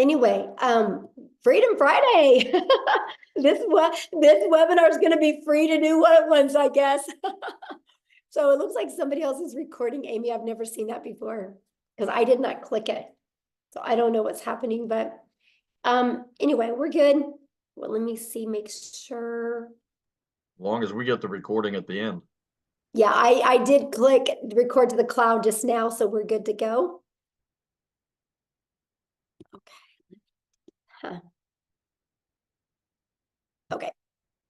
Anyway, Freedom Friday. This webinar is going to be free to do what it wants, I guess. So it looks like somebody else is recording. Amy, I've never seen that before because I did not click it. So I don't know what's happening, but anyway, we're good. Well, let me see, make sure. As long as we get the recording at the end. Yeah, I did click record to the cloud just now, so we're good to go. Okay. Huh. Okay.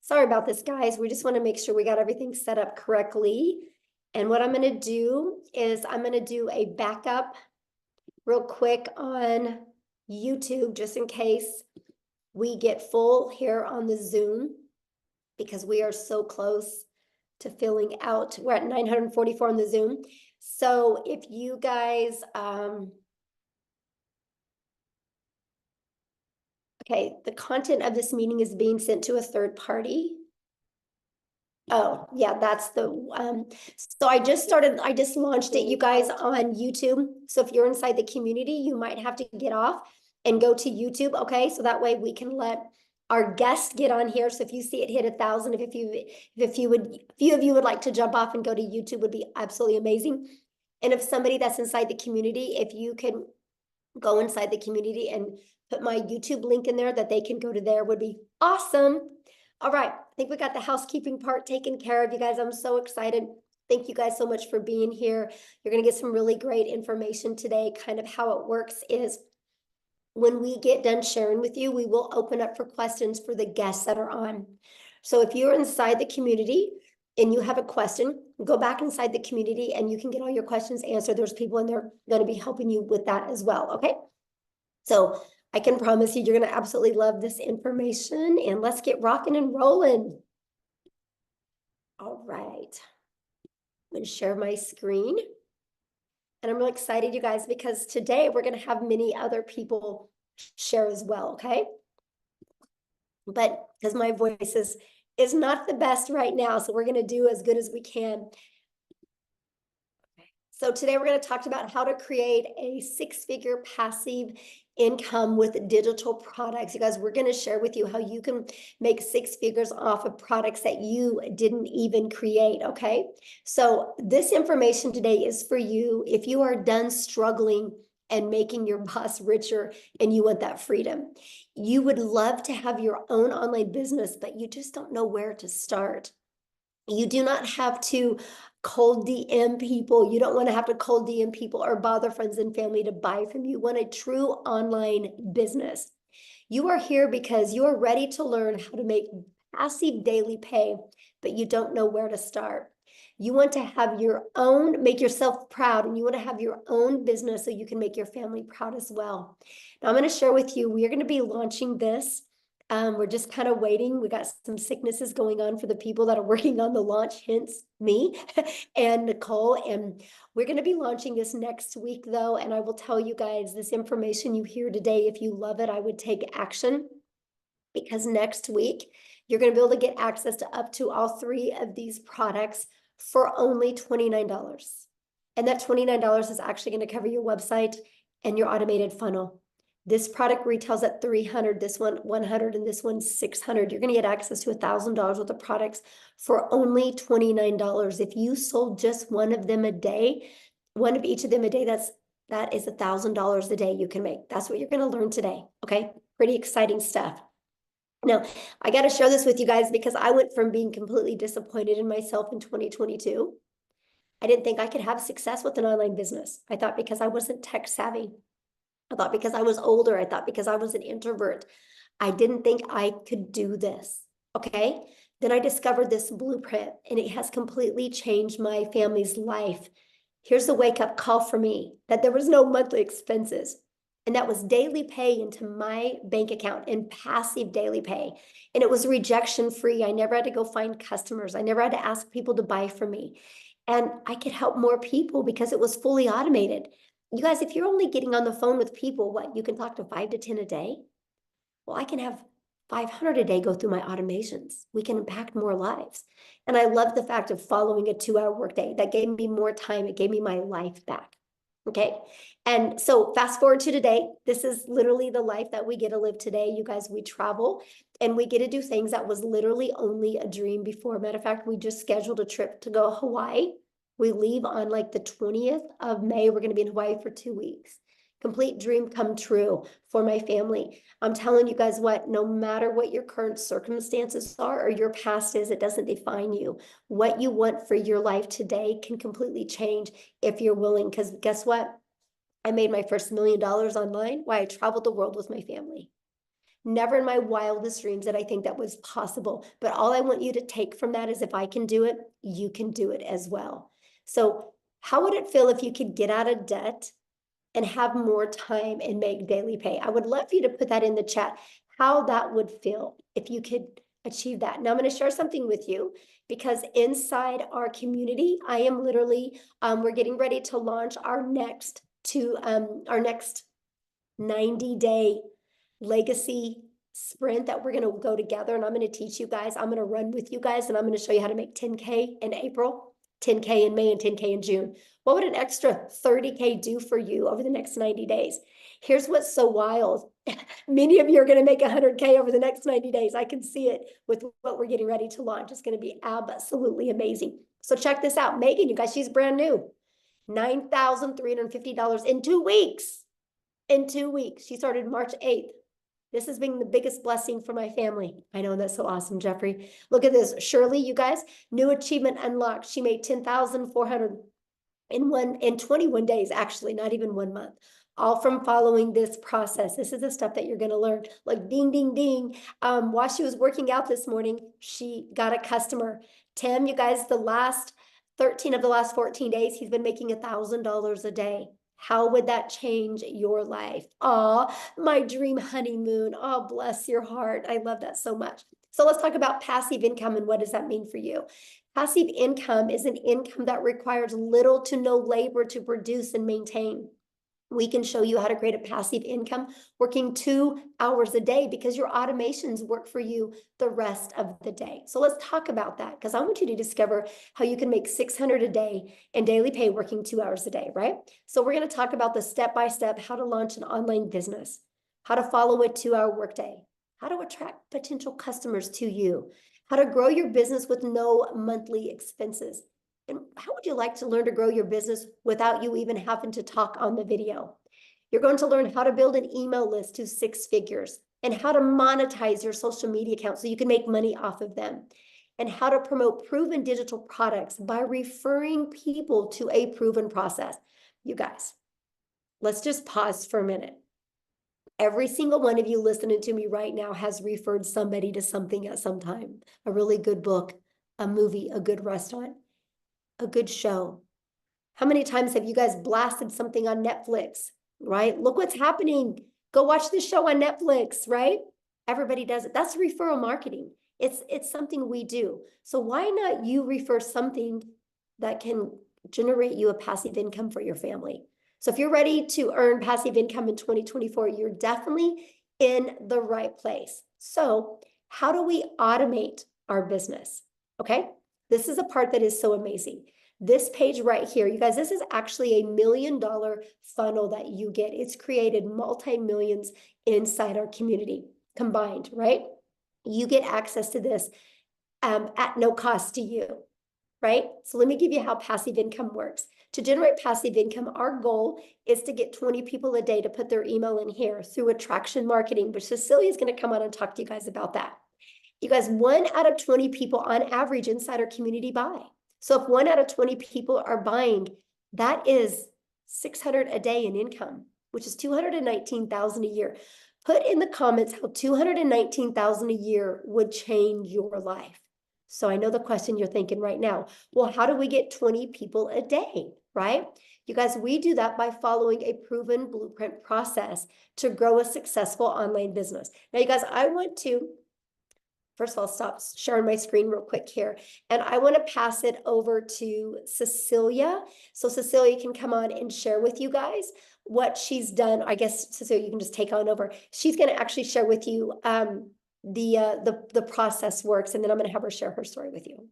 Sorry about this, guys. We just want to make sure we got everything set up correctly. And what I'm going to do is I'm going to do a backup real quick on YouTube, just in case we get full here on the Zoom, because we are so close to filling out. We're at 944 on the Zoom. So if you guys, okay, the content of this meeting is being sent to a third party. Oh, yeah, that's the, so I just launched it, you guys, on YouTube. So if you're inside the community, you might have to get off and go to YouTube, okay? So that way we can let our guests get on here. So if you see it hit 1,000, if a few of you would like to jump off and go to YouTube, would be absolutely amazing. And if somebody that's inside the community, if you can go inside the community and put my YouTube link in there that they can go to there, would be awesome. All right, I think we got the housekeeping part taken care of, you guys. I'm so excited. Thank you guys so much for being here. You're going to get some really great information today. Kind of how it works is when we get done sharing with you, we will open up for questions for the guests that are on. So if you're inside the community and you have a question, go back inside the community and you can get all your questions answered. There's people in there going to be helping you with that as well, okay? So I can promise you, you're going to absolutely love this information, and let's get rocking and rolling. All right. I'm going to share my screen. And I'm really excited, you guys, because today we're going to have many other people share as well, okay? But because my voice is not the best right now, so we're going to do as good as we can. So today we're going to talk about how to create a six-figure passive income with digital products. You guys, we're going to share with you how you can make six figures off of products that you didn't even create, okay? So this information today is for you if you are done struggling and making your boss richer and you want that freedom. You would love to have your own online business, but you just don't know where to start. You do not have to cold DM people. You don't want to have to cold DM people or bother friends and family to buy from you. You want a true online business. You are here because you are ready to learn how to make passive daily pay, but you don't know where to start. You want to have your own, make yourself proud, and you want to have your own business so you can make your family proud as well. Now, I'm going to share with you, we are going to be launching this. We're just kind of waiting. We got some sicknesses going on for the people that are working on the launch, hence me and Nicole. And we're going to be launching this next week, though. And I will tell you guys, this information you hear today, if you love it, I would take action, because next week you're going to be able to get access to up to all three of these products for only $29. And that $29 is actually going to cover your website and your automated funnel. This product retails at $300, this one $100, and this one $600. You're going to get access to $1,000 worth of products for only $29. If you sold just one of them a day, one of each of them a day, that is $1,000 a day you can make. That's what you're going to learn today. Okay, pretty exciting stuff. Now, I got to share this with you guys because I went from being completely disappointed in myself in 2022. I didn't think I could have success with an online business. I thought because I wasn't tech savvy. I thought because I was older. I thought because I was an introvert. I didn't think I could do this, okay? Then I discovered this blueprint, and it has completely changed my family's life. Here's the wake-up call for me, that there was no monthly expenses. And that was daily pay into my bank account and passive daily pay. And it was rejection free. I never had to go find customers. I never had to ask people to buy from me. And I could help more people because it was fully automated. You guys, if you're only getting on the phone with people, what, you can talk to 5 to 10 a day? Well, I can have 500 a day go through my automations. We can impact more lives. And I love the fact of following a 2-hour workday. That gave me more time. It gave me my life back. Okay. And so fast forward to today, this is literally the life that we get to live today. You guys, we travel and we get to do things that was literally only a dream before. Matter of fact, we just scheduled a trip to go to Hawaii. We leave on like the 20th of May. We're going to be in Hawaii for 2 weeks. Complete dream come true for my family. I'm telling you guys what, no matter what your current circumstances are or your past is, it doesn't define you. What you want for your life today can completely change if you're willing. Because guess what? I made my first $1 million online while I traveled the world with my family. Never in my wildest dreams did I think that was possible. But all I want you to take from that is if I can do it, you can do it as well. So how would it feel if you could get out of debt and have more time and make daily pay? I would love for you to put that in the chat, how that would feel if you could achieve that. Now I'm going to share something with you because inside our community, I am literally, we're getting ready to launch our next 90-day legacy sprint that we're going to go together. And I'm going to teach you guys, I'm going to run with you guys, and I'm going to show you how to make 10K in April, 10K in May, and 10K in June. What would an extra 30K do for you over the next 90 days? Here's what's so wild. Many of you are going to make 100K over the next 90 days. I can see it with what we're getting ready to launch. It's going to be absolutely amazing. So check this out. Megan, you guys, she's brand new. $9,350 in 2 weeks. In 2 weeks. She started March 8th. This has been the biggest blessing for my family. I know, that's so awesome, Jeffrey. Look at this. Shirley, you guys, new achievement unlocked. She made 10,400 in 21 days, actually, not even 1 month. All from following this process. This is the stuff that you're going to learn. Like ding, ding, ding. While she was working out this morning, she got a customer. Tim, you guys, the last 13 of the last 14 days, he's been making $1,000 a day. How would that change your life? Oh, my dream honeymoon. Oh, bless your heart. I love that so much. So let's talk about passive income and what does that mean for you? Passive income is an income that requires little to no labor to produce and maintain. We can show you how to create a passive income working 2 hours a day because your automations work for you the rest of the day. So let's talk about that because I want you to discover how you can make $600 a day in daily pay working 2 hours a day, right? So we're going to talk about the step-by-step how to launch an online business, how to follow a 2-hour workday, how to attract potential customers to you, how to grow your business with no monthly expenses. And how would you like to learn to grow your business without you even having to talk on the video? You're going to learn how to build an email list to 6 figures and how to monetize your social media account so you can make money off of them, and how to promote proven digital products by referring people to a proven process. You guys, let's just pause for a minute. Every single one of you listening to me right now has referred somebody to something at some time. A really good book, a movie, a good restaurant, a good show. How many times have you guys blasted something on Netflix, right? Look what's happening. Go watch this show on Netflix, right? Everybody does it. That's referral marketing. It's something we do. So why not you refer something that can generate you a passive income for your family? So if you're ready to earn passive income in 2024, you're definitely in the right place. So how do we automate our business? Okay, this is a part that is so amazing. This page right here, you guys, this is actually $1 million funnel that you get. It's created multi-millions inside our community combined, right? You get access to this at no cost to you, right? So let me give you how passive income works. To generate passive income, our goal is to get 20 people a day to put their email in here through attraction marketing, which Cecilia is going to come on and talk to you guys about that. You guys, 1 out of 20 people on average inside our community buy. So if 1 out of 20 people are buying, that is $600 a day in income, which is $219,000 a year. Put in the comments how $219,000 a year would change your life. So I know the question you're thinking right now, well, how do we get 20 people a day, right? You guys, we do that by following a proven blueprint process to grow a successful online business. Now, you guys, I want to first of all, stop sharing my screen real quick here. And I want to pass it over to Cecilia. So Cecilia can come on and share with you guys what she's done. I guess, Cecilia, you can just take on over. She's going to actually share with you the process works. And then I'm going to have her share her story with you.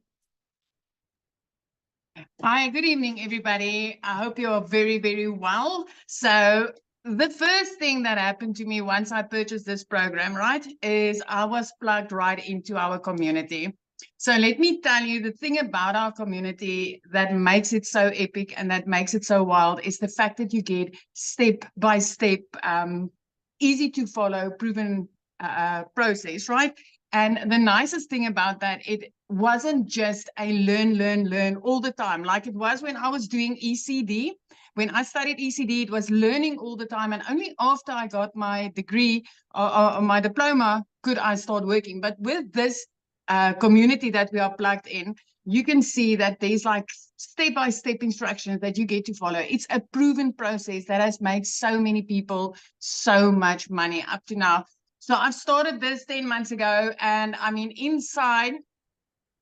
Hi, good evening, everybody. I hope you are very, very well. So the first thing that happened to me once I purchased this program, right, is I was plugged right into our community. So let me tell you, the thing about our community that makes it so epic and that makes it so wild is the fact that you get step by step, easy to follow, proven process, right? And the nicest thing about that, it wasn't just a learn all the time, like it was when I was doing ECD. When I studied ECD, it was learning all the time. And only after I got my degree or my diploma could I start working. But with this community that we are plugged in, you can see that there's like step-by-step instructions that you get to follow. It's a proven process that has made so many people so much money up to now. So I've started this 10 months ago, and I mean, inside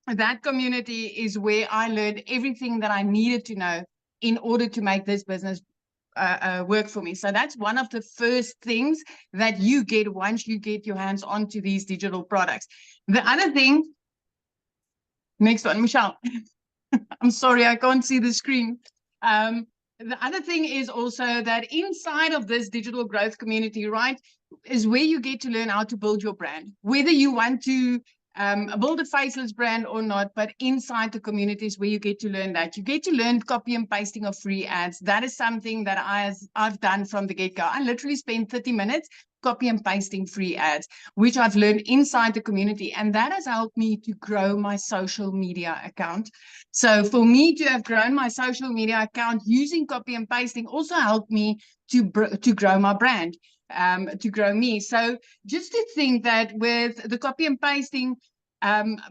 that community is where I learned everything that I needed to know in order to make this business work for me. So that's one of the first things that you get once you get your hands onto these digital products. The other thing, next one, Michelle. I'm sorry, I can't see the screen. The other thing is also that inside of this digital growth community, right, is where you get to learn how to build your brand, whether you want to build a faceless brand or not. But inside the communities where you get to learn that, you get to learn copy and pasting of free ads. That is something that I've done from the get-go. I literally spent 30 minutes copy and pasting free ads, which I've learned inside the community. And that has helped me to grow my social media account. So for me to have grown my social media account using copy and pasting also helped me to grow my brand, to grow me. So just to think that with the copy and pasting,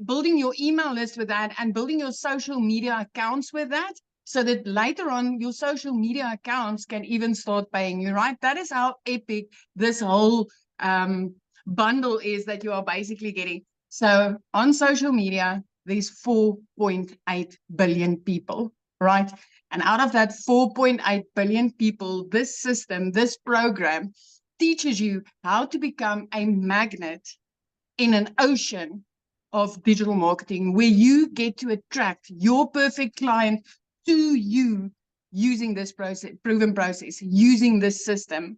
building your email list with that and building your social media accounts with that, so that later on your social media accounts can even start paying you, right? That is how epic this whole bundle is that you are basically getting. So on social media, there's 4.8 billion people, right? And out of that 4.8 billion people, this system, this program teaches you how to become a magnet in an ocean of digital marketing, where you get to attract your perfect client to you using this process, proven process, using this system.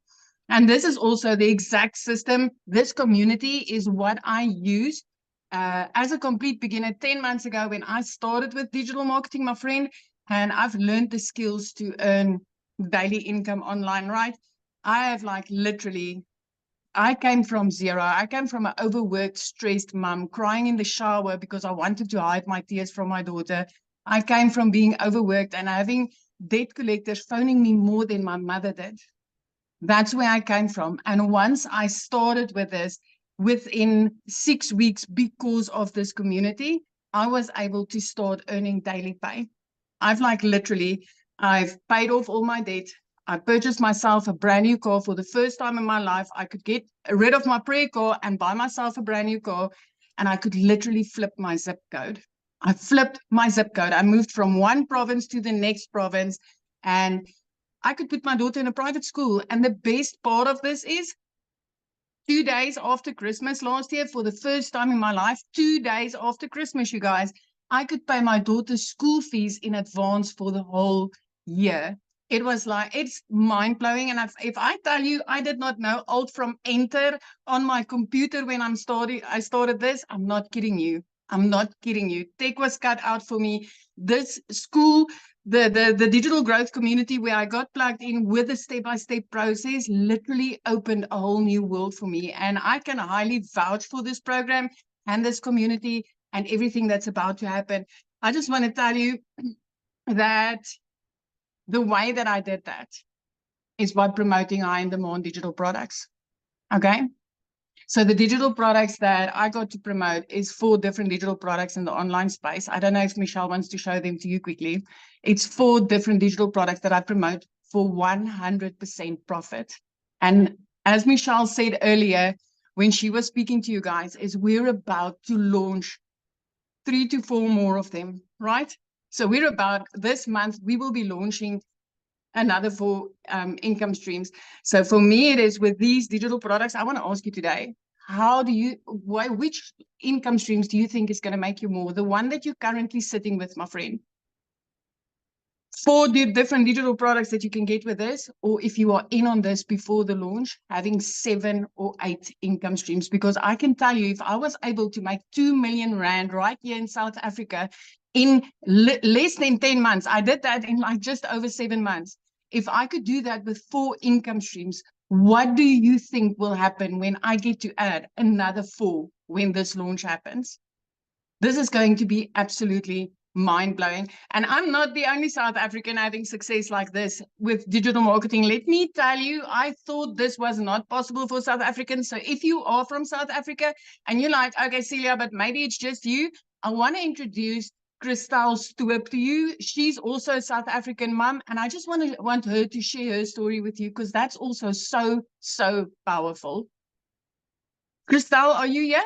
And this is also the exact system. This community is what I use as a complete beginner 10 months ago when I started with digital marketing, my friend, and I've learned the skills to earn daily income online, right? I have like literally, I came from zero. I came from an overworked, stressed mom, crying in the shower because I wanted to hide my tears from my daughter. I came from being overworked and having debt collectors phoning me more than my mother did. That's where I came from. And once I started with this, within 6 weeks, because of this community, I was able to start earning daily pay. I've like literally, I've paid off all my debt. I purchased myself a brand new car for the first time in my life. I could get rid of my pre car and buy myself a brand new car. And I could literally flip my zip code. I flipped my zip code. I moved from one province to the next province. And I could put my daughter in a private school. And the best part of this is 2 days after Christmas last year, for the first time in my life, 2 days after Christmas, you guys, I could pay my daughter's school fees in advance for the whole year. It was like, it's mind-blowing. And if I tell you, I did not know Alt from Enter on my computer when I started this, I'm not kidding you. I'm not kidding you. Tech was cut out for me. This school, the digital growth community where I got plugged in with a step-by-step process literally opened a whole new world for me. And I can highly vouch for this program and this community and everything that's about to happen. I just want to tell you that the way that I did that is by promoting high-in-demand digital products. Okay? So the digital products that I got to promote is 4 different digital products in the online space. I don't know if Michelle wants to show them to you quickly. It's 4 different digital products that I promote for 100% profit. And as Michelle said earlier, when she was speaking to you guys, is we're about to launch 3 to 4 more of them, right? So we're about, this month, we will be launching another 4 income streams. So for me, it is with these digital products. I want to ask you today, which income streams do you think is going to make you more? The one that you're currently sitting with, my friend? 4 different digital products that you can get with this, or if you are in on this before the launch, having 7 or 8 income streams. Because I can tell you, if I was able to make 2 million rand right here in South Africa in less than 10 months, I did that in like just over 7 months. If I could do that with 4 income streams, what do you think will happen when I get to add another 4 when this launch happens? This is going to be absolutely mind-blowing. And I'm not the only South African having success like this with digital marketing. Let me tell you, I thought this was not possible for South Africans. So if you are from South Africa and you're like, okay, Celia, but maybe it's just you, I want to introduce Christel Stoop to you. She's also a South African mom, and I just want her to share her story with you, because that's also so powerful. Christel, are you here?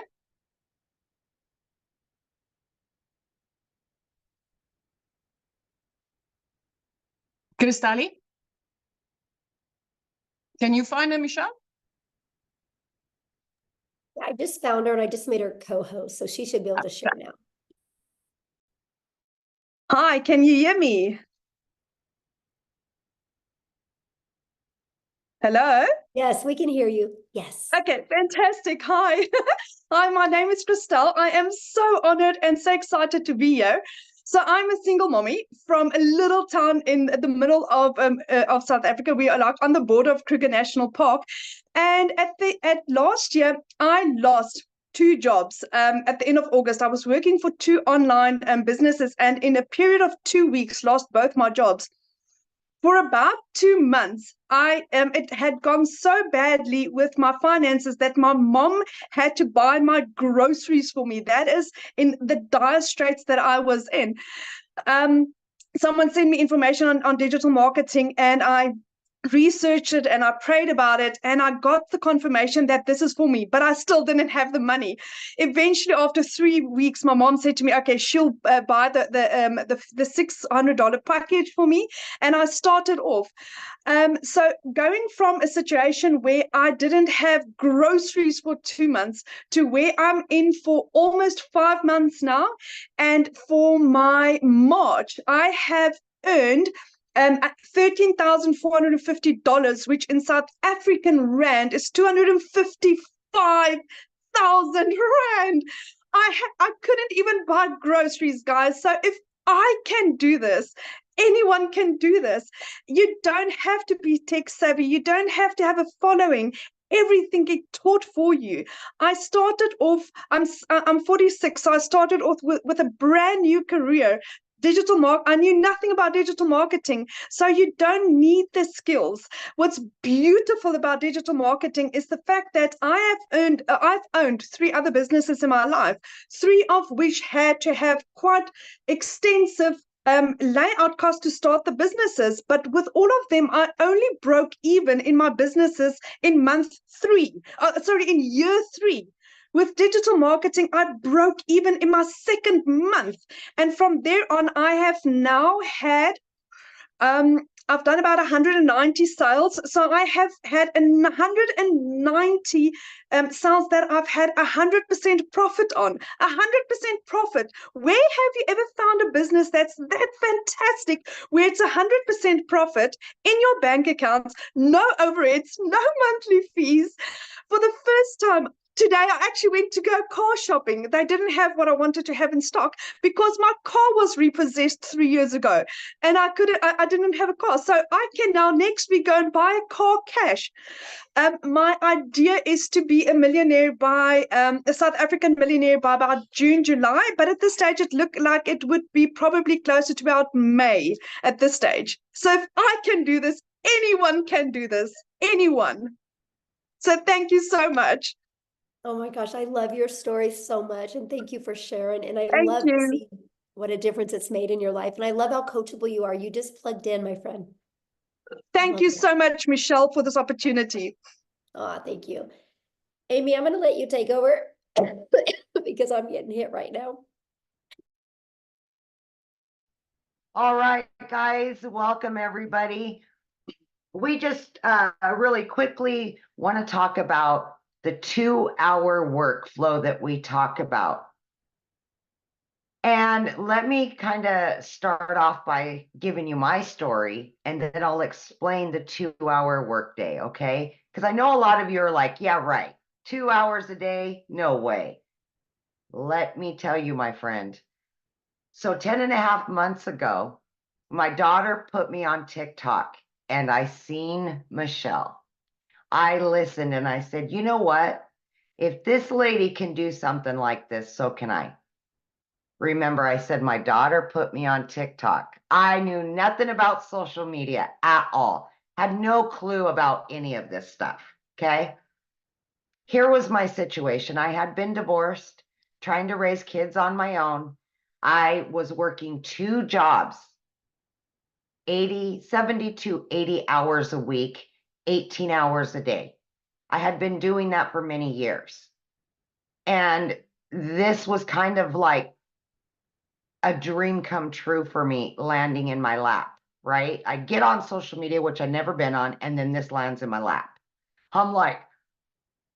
Cristali? Can you find her, Michelle? I just found her and I just made her co-host, so she should be able to share now. Hi, can you hear me? Hello? Yes, we can hear you. Yes. Okay, fantastic. Hi. Hi, my name is Christel. I am so honored and so excited to be here. So I'm a single mommy from a little town in the middle of South Africa. We are like on the border of Kruger National Park. And at last year, I lost 2 jobs. At the end of August, I was working for 2 online businesses, and in a period of 2 weeks, lost both my jobs. For about 2 months, it had gone so badly with my finances that my mom had to buy my groceries for me. That is in the dire straits that I was in. Someone sent me information on digital marketing, and I researched it and I prayed about it, and I got the confirmation that this is for me, but I still didn't have the money. Eventually, after 3 weeks, my mom said to me, okay, she'll buy the $600 package for me, and I started off. So going from a situation where I didn't have groceries for 2 months to where I'm in for almost 5 months now, and for my March, I have earned $13,450, which in South African rand is 255,000 rand. I couldn't even buy groceries, guys. So if I can do this, anyone can do this. You don't have to be tech savvy. You don't have to have a following. Everything get taught for you. I started off, I'm 46, so I started off with a brand new career. I knew nothing about digital marketing, so you don't need the skills. What's beautiful about digital marketing is the fact that I've owned 3 other businesses in my life, 3 of which had to have quite extensive layout costs to start the businesses. But with all of them, I only broke even in my businesses in in year 3. With digital marketing, I broke even in my 2nd month. And from there on, I have now had, I've done about 190 sales. So I have had 190 sales that I've had 100% profit on. 100% profit. Where have you ever found a business that's that fantastic, where it's 100% profit in your bank accounts, no overheads, no monthly fees? For the first time, today, I actually went to go car shopping. They didn't have what I wanted to have in stock because my car was repossessed 3 years ago, and I didn't have a car. So I can now next week go and buy a car cash. My idea is to be a millionaire a South African millionaire by about June, July. But at this stage, it looked like it would be probably closer to about May at this stage. So if I can do this, anyone can do this. Anyone. So thank you so much. Oh my gosh, I love your story so much, and thank you for sharing. And I Thank love to you. see what a difference it's made in your life. And I love how coachable you are. You just plugged in, my friend. Thank Love you it. so much, Michelle, for this opportunity. Thank you. Amy, I'm going to let you take over because I'm getting hit right now. All right, guys, welcome everybody. We just really quickly want to talk about the 2-hour workflow that we talk about. And let me kind of start off by giving you my story, and then I'll explain the 2-hour workday, okay? Because I know a lot of you are like, yeah, right. 2 hours a day? No way. Let me tell you, my friend. So 10 and a half months ago, my daughter put me on TikTok and I seen Michelle. I listened and I said, you know what? If this lady can do something like this, so can I. Remember, I said my daughter put me on TikTok. I knew nothing about social media at all, had no clue about any of this stuff. Okay. Here was my situation. I had been divorced, trying to raise kids on my own. I was working 2 jobs, 70 to 80 hours a week, 18 hours a day. I had been doing that for many years. And this was kind of like a dream come true for me landing in my lap, right? I get on social media, which I've never been on, and then this lands in my lap. I'm like,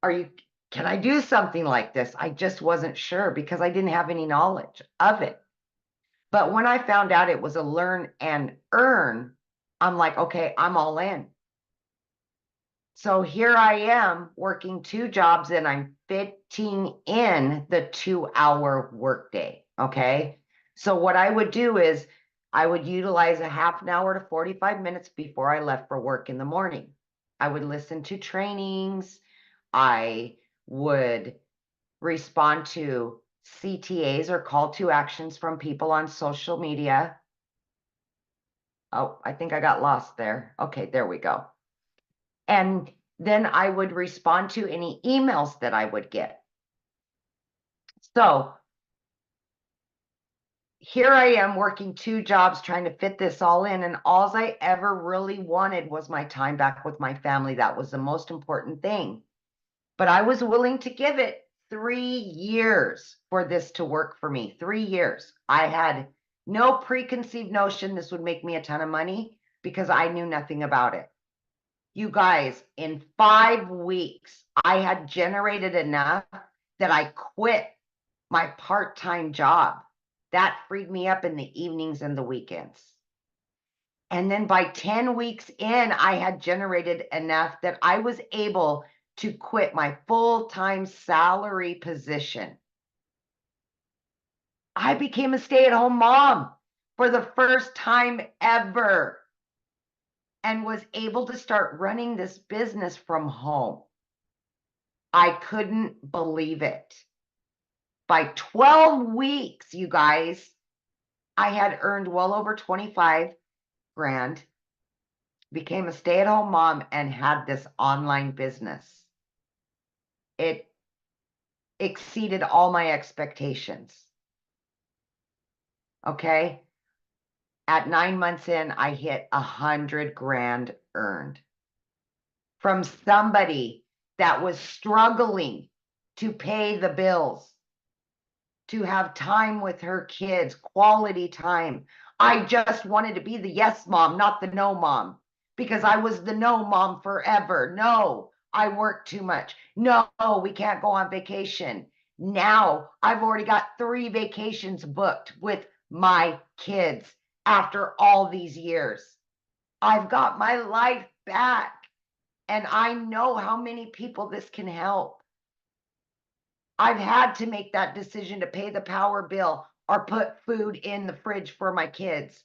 can I do something like this? I just wasn't sure because I didn't have any knowledge of it. But when I found out it was a learn and earn, I'm like, okay, I'm all in. So here I am working 2 jobs and I'm fitting in the 2-hour workday. Okay. So what I would do is I would utilize a half an hour to 45 minutes before I left for work in the morning. I would listen to trainings. I would respond to CTAs or call to actions from people on social media. Oh, I think I got lost there. Okay, there we go. And then I would respond to any emails that I would get. So here I am working 2 jobs trying to fit this all in. And all I ever really wanted was my time back with my family. That was the most important thing. But I was willing to give it 3 years for this to work for me. 3 years. I had no preconceived notion this would make me a ton of money because I knew nothing about it. You guys, in 5 weeks, I had generated enough that I quit my part-time job. That freed me up in the evenings and the weekends. And then by 10 weeks in, I had generated enough that I was able to quit my full-time salary position. I became a stay-at-home mom for the first time ever and was able to start running this business from home. I couldn't believe it. By 12 weeks, you guys, I had earned well over 25 grand, became a stay-at-home mom, and had this online business. It exceeded all my expectations. Okay. At 9 months in, I hit 100 grand earned from somebody that was struggling to pay the bills, to have time with her kids, quality time. I just wanted to be the yes mom, not the no mom, because I was the no mom forever. No, I work too much. No, we can't go on vacation. Now I've already got 3 vacations booked with my kids after all these years. I've got my life back, and I know how many people this can help. I've had to make that decision to pay the power bill or put food in the fridge for my kids.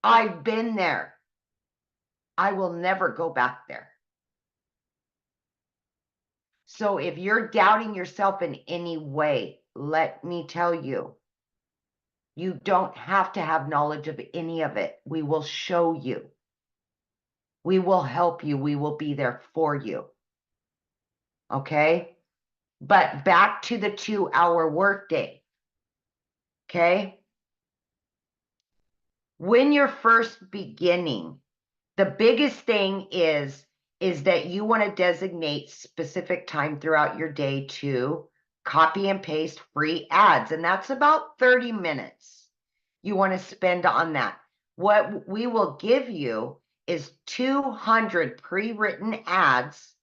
I've been there. I will never go back there. So if you're doubting yourself in any way, let me tell you, you don't have to have knowledge of any of it. We will show you. We will help you. We will be there for you. Okay? But back to the 2-hour workday. Okay? When you're first beginning, the biggest thing is that you want to designate specific time throughout your day to copy and paste free ads. And that's about 30 minutes you want to spend on that. What we will give you is 200 pre-written ads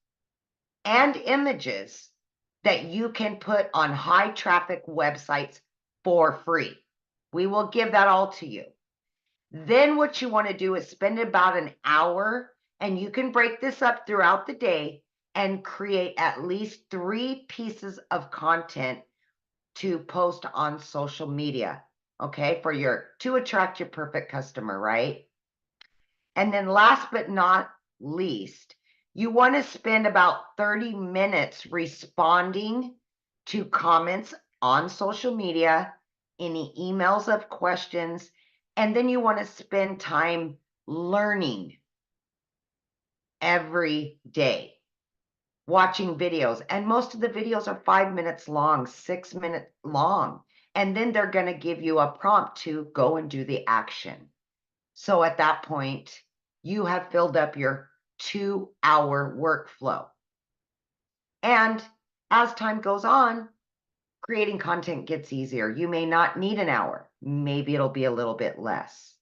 and images that you can put on high traffic websites for free. We will give that all to you. Then what you want to do is spend about an hour, and you can break this up throughout the day and create at least 3 pieces of content to post on social media, okay, to attract your perfect customer, right? And then last but not least, you want to spend about 30 minutes responding to comments on social media, any emails of questions, and then you want to spend time learning every day, watching videos. And most of the videos are 5 minutes long, 6 minutes long. And then they're going to give you a prompt to go and do the action. So at that point, you have filled up your 2-hour workflow. And as time goes on, creating content gets easier. You may not need an hour. Maybe it'll be a little bit less.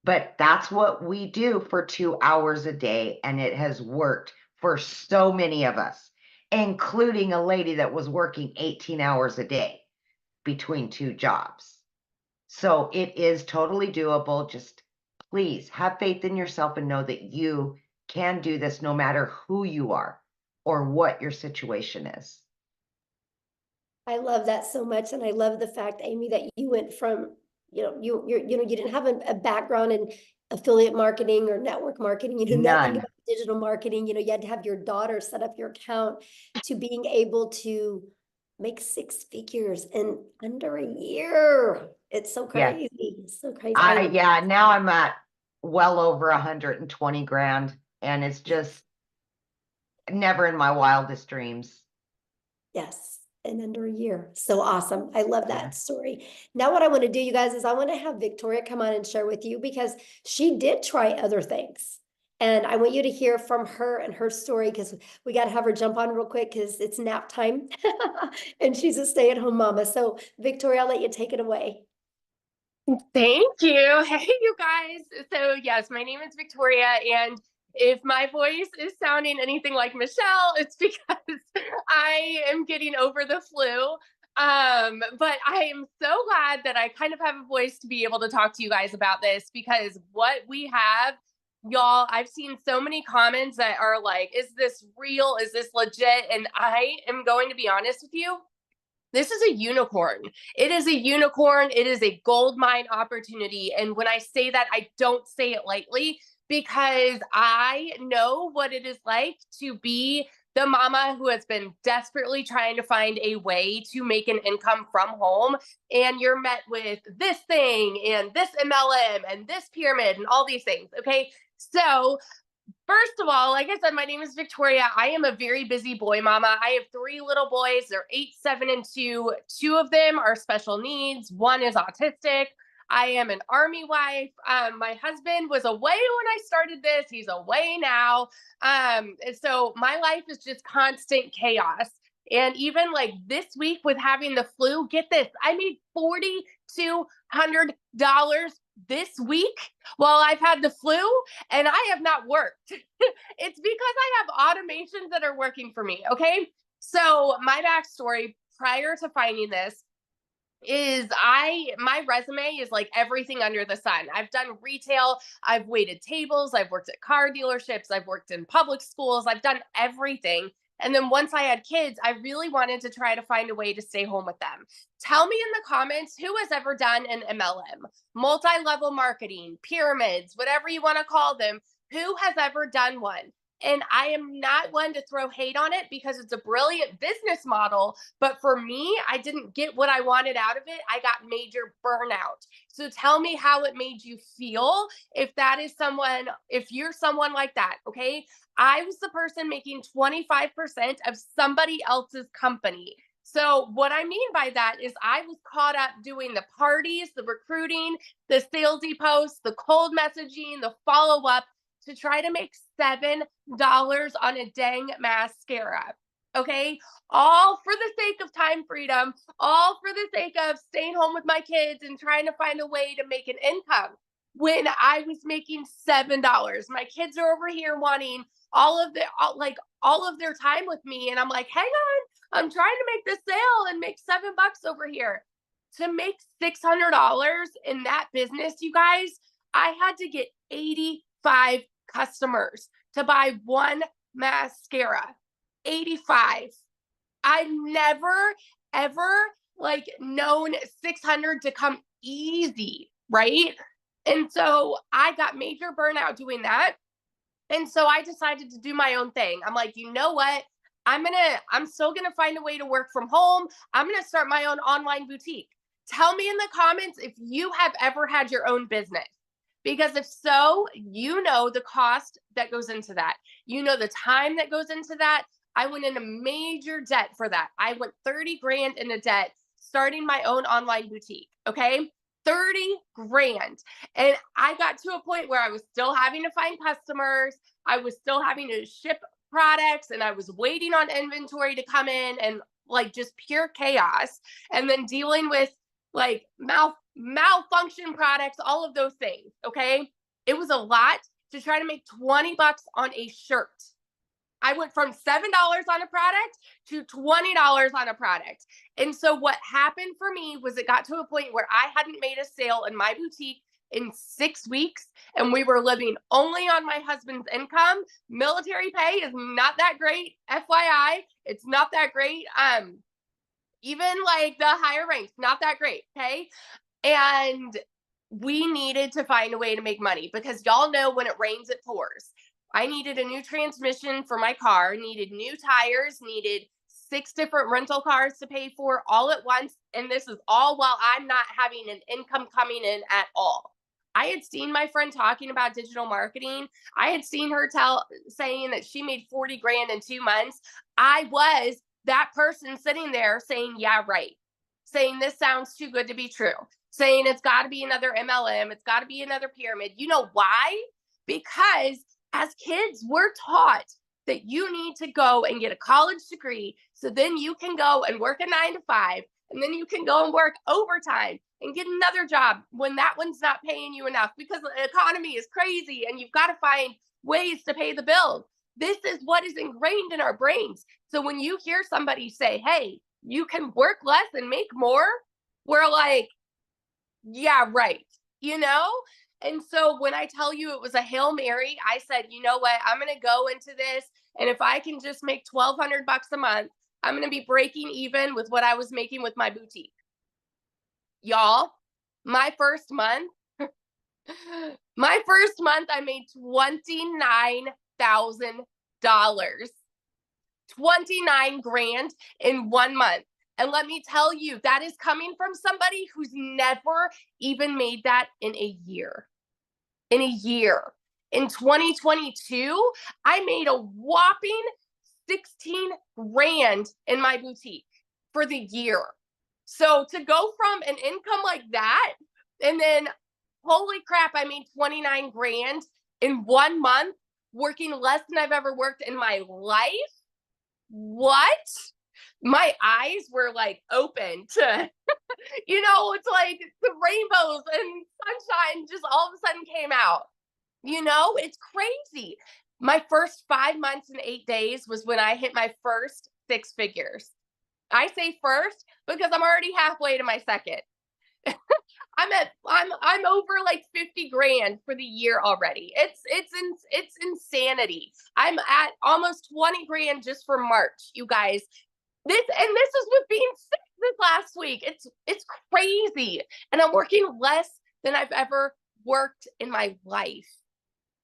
But that's what we do for 2 hours a day. And it has worked for so many of us, including a lady that was working 18 hours a day between 2 jobs. So it is totally doable. Just please have faith in yourself and know that you can do this no matter who you are or what your situation is. I love that so much. And I love the fact, Amy, that you went from, you didn't have a background in affiliate marketing or network marketing, you knew nothing None. about digital marketing, you had to have your daughter set up your account, to being able to make 6 figures in under a year. It's so Yeah. crazy. It's so crazy. Yeah, now I'm at well over 120 grand, and it's just never in my wildest dreams. Yes, in under a year. So awesome. I love that Yeah. story. Now what I want to do, you guys, is I want to have Victoria come on and share with you, because she did try other things. And I want you to hear from her and her story, because we got to have her jump on real quick because it's nap time and she's a stay-at-home mama. So Victoria, I'll let you take it away. Thank you. Hey, you guys. So yes, my name is Victoria, and if my voice is sounding anything like Michelle, it's because I am getting over the flu. But I am so glad that I kind of have a voice to be able to talk to you guys about this, because what we have, y'all, I've seen so many comments that are like, is this real? Is this legit? And I am going to be honest with you. This is a unicorn. It is a unicorn. It is a gold mine opportunity. And when I say that, I don't say it lightly, because I know what it is like to be the mama who has been desperately trying to find a way to make an income from home. And you're met with this thing and this MLM and this pyramid and all these things. Okay. So first of all, like I said, my name is Victoria. I am a very busy boy mama. I have 3 little boys. They're 8, 7, and 2. 2 of them are special needs. 1 is autistic. I am an Army wife. My husband was away when I started this. He's away now. So my life is just constant chaos. And even like this week with having the flu, get this, I made $4,200 this week while I've had the flu, and I have not worked. It's because I have automations that are working for me. Okay. So my backstory prior to finding this is my resume is like everything under the sun. I've done retail, I've waited tables, I've worked at car dealerships, I've worked in public schools, I've done everything. And then once I had kids, I really wanted to try to find a way to stay home with them. Tell me in the comments, who has ever done an MLM, multi-level marketing, pyramids, whatever you want to call them, who has ever done one? And I am not one to throw hate on it, because it's a brilliant business model. But for me, I didn't get what I wanted out of it. I got major burnout. So tell me how it made you feel if you're someone like that. Okay. I was the person making 25% of somebody else's company. So what I mean by that is I was caught up doing the parties, the recruiting, the salesy posts, the cold messaging, the follow-up, to try to make $7 on a dang mascara. Okay. All for the sake of time freedom, all for the sake of staying home with my kids and trying to find a way to make an income, when I was making $7. My kids are over here wanting all of their time with me. And I'm like, hang on, I'm trying to make this sale and make $7 over here. To make $600 in that business, you guys, I had to get 85 customers to buy one mascara. 85. I've never, ever like known 600 to come easy, right? And so I got major burnout doing that. And so I decided to do my own thing. I'm like, you know what? I'm still gonna find a way to work from home. I'm gonna start my own online boutique. Tell me in the comments if you have ever had your own business. Because if so, you know the cost that goes into that. You know the time that goes into that. I went into major debt for that. I went 30 grand into debt starting my own online boutique. Okay. 30 grand. And I got to a point where I was still having to find customers. I was still having to ship products, and I was waiting on inventory to come in, and like just pure chaos. And then dealing with like malfunction products, all of those things. Okay. It was a lot to try to make 20 bucks on a shirt. I went from $7 on a product to $20 on a product. And so what happened for me was it got to a point where I hadn't made a sale in my boutique in 6 weeks, and we were living only on my husband's income. Military pay is not that great. FYI, it's not that great. Even like the higher ranks, not that great. Okay. And we needed to find a way to make money, because y'all know when it rains, it pours. I needed a new transmission for my car, needed new tires, needed 6 different rental cars to pay for all at once. And this is all while I'm not having an income coming in at all. I had seen my friend talking about digital marketing. I had seen her saying that she made 40 grand in 2 months. I was that person sitting there saying, yeah, right. Saying this sounds too good to be true. Saying it's got to be another MLM. It's got to be another pyramid. You know why? Because as kids, we're taught that you need to go and get a college degree, so then you can go and work a 9 to 5, and then you can go and work overtime and get another job when that one's not paying you enough, because the economy is crazy and you've got to find ways to pay the bills. This is what is ingrained in our brains. So when you hear somebody say, hey, you can work less and make more, we're like, yeah, right. You know? And so when I tell you it was a Hail Mary, I said, you know what? I'm going to go into this. And if I can just make $1,200 a month, I'm going to be breaking even with what I was making with my boutique. Y'all, my first month, I made $29,000. 29 grand in 1 month. And let me tell you, that is coming from somebody who's never even made that in a year. In a year. In 2022, I made a whopping 16 grand in my boutique for the year. So to go from an income like that, and then holy crap, I made 29 grand in 1 month, working less than I've ever worked in my life. What? My eyes were like open to, you know, it's like the rainbows and sunshine just all of a sudden came out. You know, it's crazy. My first 5 months and 8 days was when I hit my first 6 figures. I say first because I'm already halfway to my second. I'm over like 50 grand for the year already. It's insanity. I'm at almost 20 grand just for March, you guys. This is with being sick this last week. It's crazy. And I'm working less than I've ever worked in my life.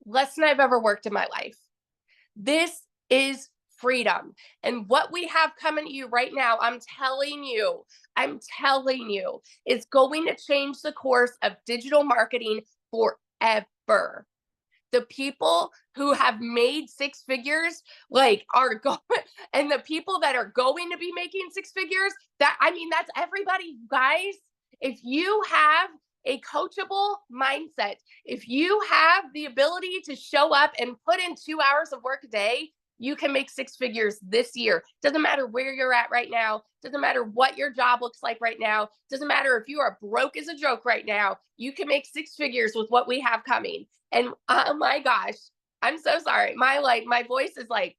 Less than I've ever worked in my life. This is freedom. And what we have coming to you right now, I'm telling you, is going to change the course of digital marketing forever. The people who have made 6 figures, like, are going, and the people that are going to be making 6 figures, that's everybody, you guys. If you have a coachable mindset, if you have the ability to show up and put in 2 hours of work a day, you can make 6 figures this year. Doesn't matter where you're at right now. Doesn't matter what your job looks like right now. Doesn't matter if you are broke as a joke right now. You can make 6 figures with what we have coming. And oh my gosh, I'm so sorry. My voice is like,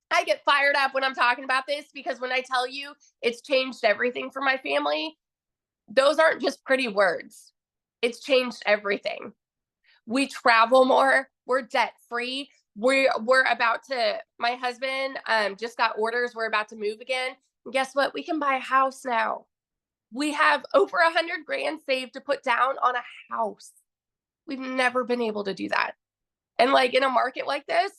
I get fired up when I'm talking about this, because when I tell you it's changed everything for my family, those aren't just pretty words. It's changed everything. We travel more. We're debt free. We're about to, my husband just got orders. We're about to move again. And guess what? We can buy a house now. We have over 100 grand saved to put down on a house. We've never been able to do that. And like in a market like this,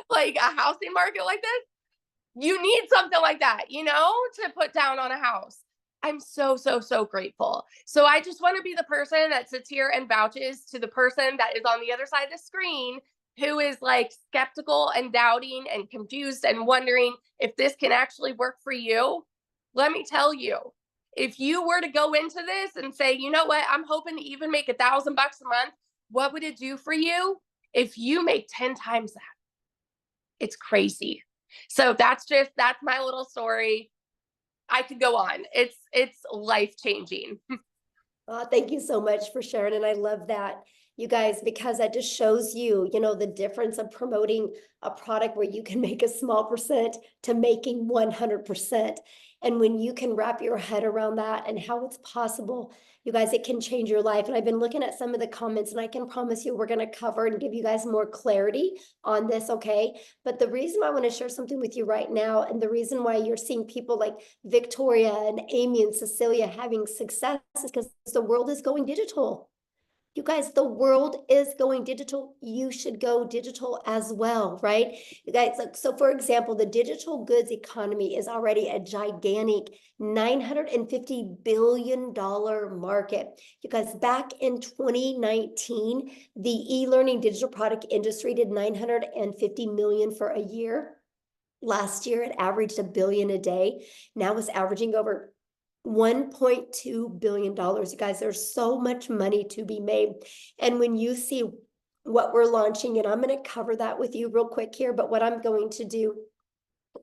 like a housing market like this, you need something like that, you know, to put down on a house. I'm so, so, so grateful. So I just want to be the person that sits here and vouches to the person that is on the other side of the screen who is like skeptical and doubting and confused and wondering if this can actually work for you. Let me tell you, if you were to go into this and say, you know what, I'm hoping to even make $1,000 a month, what would it do for you if you make 10 times that? It's crazy. So that's my little story. I could go on. It's life-changing. Thank you so much for sharing. And I love that, you guys, because that just shows you, you know, the difference of promoting a product where you can make a small percent to making 100%. And when you can wrap your head around that and how it's possible, you guys, it can change your life. And I've been looking at some of the comments, and I can promise you we're going to cover and give you guys more clarity on this, okay? But the reason why I want to share something with you right now, and the reason why you're seeing people like Victoria and Amy and Cecilia having success is because the world is going digital. You guys, the world is going digital. You should go digital as well, right? You guys, like, so for example, the digital goods economy is already a gigantic $950 billion market. You guys, back in 2019, the e-learning digital product industry did 950 million for a year. Last year, it averaged $1 billion a day. Now it's averaging over $1.2 billion. You guys, there's so much money to be made. And when you see what we're launching, and I'm going to cover that with you real quick here, but what I'm going to do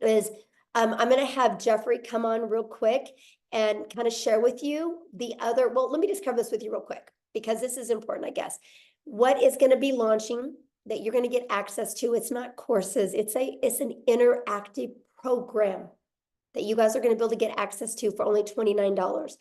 is I'm going to have Jeffrey come on real quick and kind of share with you the other, well, let me just cover this with you real quick, because this is important, I guess. What is going to be launching that you're going to get access to? It's not courses. It's an interactive program that you guys are going to be able to get access to for only $29.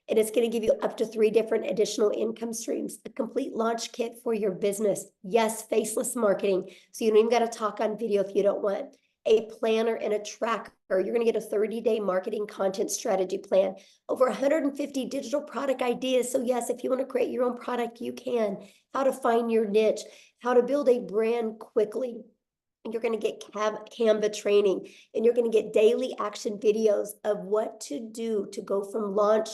And it's going to give you up to 3 different additional income streams, a complete launch kit for your business. Yes, faceless marketing. So you don't even got to talk on video if you don't want. A planner and a tracker. You're going to get a 30-day marketing content strategy plan. Over 150 digital product ideas. So yes, if you want to create your own product, you can. How to find your niche. How to build a brand quickly. And you're going to get Canva training, and you're going to get daily action videos of what to do to go from launch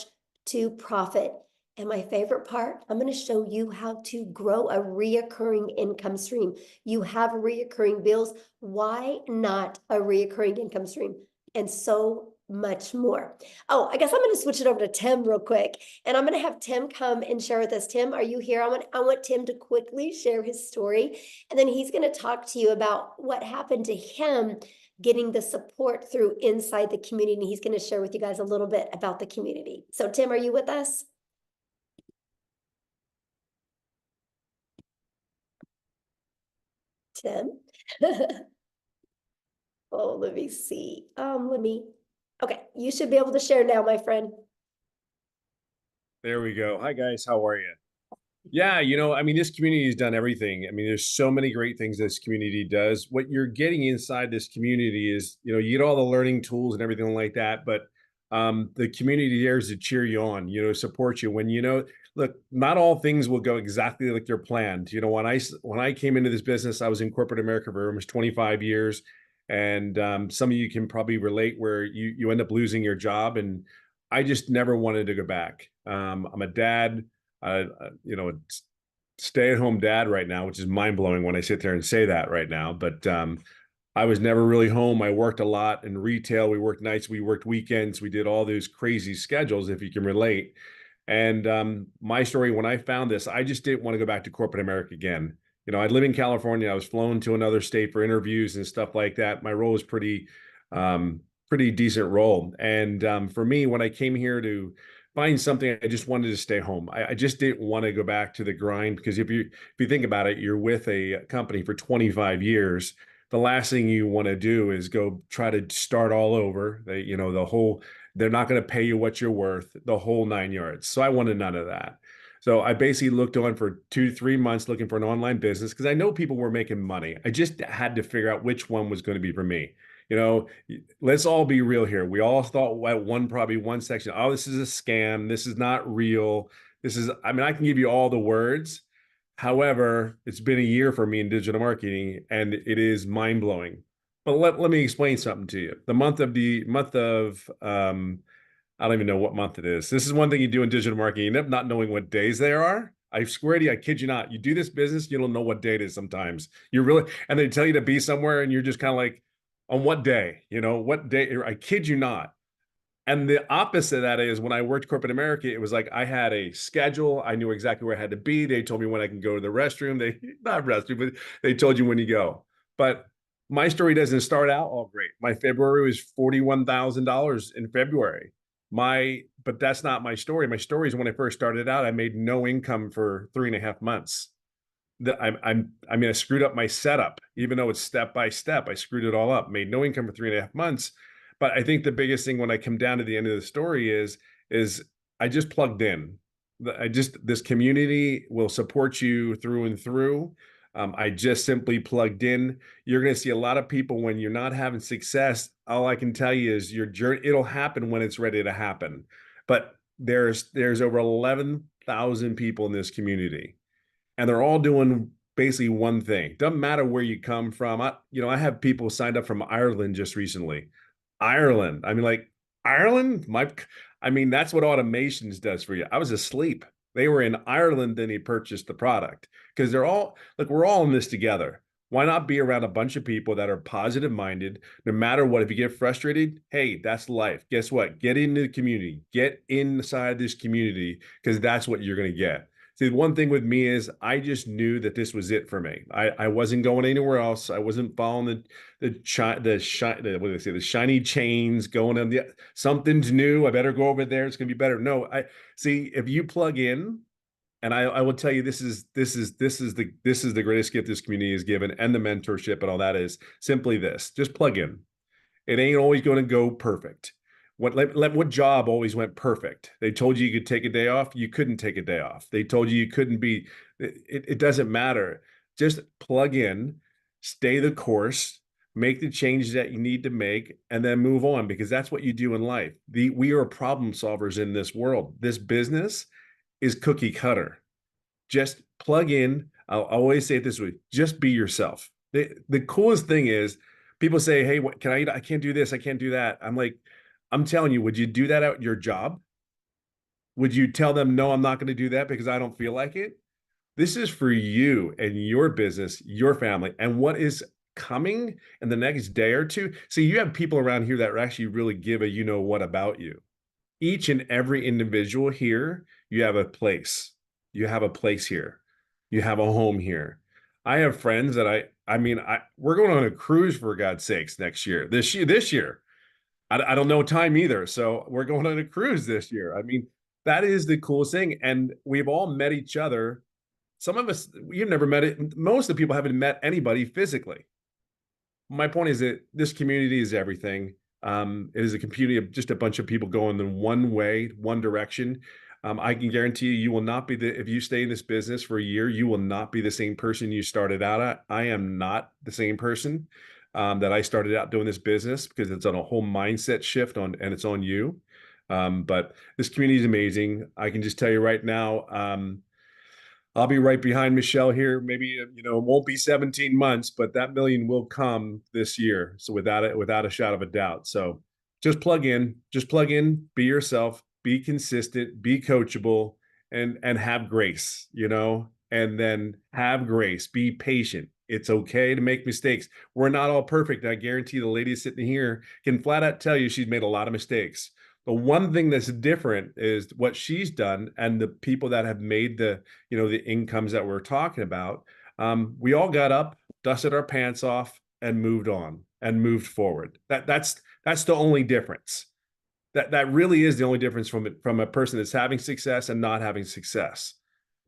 to profit. And my favorite part, I'm going to show you how to grow a reoccurring income stream. You have reoccurring bills. Why not a reoccurring income stream? And so much more. Oh, I guess I'm going to switch it over to Tim real quick, and I'm going to have Tim come and share with us. Tim, are you here? I want Tim to quickly share his story, and then he's going to talk to you about what happened to him getting the support through inside the community. And he's going to share with you guys a little bit about the community. So Tim, are you with us? Tim? Oh, let me see. Okay, you should be able to share now, my friend. There we go. Hi, guys. How are you? Yeah, I mean, this community has done everything. I mean, there's so many great things this community does. What you're getting inside this community is, you get all the learning tools and everything like that, but the community there is to cheer you on, support you when, look, not all things will go exactly like they're planned. When I came into this business, I was in corporate America for almost 25 years. And some of you can probably relate where you end up losing your job. And I just never wanted to go back. I'm a dad, stay-at-home dad right now, which is mind-blowing when I sit there and say that right now. But I was never really home. I worked a lot in retail. We worked nights, we worked weekends. We did all those crazy schedules, if you can relate. And my story, when I found this, I just didn't want to go back to corporate America again. I live in California. I was flown to another state for interviews and stuff like that. My role was pretty decent role. And for me, when I came here to find something, I just wanted to stay home. I just didn't want to go back to the grind, because if you think about it, you're with a company for 25 years. the last thing you want to do is go try to start all over. They're not going to pay you what you're worth, the whole 9 yards. So I wanted none of that. So I basically looked on for 2 to 3 months looking for an online business because I know people were making money. I just had to figure out which one was going to be for me. Let's all be real here. We all thought at probably one section, oh, this is a scam. This is not real. I can give you all the words. However, it's been a year for me in digital marketing and it is mind blowing. But let me explain something to you. The month of I don't even know what month it is. This is one thing you do in digital marketing, you end up not knowing what days there are. I swear to you, I kid you not. You do this business, you don't know what day it is sometimes. And they tell you to be somewhere and you're just kind of like, on what day? What day? I kid you not. And the opposite of that is when I worked corporate America, it was like I had a schedule. I knew exactly where I had to be. They told me when I can go to the restroom. Not restroom, but they told you when you go. But my story doesn't start out all great. My February was $41,000 in February. But that's not my story. My story is when I first started out, I made no income for 3.5 months. I screwed up my setup, even though it's step by step. I screwed it all up, made no income for 3.5 months. But I think the biggest thing when I come down to the end of the story is I just plugged in. This community will support you through and through. I just simply plugged in. You're going to see a lot of people when you're not having success. All I can tell you is your journey, it'll happen when it's ready to happen. But there's over 11,000 people in this community, and they're all doing basically one thing. Doesn't matter where you come from. I have people signed up from Ireland just recently. Ireland. Ireland? That's what automations does for you. I was asleep. They were in Ireland, then he purchased the product. Because we're all in this together. Why not be around a bunch of people that are positive minded, no matter what? If you get frustrated, hey, that's life. Guess what? Get into the community, get inside this community, because that's what you're going to get. See, the one thing with me is I just knew that this was it for me. I wasn't going anywhere else. I wasn't following the shiny chains going on. Something's new. I better go over there. It's going to be better. No, if you plug in, and I will tell you, this is the greatest gift this community is given, and the mentorship and all that is simply this: just plug in. It ain't always going to go perfect. What job always went perfect? They told you could take a day off. You couldn't take a day off. They told you couldn't be. It doesn't matter. Just plug in, stay the course, make the changes that you need to make, and then move on, because that's what you do in life. We are problem solvers in this world. This business is cookie cutter. Just plug in. I'll always say it this way: just be yourself. The coolest thing is people say, hey, what can I eat? I can't do this. I can't do that. I'm telling you, would you do that at your job? Would you tell them, no, I'm not going to do that because I don't feel like it? This is for you and your business, your family, and what is coming in the next day or two. See, you have people around here that actually really give a what about you. Each and every individual here, you have a place. You have a place here. You have a home here. I have friends that we're going on a cruise, for God's sakes, this year. I don't know time either. So we're going on a cruise this year. That is the coolest thing. And we've all met each other. Some of us, you've never met it. Most of the people haven't met anybody physically. My point is that this community is everything. It is a community of just a bunch of people going in one way, one direction. I can guarantee you will not be if you stay in this business for a year, you will not be the same person you started out at. I am not the same person that I started out doing this business, because it's on a whole mindset shift and it's on you. But this community is amazing. I can just tell you right now, I'll be right behind Michelle here. Maybe, it won't be 17 months, but that million will come this year. So without a shadow of a doubt. So just plug in, be yourself, be consistent, be coachable, and have grace, and then have grace, be patient. It's okay to make mistakes. We're not all perfect. I guarantee the lady sitting here can flat out tell you she's made a lot of mistakes. But one thing that's different is what she's done, and the people that have made the incomes that we're talking about. We all got up, dusted our pants off, and moved on and moved forward. That's the only difference. That really is the only difference from a person that's having success and not having success.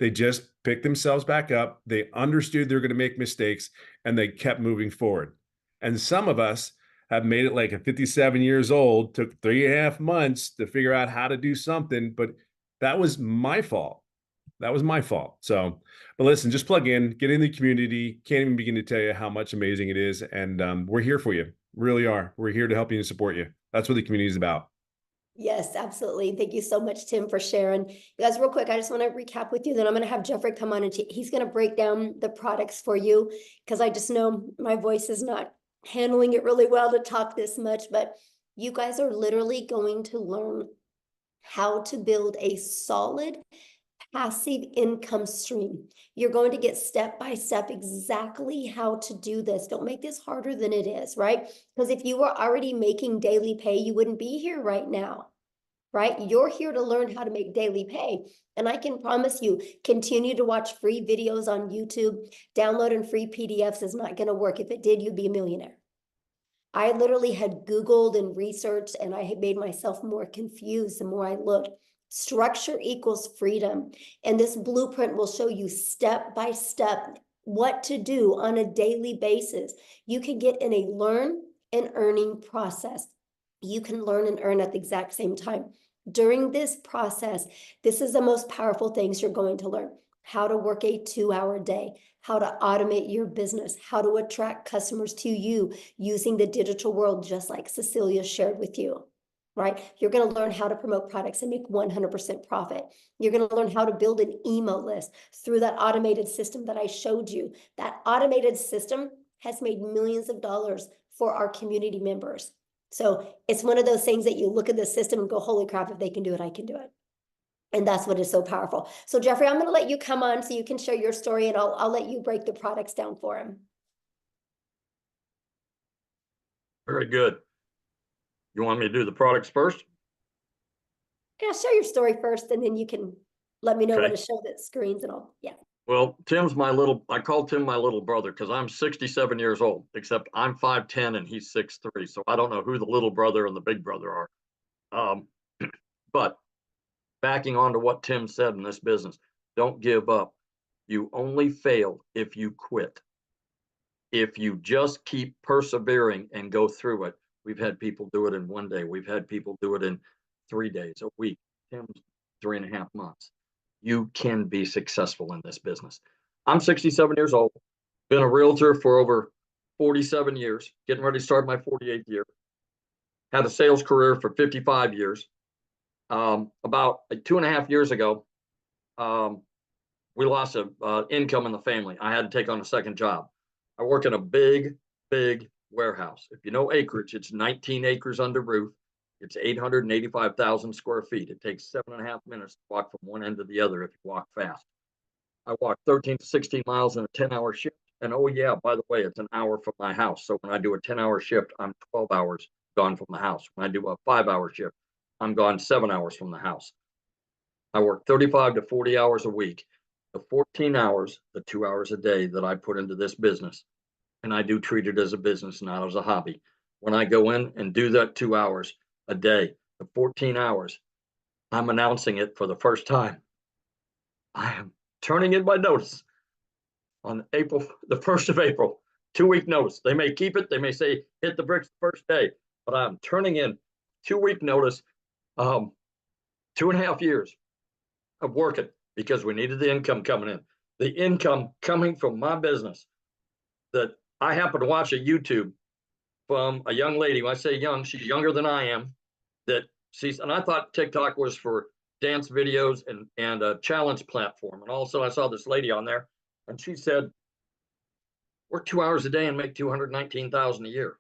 They just picked themselves back up. They understood they're going to make mistakes, and they kept moving forward. And some of us have made it like at 57 years old, took 3.5 months to figure out how to do something, but that was my fault. That was my fault. So, but listen, just plug in, get in the community. Can't even begin to tell you how much amazing it is. And we're here for you. Really are. We're here to help you and support you. That's what the community is about. Yes, absolutely. Thank you so much, Tim, for sharing. You guys, real quick, I just want to recap with you. Then I'm going to have Jeffrey come on and he's going to break down the products for you, because I just know my voice is not handling it really well to talk this much. But you guys are literally going to learn how to build a solid passive income stream. You're going to get step by step exactly how to do this. Don't make this harder than it is, right? Because if you were already making daily pay, you wouldn't be here right now, right? You're here to learn how to make daily pay. And I can promise you, continue to watch free videos on YouTube. Downloading free PDFs is not going to work. If it did, you'd be a millionaire. I literally had Googled and researched, and I had made myself more confused the more I looked. Structure equals freedom. And this blueprint will show you step by step what to do on a daily basis. You can get in a learn and earning process. You can learn and earn at the exact same time. During this process, this is the most powerful things you're going to learn. How to work a 2-hour day, how to automate your business, how to attract customers to you using the digital world, just like Cecilia shared with you. Right? You're going to learn how to promote products and make 100% profit. You're going to learn how to build an email list through that automated system that I showed you. That automated system has made millions of dollars for our community members. So it's one of those things that you look at the system and go, holy crap, if they can do it, I can do it. And that's what is so powerful. So Jeffrey, I'm going to let you come on so you can share your story, and I'll let you break the products down for him. Very good. You want me to do the products first? Yeah, share your story first, and then you can let me know Okay. when to show the screens and all. Yeah. Well, I call Tim my little brother because I'm 67 years old, except I'm 5'10" and he's 6'3". So I don't know who the little brother and the big brother are. But backing on to what Tim said in this business, don't give up. You only fail if you quit. If you just keep persevering and go through it. We've had people do it in 1 day. We've had people do it in 3 days, a week, 3.5 months. You can be successful in this business. I'm 67 years old, been a realtor for over 47 years, getting ready to start my 48th year. Had a sales career for 55 years. About 2.5 years ago, we lost income in the family. I had to take on a second job. I work in a big warehouse. If you know acreage, it's 19 acres under roof. It's 885,000 square feet. It takes 7.5 minutes to walk from one end to the other if you walk fast. I walk 13 to 16 miles in a 10-hour shift. And oh yeah, by the way, it's an hour from my house. So when I do a 10-hour shift, I'm 12 hours gone from the house. When I do a 5-hour shift, I'm gone 7 hours from the house. I work 35 to 40 hours a week. The 14 hours, the 2 hours a day that I put into this business, and I do treat it as a business, not as a hobby. When I go in and do that 2 hours a day, the 14 hours, I'm announcing it for the first time. I am turning in my notice on the 1st of April, 2-week notice. They may keep it. They may say, hit the bricks the first day, but I'm turning in 2-week notice, 2.5 years of working because we needed the income coming in. The income coming from my business that I happen to watch a YouTube from a young lady. When I say young, she's younger than I am. And I thought TikTok was for dance videos and a challenge platform. And also I saw this lady on there and she said, work 2 hours a day and make $219,000 a year.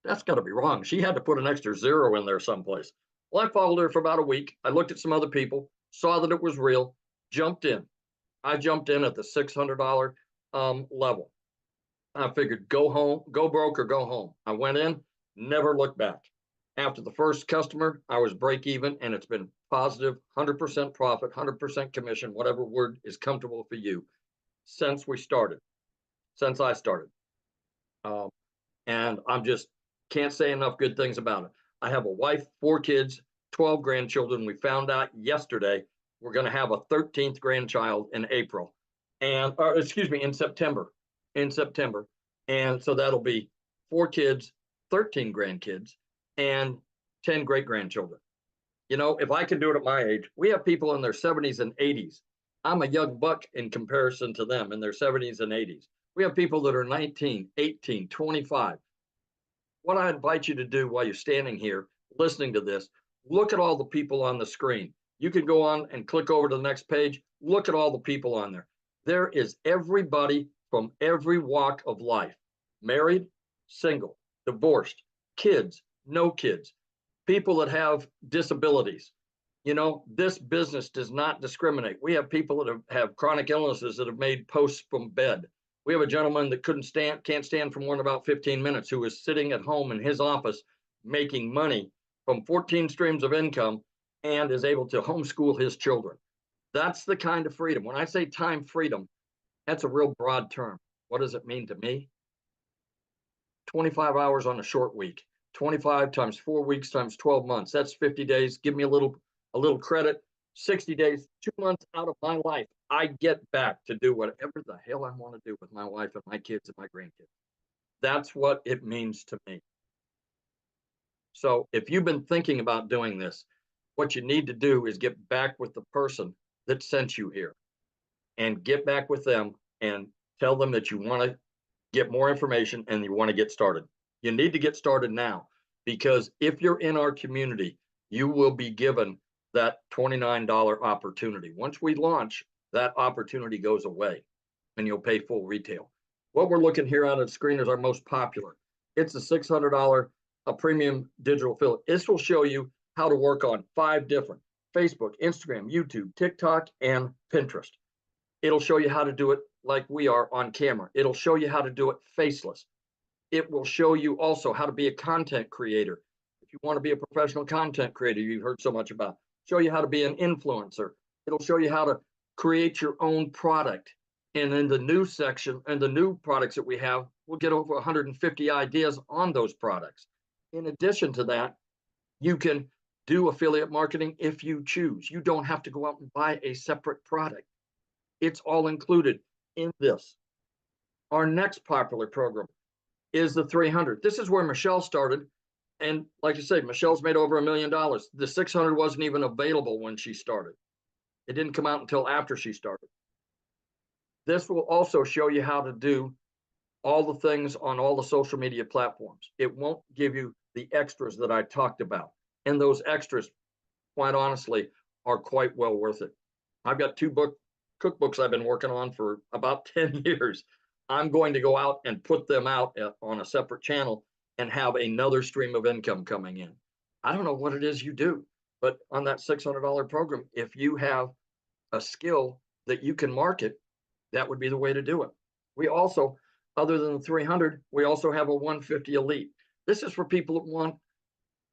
That's got to be wrong. She had to put an extra zero in there someplace. Well, I followed her for about a week. I looked at some other people, saw that it was real, jumped in. I jumped in at the $600 level. I figured go home, go broke or go home. I went in, never looked back. After the first customer, I was break even, and it's been positive, 100% profit, 100% commission, whatever word is comfortable for you, since I started. And I'm just can't say enough good things about it. I have a wife, 4 kids, 12 grandchildren. We found out yesterday we're going to have a 13th grandchild in April, in September. And so that'll be 4 kids, 13 grandkids, and 10 great-grandchildren. You know, if I can do it at my age, we have people in their 70s and 80s. I'm a young buck in comparison to them in their 70s and 80s. We have people that are 19, 18, 25. What I invite you to do while you're standing here listening to this, look at all the people on the screen. You can go on and click over to the next page. Look at all the people on there. There is everybody from every walk of life: married, single, divorced, kids, no kids, people that have disabilities. You know, this business does not discriminate. We have people that have chronic illnesses that have made posts from bed. We have a gentleman that can't stand for more than about 15 minutes, who is sitting at home in his office making money from 14 streams of income and is able to homeschool his children. That's the kind of freedom. When I say time freedom, that's a real broad term. What does it mean to me? 25 hours on a short week, 25 times 4 weeks times 12 months. That's 50 days. Give me a little credit. 60 days, 2 months out of my life, I get back to do whatever the hell I want to do with my wife and my kids and my grandkids. That's what it means to me. So if you've been thinking about doing this, what you need to do is get back with the person that sent you here, and get back with them and tell them that you want to get more information and you want to get started. You need to get started now, because if you're in our community, you will be given that $29 opportunity. Once we launch, that opportunity goes away and you'll pay full retail. What we're looking here on the screen is our most popular. It's a $600 a premium digital affiliate. This will show you how to work on 5 different: Facebook, Instagram, YouTube, TikTok, and Pinterest. It'll show you how to do it like we are on camera. It'll show you how to do it faceless. It will show you also how to be a content creator. If you want to be a professional content creator you've heard so much about, show you how to be an influencer. It'll show you how to create your own product. And in the new section and the new products that we have, we'll get over 150 ideas on those products. In addition to that, you can do affiliate marketing if you choose. You don't have to go out and buy a separate product. It's all included in this. Our next popular program is the 300. This is where Michelle started. And like I say, Michelle's made over $1 million. The 600 wasn't even available when she started. It didn't come out until after she started. This will also show you how to do all the things on all the social media platforms. It won't give you the extras that I talked about. And those extras, quite honestly, are quite well worth it. I've got 2 cookbooks I've been working on for about 10 years. I'm going to go out and put them out on a separate channel and have another stream of income coming in. I don't know what it is you do, but on that $600 program, if you have a skill that you can market, that would be the way to do it. We also, other than the 300, we also have a 150 Elite. This is for people that want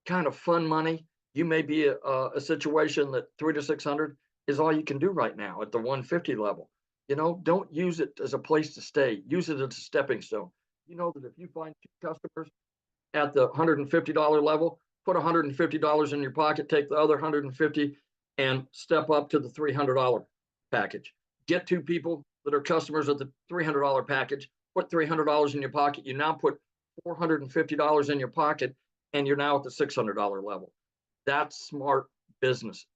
kind of fun money. You may be a situation that 300 to 600 is all you can do right now at the 150 level. You know, don't use it as a place to stay. Use it as a stepping stone. You know that if you find 2 customers at the $150 level, put $150 in your pocket, take the other 150 and step up to the $300 package. Get 2 people that are customers at the $300 package, put $300 in your pocket. You now put $450 in your pocket, and you're now at the $600 level. That's smart business.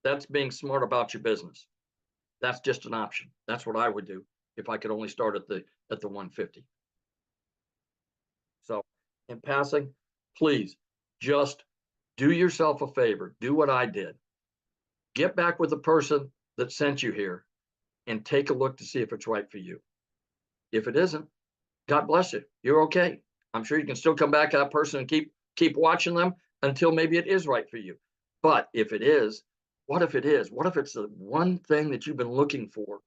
That's being smart about your business. That's just an option. That's what I would do if I could only start at the 150. So in passing, please just do yourself a favor. Do what I did. Get back with the person that sent you here and take a look to see if it's right for you. If it isn't, God bless you. You're okay. I'm sure you can still come back to that person and keep watching them until maybe it is right for you. But if it is, what if it is? What if it's the one thing that you've been looking for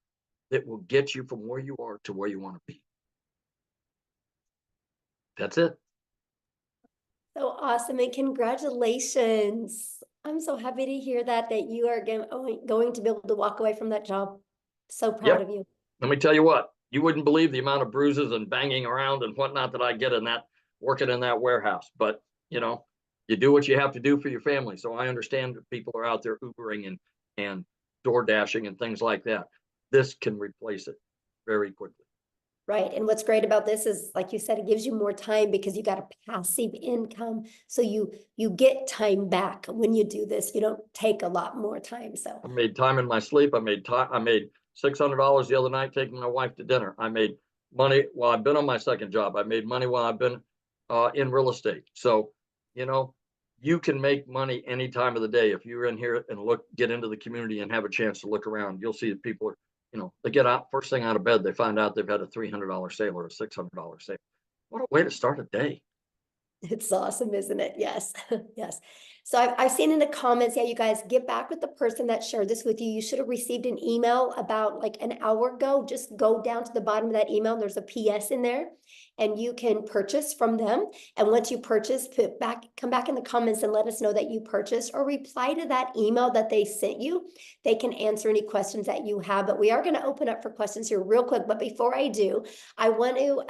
that will get you from where you are to where you want to be? That's it. So awesome, and congratulations. I'm so happy to hear that you are going to be able to walk away from that job. So proud of you. Let me tell you what, you wouldn't believe the amount of bruises and banging around and whatnot that I get in that, working in that warehouse. But, you know, you do what you have to do for your family. So I understand that people are out there Ubering and door dashing and things like that. This can replace it very quickly. Right. And what's great about this is, like you said, it gives you more time because you got a passive income. So you get time back when you do this. You don't take a lot more time. So I made time in my sleep. I made $600 the other night taking my wife to dinner. I made money while I've been on my second job. I made money while I've been in real estate. So, you know, you can make money any time of the day. If you're in here and get into the community and have a chance to look around, you'll see that people are, you know, they get out first thing out of bed, they find out they've had a $300 sale or a $600 sale. What a way to start a day. it's awesome, isn't it? Yes. Yes. So I've seen in the comments, yeah, you guys get back with the person that shared this with you. You should have received an email about like an hour ago. Just go down to the bottom of that email. There's a PS in there and you can purchase from them. And once you purchase, come back in the comments and let us know that you purchased, or reply to that email that they sent you. They can answer any questions that you have, but we are going to open up for questions here real quick. But before I do, I want to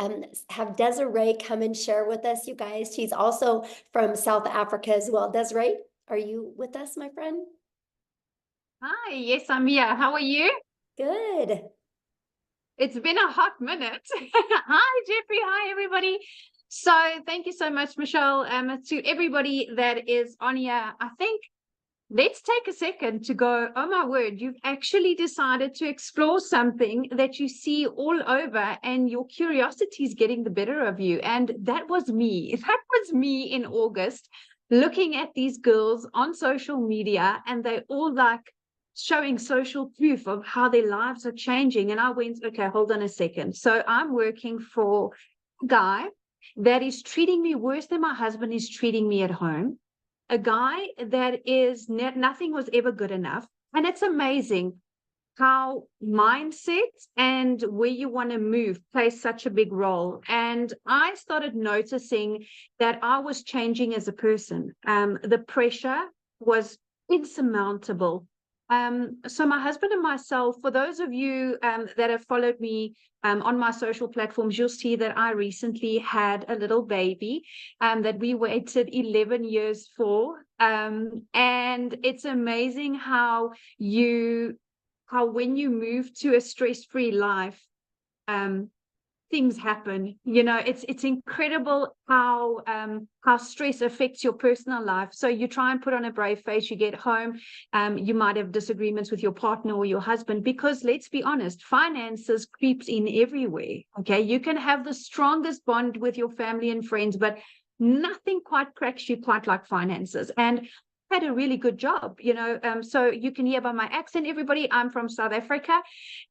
have Desiree come and share with us, you guys. She's also from South Africa as well. Desiree, are you with us, my friend? Hi, yes, I'm here. How are you? Good. It's been a hot minute. Hi, Jeffrey. Hi, everybody. So thank you so much, Michelle. To everybody that is on here, I think let's take a second to go, oh my word, you've actually decided to explore something that you see all over and your curiosity is getting the better of you. And that was me. That was me in August, looking at these girls on social media, and they all like showing social proof of how their lives are changing. And I went, okay, hold on a second. So I'm working for a guy that is treating me worse than my husband is treating me at home. A guy that is nothing was ever good enough. And it's amazing how mindset and where you want to move plays such a big role. And I started noticing that I was changing as a person. The pressure was insurmountable. So my husband and myself, for those of you that have followed me on my social platforms, you'll see that I recently had a little baby that we waited 11 years for. And it's amazing how when you move to a stress-free life, things happen. You know, it's incredible how stress affects your personal life. So you try and put on a brave face, you get home, you might have disagreements with your partner or your husband, because let's be honest, finances creeps in everywhere. Okay, you can have the strongest bond with your family and friends, but nothing quite cracks you quite like finances. And had a really good job, you know, so you can hear by my accent, everybody, I'm from South Africa,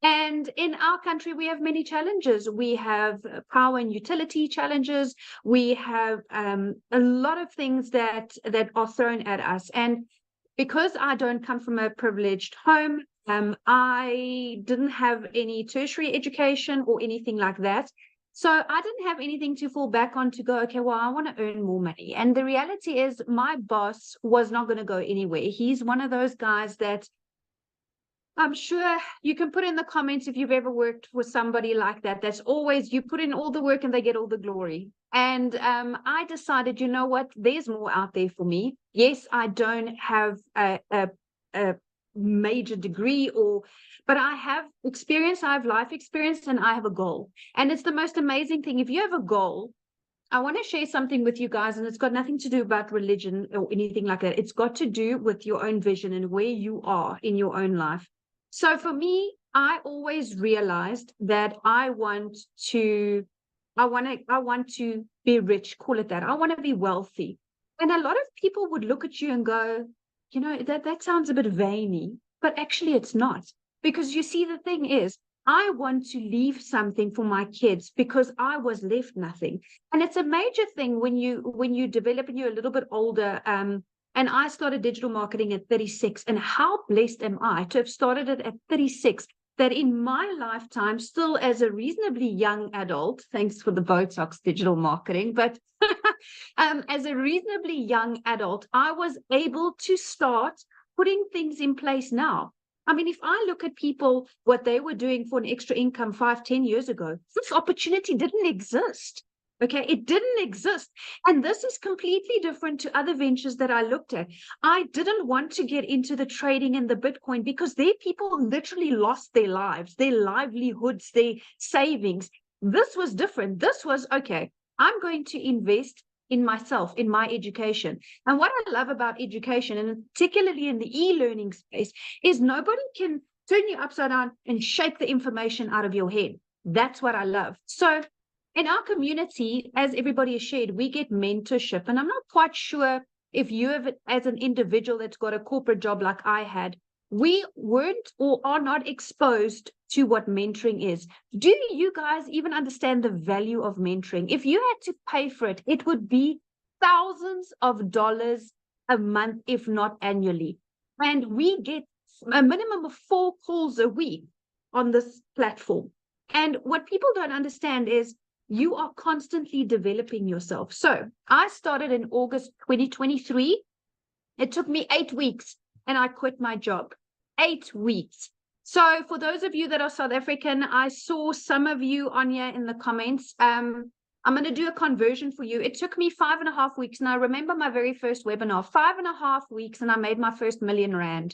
and in our country we have many challenges. We have power and utility challenges. We have a lot of things that are thrown at us, and because I don't come from a privileged home, I didn't have any tertiary education or anything like that. So I didn't have anything to fall back on to go, okay, well, I want to earn more money. And the reality is my boss was not going to go anywhere. He's one of those guys that I'm sure you can put in the comments if you've ever worked with somebody like that. That's always, you put in all the work and they get all the glory. And I decided, you know what, there's more out there for me. Yes, I don't have a major degree, but I have experience, I have life experience, and I have a goal. And it's the most amazing thing. If you have a goal, I want to share something with you guys, and it's got nothing to do about religion or anything like that. It's got to do with your own vision and where you are in your own life. So for me, I always realized that I want to be rich, call it that. I want to be wealthy. And a lot of people would look at you and go, you know, that sounds a bit vainy, but actually it's not. Because you see, the thing is, I want to leave something for my kids because I was left nothing. And it's a major thing when you develop and you're a little bit older. And I started digital marketing at 36. And how blessed am I to have started it at 36, that in my lifetime, still as a reasonably young adult, thanks for the Botox digital marketing, but as a reasonably young adult, I was able to start putting things in place now. I mean, if I look at people, what they were doing for an extra income 5-10 years ago, this opportunity didn't exist. Okay, it didn't exist. And this is completely different to other ventures that I looked at. I didn't want to get into the trading and the Bitcoin because their people literally lost their lives, their livelihoods, their savings. This was different. This was, okay, I'm going to invest in myself, in my education. And what I love about education, and particularly in the e-learning space, is nobody can turn you upside down and shake the information out of your head. That's what I love. So in our community, as everybody has shared, we get mentorship. And I'm not quite sure if you have, as an individual that's got a corporate job like I had, we weren't or are not exposed to what mentoring is. Do you guys even understand the value of mentoring? If you had to pay for it, it would be thousands of dollars a month, if not annually. And we get a minimum of 4 calls a week on this platform. And what people don't understand is you are constantly developing yourself. So I started in August 2023. It took me 8 weeks and I quit my job. 8 weeks. So for those of you that are South African, I saw some of you on here in the comments. I'm going to do a conversion for you. It took me 5.5 weeks. And I remember my very first webinar, 5.5 weeks, and I made my first R1 million.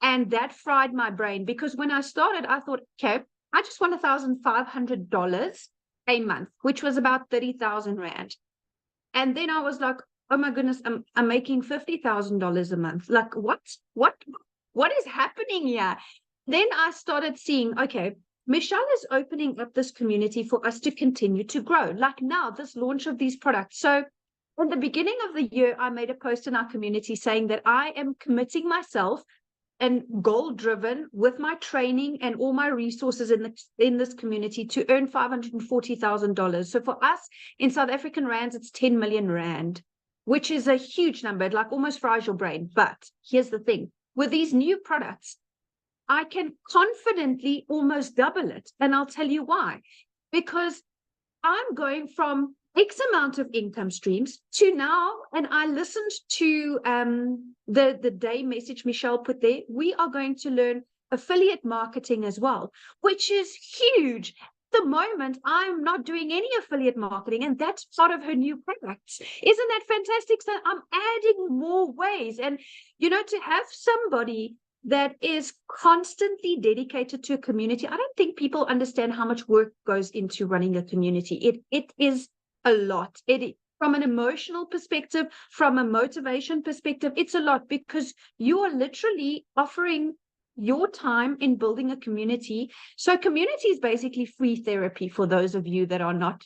And that fried my brain, because when I started, I thought, okay, I just want $1,500 a month, which was about 30,000 Rand. And then I was like, oh my goodness, I'm making $50,000 a month. Like, what is happening here? Then I started seeing, okay, Michelle is opening up this community for us to continue to grow. Like now, this launch of these products. So in the beginning of the year, I made a post in our community saying that I am committing myself and goal-driven with my training and all my resources in this community to earn $540,000. So for us in South African rands, it's 10 million Rand, which is a huge number. It like almost fries your brain. But here's the thing. With these new products, I can confidently almost double it. And I'll tell you why. Because I'm going from X amount of income streams to now, and I listened to the day message Michelle put there, we are going to learn affiliate marketing as well, which is huge. At the moment, I'm not doing any affiliate marketing, and that's part of her new products. Isn't that fantastic? So I'm adding more ways. And, you know, to have somebody that is constantly dedicated to a community, I don't think people understand how much work goes into running a community. It is a lot. From an emotional perspective, from a motivation perspective, it's a lot, because you are literally offering your time in building a community. So community is basically free therapy for those of you that are not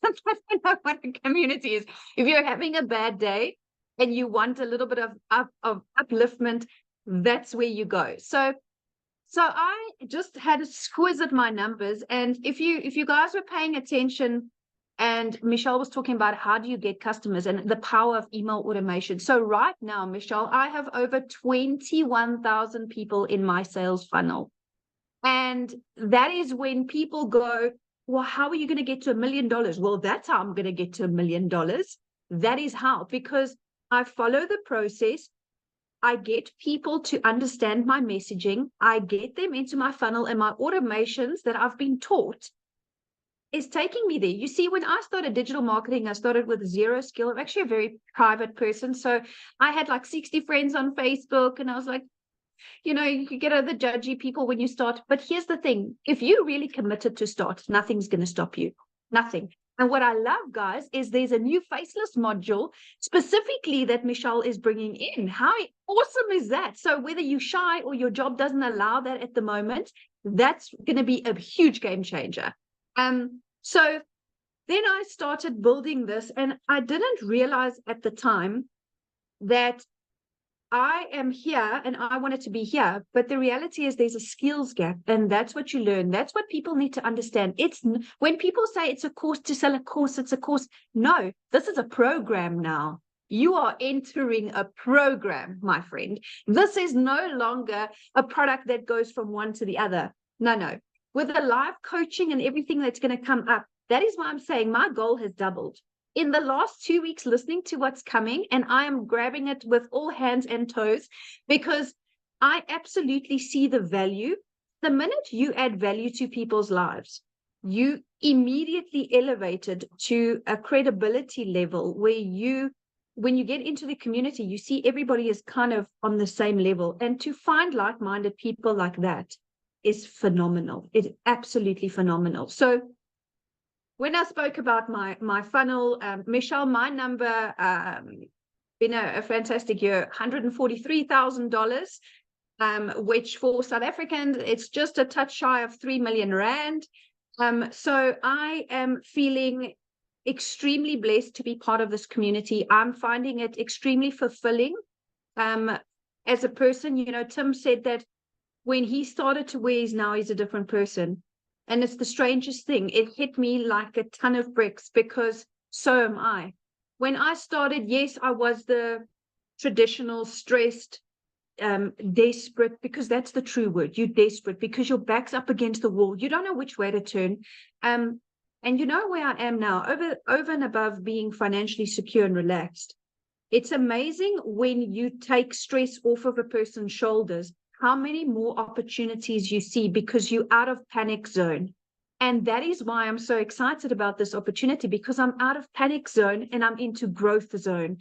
I don't know what a community is. If you're having a bad day and you want a little bit of upliftment, that's where you go. So I just had a squiz at my numbers, and if you guys were paying attention, and Michelle was talking about how do you get customers and the power of email automation. So right now, Michelle, I have over 21,000 people in my sales funnel. And that is when people go, well, how are you going to get to $1 million? Well, that's how I'm going to get to $1 million. That is how, because I follow the process. I get people to understand my messaging. I get them into my funnel, and my automations that I've been taught is taking me there. You see, when I started digital marketing, I started with zero skill. I'm actually a very private person. So I had like 60 friends on Facebook, and I was like, you know, you get the judgy people when you start. But here's the thing. If you're really committed to start, nothing's going to stop you. Nothing. And what I love, guys, is there's a new faceless module specifically that Michelle is bringing in. How awesome is that? So whether you're shy or your job doesn't allow that at the moment, that's going to be a huge game changer. So then I started building this, and I didn't realize at the time that I am here and I wanted to be here. But the reality is there's a skills gap, and that's what you learn. That's what people need to understand. It's when people say it's a course to sell a course, it's a course. No, this is a program now. You are entering a program, my friend. This is no longer a product that goes from one to the other. No. With the live coaching and everything that's going to come up, that is why I'm saying my goal has doubled. In the last 2 weeks, listening to what's coming, and I am grabbing it with all hands and toes, because I absolutely see the value. The minute you add value to people's lives, you immediately elevated to a credibility level where when you get into the community, you see everybody is kind of on the same level. And to find like-minded people like that is phenomenal. It's absolutely phenomenal. So when I spoke about my funnel, Michelle, my number, been a fantastic year, $143,000, which for South Africans, it's just a touch shy of 3 million rand. So I am feeling extremely blessed to be part of this community. I'm finding it extremely fulfilling. As a person, you know, Tim said that when he started to wear his, now he's a different person. And it's the strangest thing. It hit me like a ton of bricks, because so am I. When I started, yes, I was the traditional stressed, desperate, because that's the true word. You're desperate because your back's up against the wall. You don't know which way to turn. And you know where I am now, over and above being financially secure and relaxed. It's amazing when you take stress off of a person's shoulders, how many more opportunities you see, because you're out of panic zone. And that is why I'm so excited about this opportunity, because I'm out of panic zone and I'm into growth zone.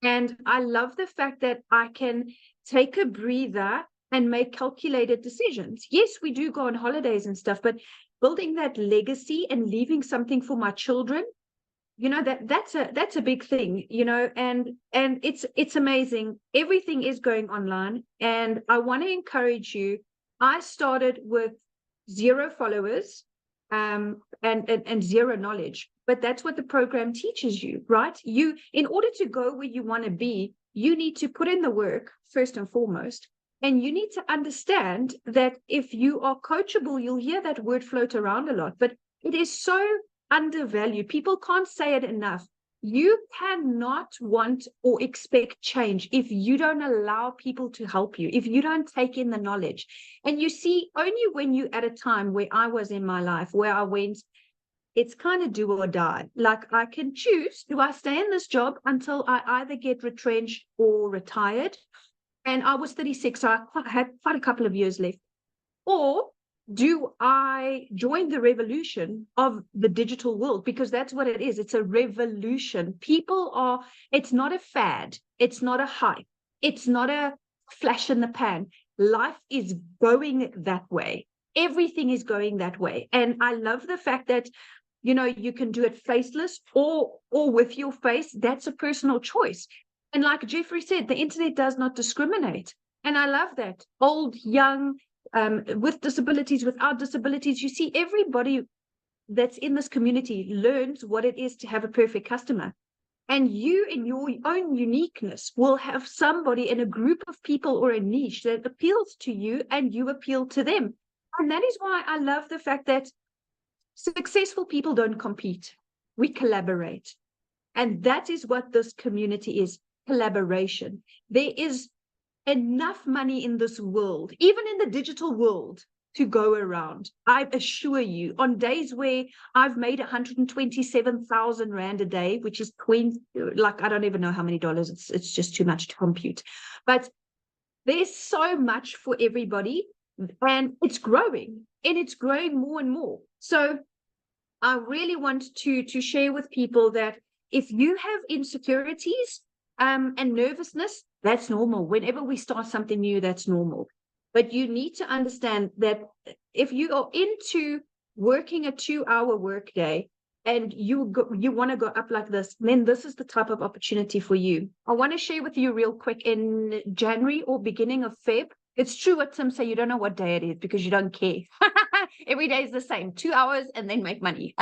And I love the fact that I can take a breather and make calculated decisions. Yes, we do go on holidays and stuff, but building that legacy and leaving something for my children, you know, that's a big thing, you know, and it's amazing. Everything is going online, and I want to encourage you. I started with 0 followers, and 0 knowledge, but that's what the program teaches you, right? You, in order to go where you want to be, you need to put in the work first and foremost, and you need to understand that if you are coachable, you'll hear that word float around a lot, but it is so undervalued. People can't say it enough. You cannot want or expect change if you don't allow people to help you, if you don't take in the knowledge. And you see, only when you at a time where I was in my life, where I went, it's kind of do or die. Like, I can choose, do I stay in this job until I either get retrenched or retired? And I was 36, so I had quite a couple of years left. Or do I join the revolution of the digital world? Because that's what it is. It's a revolution. People are, it's not a fad. It's not a hype. It's not a flash in the pan. Life is going that way. Everything is going that way. And I love the fact that, you know, you can do it faceless or with your face. That's a personal choice. And like Jeffrey said, the internet does not discriminate. And I love that. Old, young, with disabilities, without disabilities, you see everybody that's in this community learns what it is to have a perfect customer. And you, in your own uniqueness, will have somebody in a group of people or a niche that appeals to you and you appeal to them. And that is why I love the fact that successful people don't compete. We collaborate. And that is what this community is, collaboration. There is enough money in this world, even in the digital world, to go around. I assure you, on days where I've made 127,000 Rand a day, which is like, I don't even know how many dollars, it's just too much to compute. But there's so much for everybody, and it's growing, and it's growing more and more. So I really want to share with people that if you have insecurities and nervousness, that's normal. Whenever we start something new, that's normal. But you need to understand that if you are into working a 2-hour workday and you want to go up like this, then this is the type of opportunity for you. I want to share with you real quick, in January or beginning of Feb. It's true what Tim said, you don't know what day it is because you don't care. Every day is the same, 2 hours and then make money.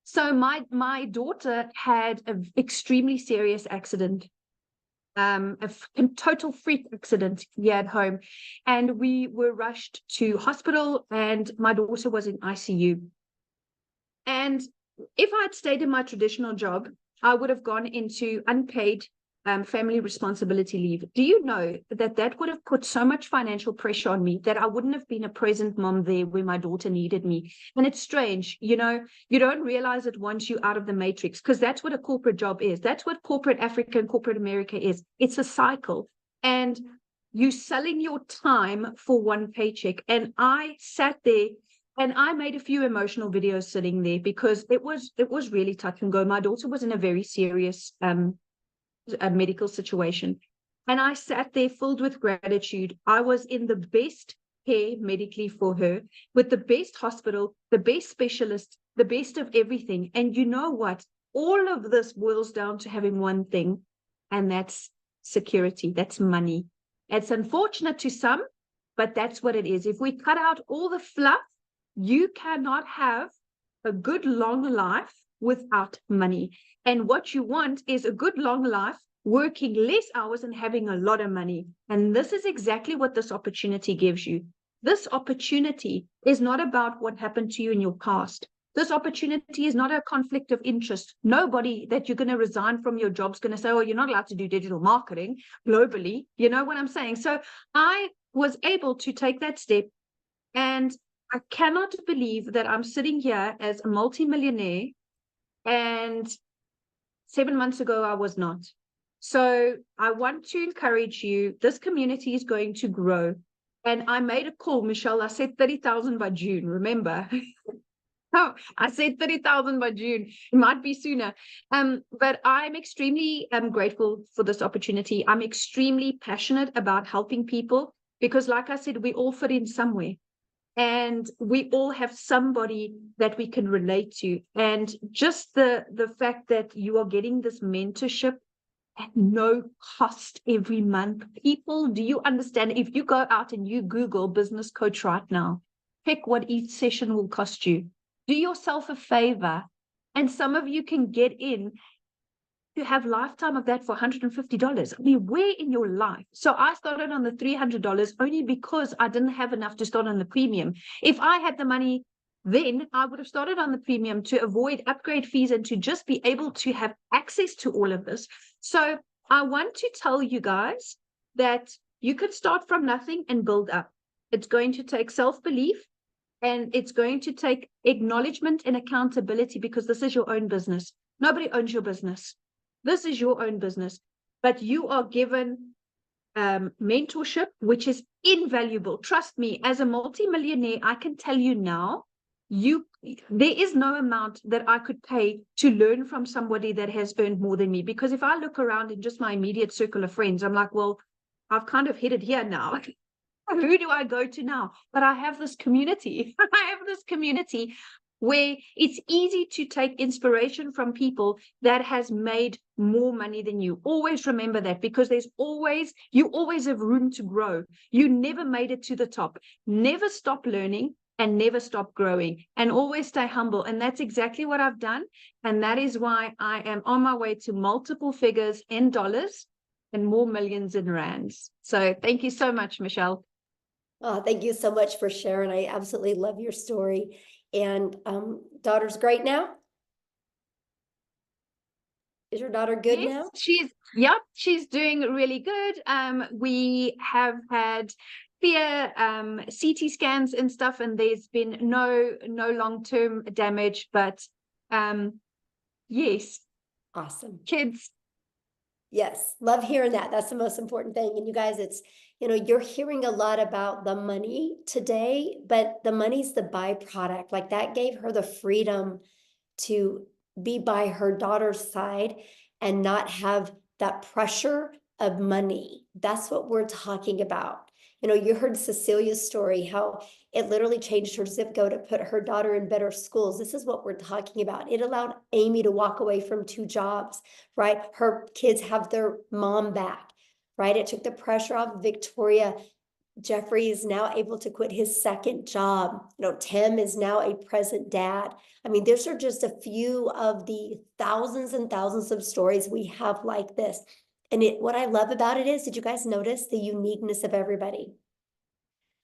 So my daughter had an extremely serious accident. A total freak accident here at home, and we were rushed to hospital, and my daughter was in ICU. And if I had stayed in my traditional job, I would have gone into unpaid family responsibility leave. Do you know that would have put so much financial pressure on me that I wouldn't have been a present mom there where my daughter needed me? And it's strange, you know, you don't realize it once you're out of the matrix, because that's what a corporate job is. That's what corporate Africa and corporate America is. It's a cycle. And you selling your time for one paycheck. And I sat there and I made a few emotional videos sitting there because it was really touch and go. My daughter was in a very serious a medical situation. And I sat there filled with gratitude. I was in the best care medically for her with the best hospital, the best specialist, the best of everything. And you know what? All of this boils down to having one thing, and that's security. That's money. It's unfortunate to some, but that's what it is. If we cut out all the fluff, you cannot have a good long life without money. And what you want is a good long life, working less hours and having a lot of money. And this is exactly what this opportunity gives you. This opportunity is not about what happened to you in your past. This opportunity is not a conflict of interest. Nobody that you're going to resign from your job is going to say, oh, you're not allowed to do digital marketing globally. You know what I'm saying? So I was able to take that step, and I cannot believe that I'm sitting here as a multimillionaire, and 7 months ago, I was not. So I want to encourage you. This community is going to grow. And I made a call, Michelle. I said 30,000 by June, remember? Oh, I said 30,000 by June. It might be sooner. But I'm extremely grateful for this opportunity. I'm extremely passionate about helping people because, like I said, we all fit in somewhere. And we all have somebody that we can relate to. And just the fact that you are getting this mentorship at no cost every month. People, do you understand? If you go out and you Google business coach right now, pick what each session will cost you. Do yourself a favor. And some of you can get in to have lifetime of that for $150. I mean, where in your life? So I started on the $300 only because I didn't have enough to start on the premium. If I had the money then, I would have started on the premium to avoid upgrade fees and to just be able to have access to all of this. So I want to tell you guys that you could start from nothing and build up. It's going to take self-belief, and it's going to take acknowledgement and accountability, because this is your own business. Nobody owns your business. This is your own business, but you are given mentorship, which is invaluable. Trust me, as a multimillionaire, I can tell you now, there is no amount that I could pay to learn from somebody that has earned more than me. Because if I look around in just my immediate circle of friends, I'm like, well, I've kind of hit it here now. Who do I go to now? But I have this community. I have this community where it's easy to take inspiration from people that has made more money than you. Always remember that, because you always have room to grow. You never made it to the top. Never stop learning and never stop growing, and always stay humble. And that's exactly what I've done. And that is why I am on my way to multiple figures in dollars and more millions in rands. So thank you so much, Michelle. Oh, thank you so much for sharing. I absolutely love your story. And daughter's great now? Is your daughter good now? She's doing really good. We have had clear CT scans and stuff, and there's been no long-term damage, but yes. Awesome. Kids. Yes, love hearing that. That's the most important thing. And you guys, it's, you're hearing a lot about the money today, but the money's the byproduct. Like, that gave her the freedom to be by her daughter's side and not have that pressure of money. That's what we're talking about. You heard Cecilia's story, how it literally changed her zip code to put her daughter in better schools. This is what we're talking about. It allowed Amy to walk away from 2 jobs, right? Her kids have their mom back, right? It took the pressure off Victoria. Jeffrey is now able to quit his 2nd job. Tim is now a present dad. I mean, these are just a few of the thousands and thousands of stories we have like this. And what I love about it is, did you guys notice the uniqueness of everybody?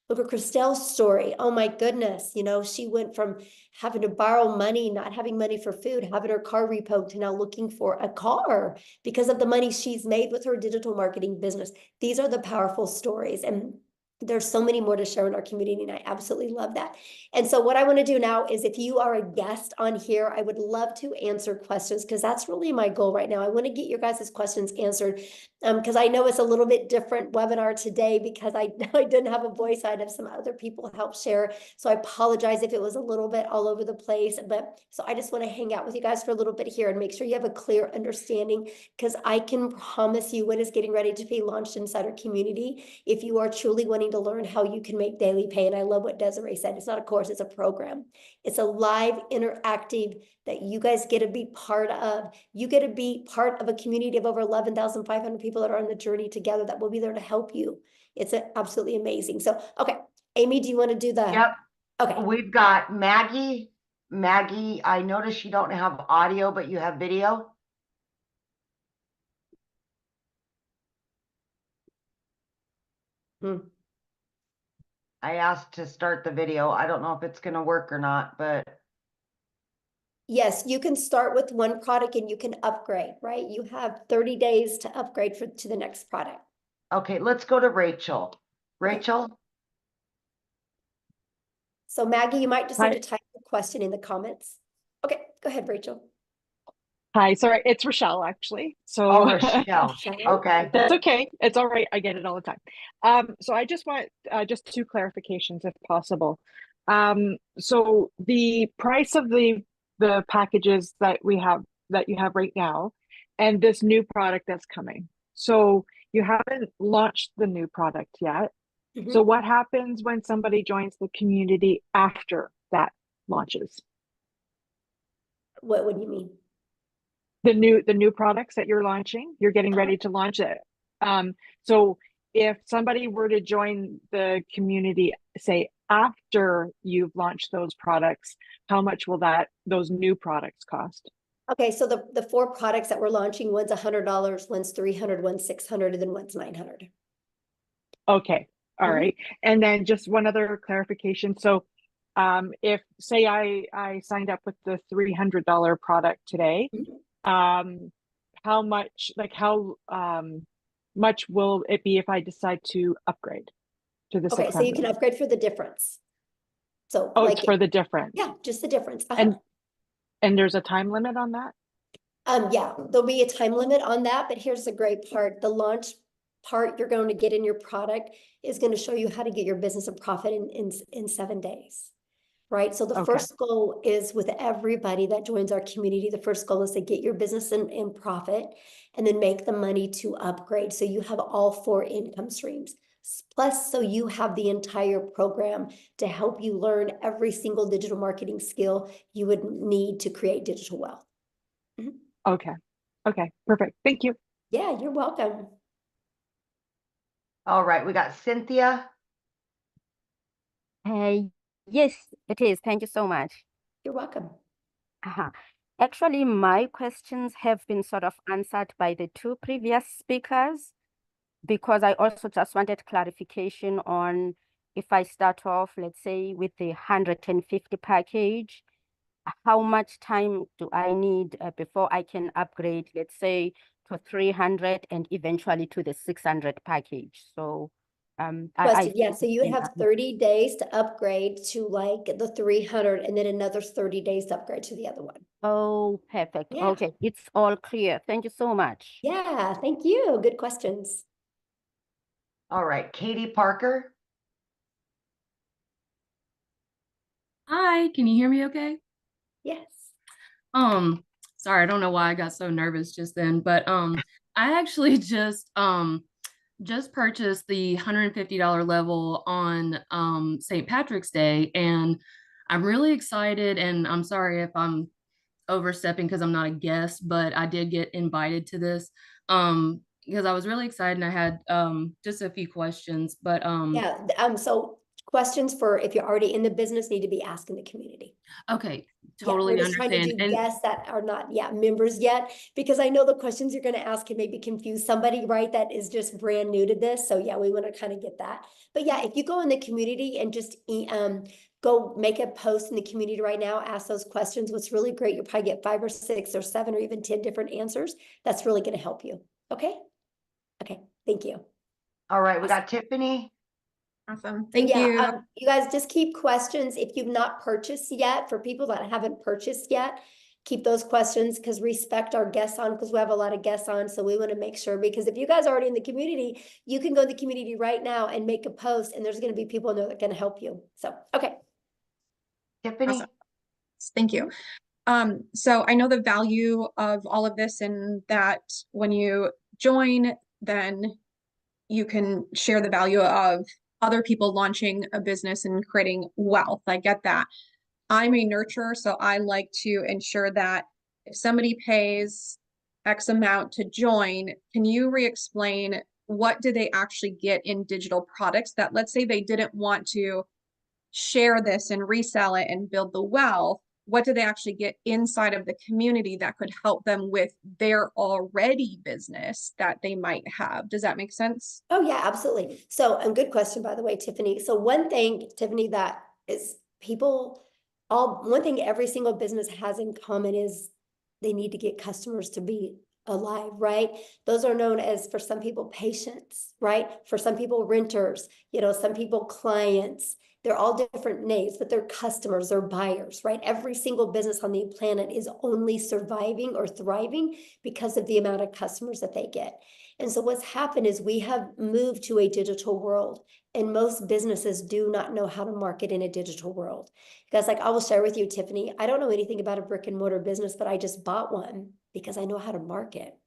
Look at Christelle's story. Oh my goodness. She went from having to borrow money, not having money for food, having her car repoed, to now looking for a car because of the money she's made with her digital marketing business. These are the powerful stories. And there's so many more to share in our community, and I absolutely love that. And so what I want to do now is, if you are a guest on here, I would love to answer questions, because that's really my goal right now. I want to get your guys' questions answered, because I know it's a little bit different webinar today, because I didn't have a voice. I had some other people help share. So I apologize if it was a little bit all over the place. But so I just want to hang out with you guys for a little bit here and make sure you have a clear understanding, because I can promise you what is getting ready to be launched inside our community, if you are truly wanting wanting to learn how you can make daily pay. And I love what Desiree said. It's not a course, it's a program. It's a live interactive that you guys get to be part of. You get to be part of a community of over 11,500 people that are on the journey together that will be there to help you. It's absolutely amazing. So, okay, Amy, do you want to do the? Yep. Okay. We've got Maggie. Maggie, I notice you don't have audio, but you have video. I asked to start the video. I don't know if it's going to work or not, but Yes, you can start with one product and you can upgrade, right? You have 30 days to upgrade to the next product. okay, let's go to Rachel. Rachel? So Maggie, you might just need Hi. to type the question in the comments. Okay, go ahead, Rachel. Hi, sorry, it's Rochelle actually. So Oh, Rochelle. Rochelle. Okay. that's okay. It's all right. I get it all the time. So I just want just two clarifications if possible. So the price of the packages that you have right now and this new product that's coming. So you haven't launched the new product yet. So Mhm. what happens when somebody joins the community after that launches? What do you mean? The new products that you're launching, you're getting ready to launch it. So if somebody were to join the community, say after you've launched those products, how much will those new products cost? Okay, so the 4 products that we're launching, one's $100, one's $300, one's $600, and then one's $900. Okay, all Mhm. right. And then just one other clarification. So if say I signed up with the $300 product today, how much much will it be if I decide to upgrade to the Okay, so you 600? can upgrade for the difference. So Oh, like, it's for the difference. yeah, just the difference. And there's a time limit on that? Yeah, there'll be a time limit on that, but here's the great part. The launch part you're going to get in your product is going to show you how to get your business a profit in 7 days. Right. So the Okay. first goal is with everybody that joins our community. The first goal is to get your business in profit and then make the money to upgrade. So you have all 4 income streams. Plus, so you have the entire program to help you learn every single digital marketing skill you would need to create digital wealth. Okay. Okay. Perfect. Thank you. Yeah, you're welcome. All right, we got Cynthia. Yes, it is. Thank you so much. You're welcome. Actually, my questions have been sort of answered by the 2 previous speakers, because I also just wanted clarification on if I start off, let's say, with the 150 package, how much time do I need before I can upgrade, let's say, to 300 and eventually to the 600 package? So Question, yeah, so you would have 30 days to upgrade to like the 300 and then another 30 days to upgrade to the other one. Oh, perfect. Yeah. Okay, it's all clear. Thank you so much. Yeah, thank you. Good questions. All right, Katie Parker. Hi, can you hear me okay? Yes. Sorry, I don't know why I got so nervous just then, but I actually just purchased the $150 level on St. Patrick's Day, and I'm really excited, and I'm sorry if I'm overstepping because I'm not a guest, but I did get invited to this because I was really excited and I had just a few questions, but Yeah, so questions for if you're already in the business need to be asked in the community. okay, Yeah, totally we're just trying to understand. do And guests that are not members yet, because I know the questions you're going to ask can maybe confuse somebody, right, that is just brand new to this. So yeah, we want to kind of get that. But yeah, if you go in the community and just go make a post in the community right now, ask those questions. What's really great, you'll probably get 5 or 6 or 7 or even 10 different answers. That's really going to help you. Okay. Okay. Thank you. All right, we got Tiffany. Awesome. Thank you. You guys just keep questions. If you've not purchased yet, for people that haven't purchased yet, keep those questions, because respect our guests on, because we have a lot of guests on. So we want to make sure, because if you guys are already in the community, you can go to the community right now and make a post, and there's going to be people in there that can help you. So, okay. Tiffany. Awesome. Thank you. So I know the value of all of this, and that when you join, then you can share the value of other people launching a business and creating wealth. I get that. I'm a nurturer, so I like to ensure that if somebody pays X amount to join, can you re-explain what do they actually get in digital products that, let's say they didn't want to share this and resell it and build the wealth, what do they actually get inside of the community that could help them with their already business that they might have? Does that make sense? Oh yeah, absolutely. So, and good question, by the way, Tiffany. So one thing, Tiffany, that is one thing every single business has in common is they need to get customers to be alive, right? Those are known as, for some people, patients, right? For some people, renters, some people, clients. They're all different names, but they're customers, they're buyers, right? Every single business on the planet is only surviving or thriving because of the amount of customers that they get. And so what's happened is we have moved to a digital world, and most businesses do not know how to market in a digital world. Because I will share with you, Tiffany, I don't know anything about a brick and mortar business, but I just bought one because I know how to market.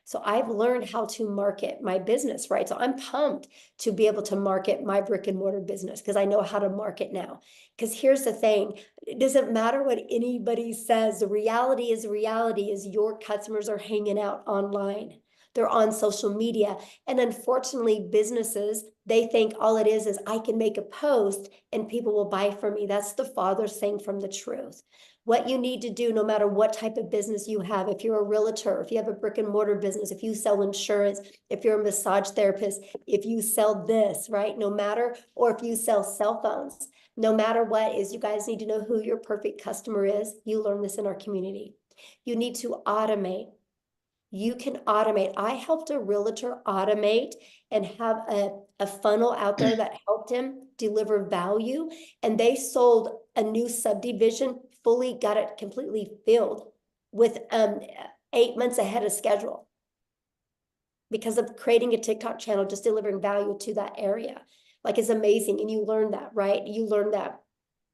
So I've learned how to market my business, right? So I'm pumped to be able to market my brick and mortar business because I know how to market now. Because here's the thing, it doesn't matter what anybody says. The reality is your customers are hanging out online. They're on social media. And unfortunately, businesses, they think all it is I can make a post and people will buy from me. That's the farthest thing from the truth. What you need to do, no matter what type of business you have, if you're a realtor, if you have a brick and mortar business, if you sell insurance, if you're a massage therapist, if you sell this, right? No matter, or if you sell cell phones, no matter what is, you guys need to know who your perfect customer is. You learn this in our community. You need to automate. You can automate. I helped a realtor automate and have a funnel out there that helped him deliver value. And they sold a new subdivision, fully got it completely filled with 8 months ahead of schedule because of creating a TikTok channel, just delivering value to that area. Like, it's amazing. And you learn that, right? You learn that.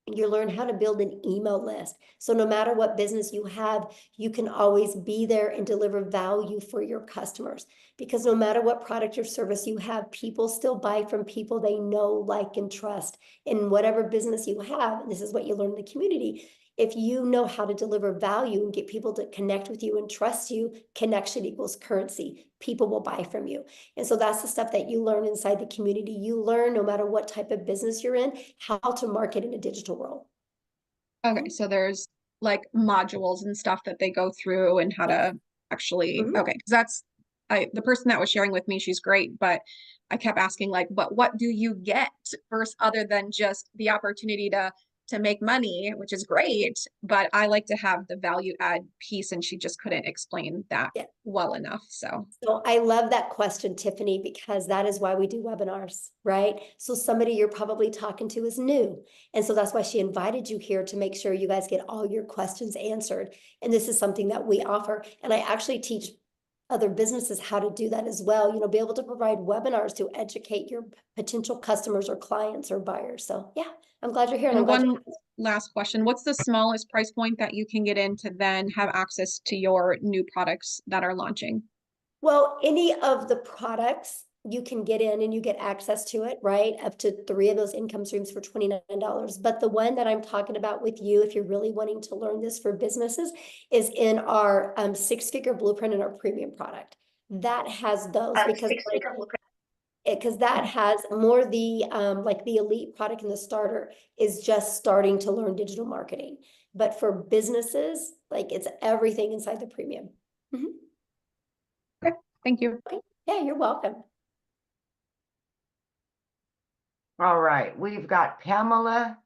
You learn how to build an email list. So no matter what business you have, you can always be there and deliver value for your customers. Because no matter what product or service you have, people still buy from people they know, like, and trust. In whatever business you have, and this is what you learn in the community, if you know how to deliver value and get people to connect with you and trust you, connection equals currency. People will buy from you. And so that's the stuff that you learn inside the community. You learn, no matter what type of business you're in, how to market in a digital world. Okay, so there's like modules and stuff that they go through and how to actually, okay, because that's, the person that was sharing with me, she's great, but I kept asking like, but what do you get first, other than just the opportunity to make money, which is great, but I like to have the value add piece, and she just couldn't explain that well enough. So I love that question, Tiffany, because that is why we do webinars, right? So somebody you're probably talking to is new. And so that's why she invited you here, to make sure you guys get all your questions answered. And this is something that we offer. And I actually teach other businesses how to do that as well, be able to provide webinars to educate your potential customers or clients or buyers. So yeah, I'm glad you're here. And one last question, what's the smallest price point that you can get in to then have access to your new products that are launching? Well, any of the products you can get in and you get access to it, right? Up to 3 of those income streams for $29. But the one that I'm talking about with you, if you're really wanting to learn this for businesses, is in our 6-figure blueprint in our premium product. That has those because that has more the like the elite product, and the starter is just starting to learn digital marketing. But for businesses, like, it's everything inside the premium. Okay, thank you. Okay. Yeah, you're welcome. All right, we've got Pamela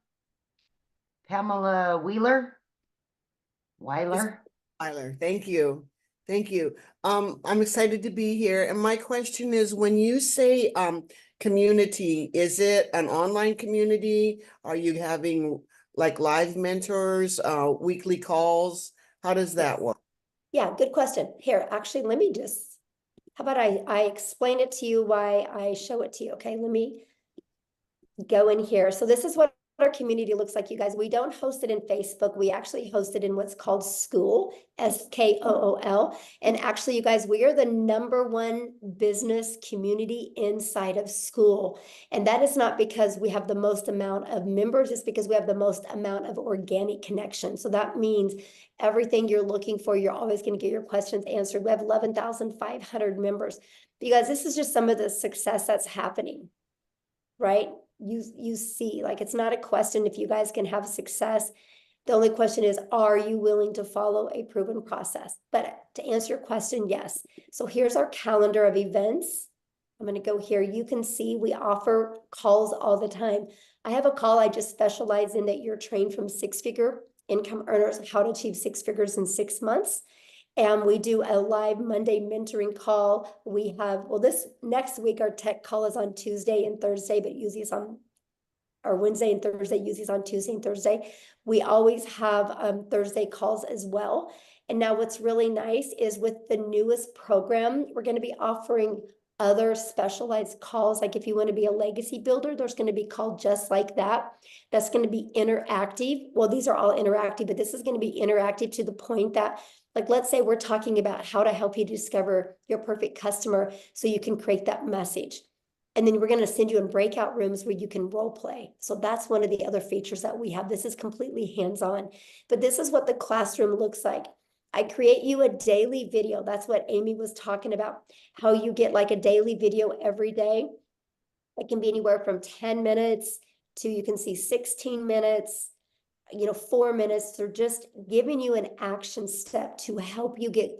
Weiler. Thank you. Thank you. I'm excited to be here. And my question is, when you say community, is it an online community? Are you having like live mentors, weekly calls? How does that work? Yeah, good question. Here, actually, let me just, how about I explain it to you, why I show it to you. Okay, let me go in here. So this is what our community looks like, you guys. We don't host it in Facebook. We actually host it in what's called School, SKOOL. And actually, you guys, we are the #1 business community inside of School. And that is not because we have the most amount of members, it's because we have the most amount of organic connection. So that means everything you're looking for, you're always going to get your questions answered. We have 11,500 members. Because this is just some of the success that's happening, right? You see, like, it's not a question if you guys can have success. The only question is, are you willing to follow a proven process? But to answer your question, yes. So here's our calendar of events. I'm going to go here. You can see we offer calls all the time. I have a call I just specialize in that you're trained from six-figure income earners, how to achieve 6 figures in 6 months. And we do a live Monday mentoring call. We have, well, this next week, our tech call is on Tuesday and Thursday, but usually it's on, or Wednesday and Thursday, usually it's on Tuesday and Thursday. We always have Thursday calls as well. And now what's really nice is with the newest program, we're going to be offering other specialized calls. Like if you want to be a legacy builder, there's going to be called just like that. That's going to be interactive. Well, these are all interactive, but this is going to be interactive to the point that, like, let's say we're talking about how to help you discover your perfect customer so you can create that message. And then we're going to send you in breakout rooms where you can role play. So that's one of the other features that we have. This is completely hands-on, but this is what the classroom looks like. I create you a daily video. That's what Amy was talking about, how you get like a daily video every day. It can be anywhere from 10 minutes to, you can see 16 minutes, 4 minutes. They're just giving you an action step to help you get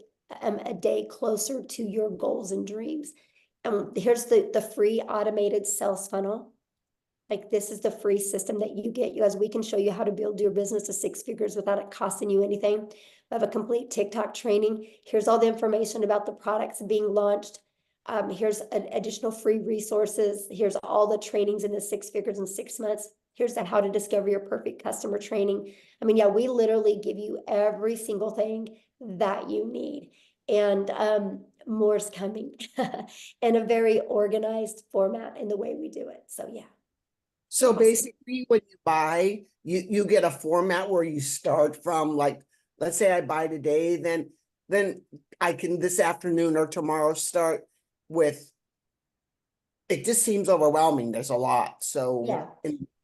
a day closer to your goals and dreams. Here's the free automated sales funnel. Like, this is the free system that you get. You guys, we can show you how to build your business to 6 figures without it costing you anything. We have a complete TikTok training. Here's all the information about the products being launched. Here's additional free resources. Here's all the trainings in the 6 figures in 6 months. Here's the how to discover your perfect customer training. I mean, yeah, we literally give you every single thing that you need. And more's coming in a very organized format in the way we do it. So yeah. So basically when you buy, you get a format where you start from, like, let's say I buy today, then I can this afternoon or tomorrow start with, it just seems overwhelming. There's a lot. So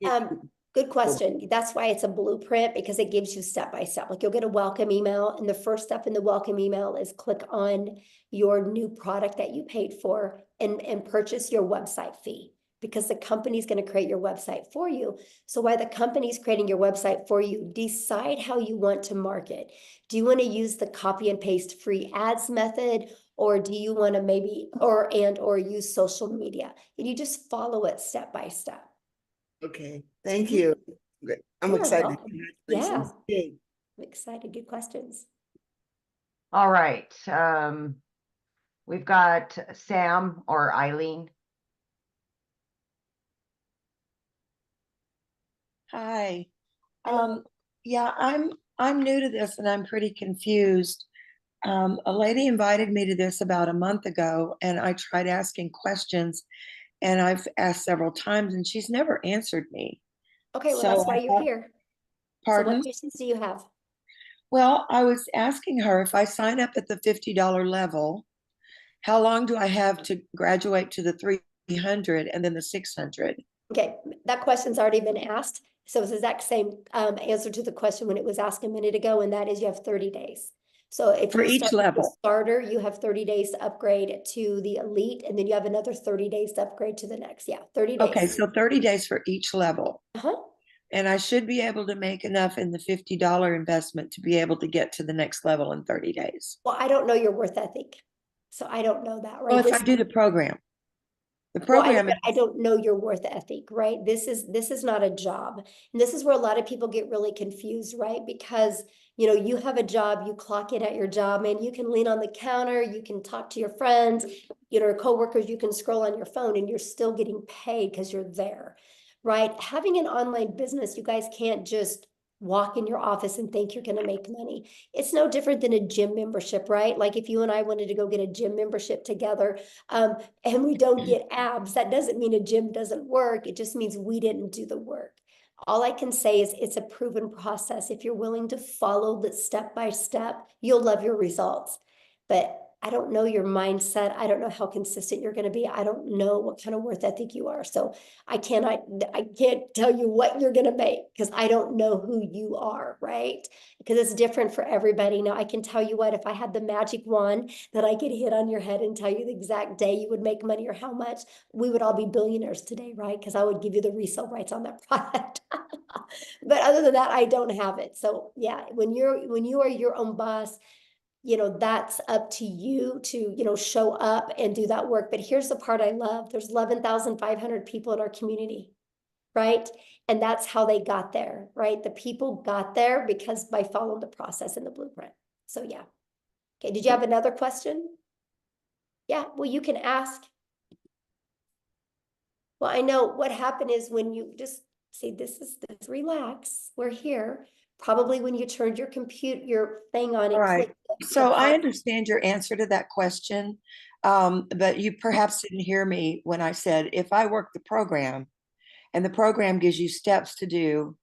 yeah. Good question. That's why it's a blueprint, because it gives you step by step. Like, you'll get a welcome email, and the first step in the welcome email is click on your new product that you paid for and purchase your website fee, because the company's going to create your website for you. So while the company's creating your website for you, decide how you want to market. Do you want to use the copy and paste free ads method, or do you want to maybe or use social media? And you just follow it step by step. Okay, thank you. I'm excited. Yeah, I'm excited. Good questions. All right. We've got Sam or Eileen. Hi. Yeah, I'm new to this and I'm pretty confused. A lady invited me to this about a month ago, and I tried asking questions, and I've asked several times, and she's never answered me. Okay, well, that's why you're here. Pardon? So what questions do you have? Well, I was asking her, if I sign up at the $50 level, how long do I have to graduate to the 300 and then the 600? Okay, that question's already been asked. So it's the exact same answer to the question when it was asked a minute ago, and that is you have 30 days. So if for you each start with the level, starter, you have 30 days to upgrade to the elite, and then you have another 30 days to upgrade to the next. Yeah, 30 days. Okay, so 30 days for each level. And I should be able to make enough in the $50 investment to be able to get to the next level in 30 days. Well, I don't know your worth ethic, so I don't know that, right? Well, if I do the program. The Well, program I don't know your worth ethic, right? This is not a job. And this is where a lot of people get really confused, right? Because, you have a job, you clock in at your job, and you can lean on the counter, you can talk to your friends, coworkers, you can scroll on your phone, and you're still getting paid because you're there, right? Having an online business, you guys can't just walk in your office and think you're going to make money. It's no different than a gym membership, right? Like if you and I wanted to go get a gym membership together, and we don't get abs, that doesn't mean a gym doesn't work. It just means we didn't do the work. All I can say is it's a proven process. If you're willing to follow the step by step, you'll love your results. But I don't know your mindset. I don't know how consistent you're going to be. I don't know what kind of worth ethic you are. So I can't tell you what you're going to make because I don't know who you are, right? Because it's different for everybody. Now I can tell you what, if I had the magic wand that I could hit on your head and tell you the exact day you would make money or how much, we would all be billionaires today, right? Because I would give you the resale rights on that product. But other than that, I don't have it. So yeah, when you are your own boss, that's up to you to, show up and do that work. But here's the part I love. There's 11,500 people in our community, right? And that's how they got there, right? The people got there because by following the process and the blueprint. So yeah. Okay, did you have another question? Yeah, well, you can ask. Well, I know what happened is when you just see, this, relax, we're here. Probably when you turned your thing on, All it right. clicked. So I understand your answer to that question, but you perhaps didn't hear me when I said, if I work the program and the program gives you steps to do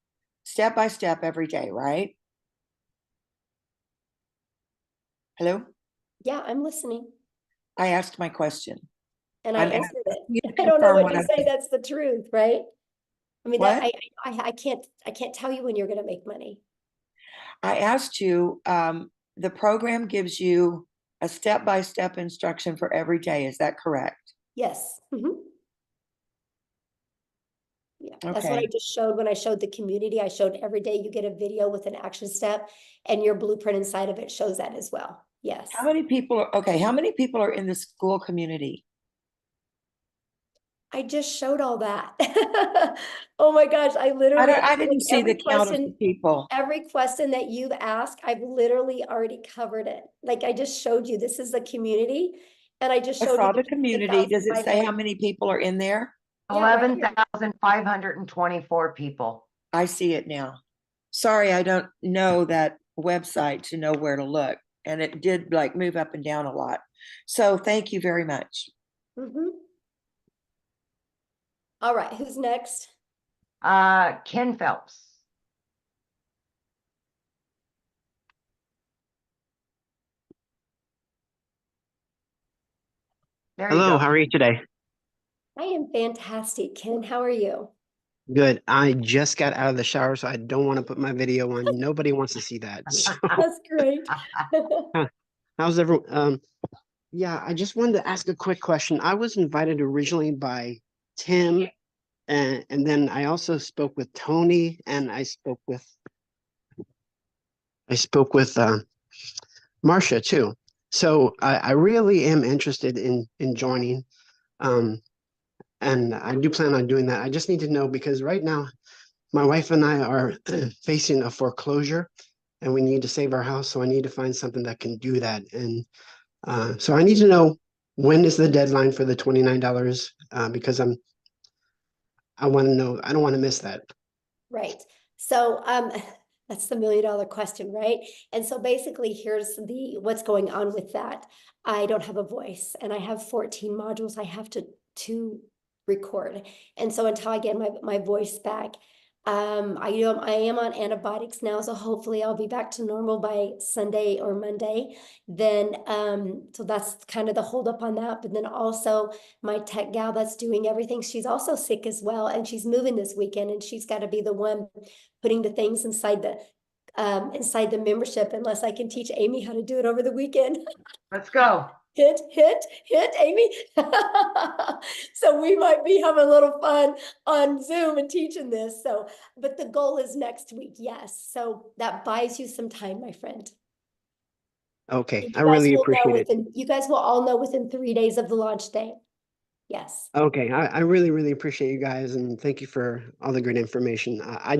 step by step every day, right? Hello? Yeah, I'm listening. I asked my question. And I I'm answered you it. to I don't know confirm what what to I say. That's the truth, right? I mean, What? I can't tell you when you're going to make money. I asked you, the program gives you a step-by-step instruction for every day. Is that correct? Yes. Yeah, that's what I Okay. just showed when I showed the community. I showed every day you get a video with an action step, and your blueprint inside of it shows that as well. Yes. How many people how many people are in the school community? I just showed all that. Oh my gosh, I literally I didn't see the count of the people. Every question that you've asked, I've literally already covered it. Like I just showed you, this is the community, and I just I showed you saw the community. Does it say how 11,500. many people are in there? Yeah, right here. 11,524 people. I see it now. Sorry, I don't know that website to know where to look. And it did like move up and down a lot. So thank you very much. All right, who's next? Ken Phelps. There you Hello, go. how are you today? I am fantastic, Ken. How are you? Good. I just got out of the shower, so I don't want to put my video on. Nobody wants to see that. So, That's great. how's everyone? Yeah, I just wanted to ask a quick question. I was invited originally by Tim, and then I also spoke with Tony, and I spoke with Marcia too. So I really am interested in joining. And I do plan on doing that. I just need to know because right now my wife and I are facing a foreclosure and we need to save our house. So I need to find something that can do that. And so I need to know when is the deadline for the $29 because I want to know, I don't want to miss that. Right. So that's the $1 million question, right? And so basically here's what's going on with that. I don't have a voice and I have 14 modules I have to record. And so until I get my voice back, I am on antibiotics now, so hopefully I'll be back to normal by Sunday or Monday. Then so that's kind of the holdup on that. But then also my tech gal that's doing everything, she's also sick as well, and she's moving this weekend, and she's got to be the one putting the things inside the membership, unless I can teach Amy how to do it over the weekend. Let's go. Hit, Amy. So we might be having a little fun on Zoom and teaching this. So, but the goal is next week. Yes. So that buys you some time, my friend. Okay. I really appreciate it. You guys will all know within 3 days of the launch day. Yes. Okay. I really, really appreciate you guys. And thank you for all the great information. I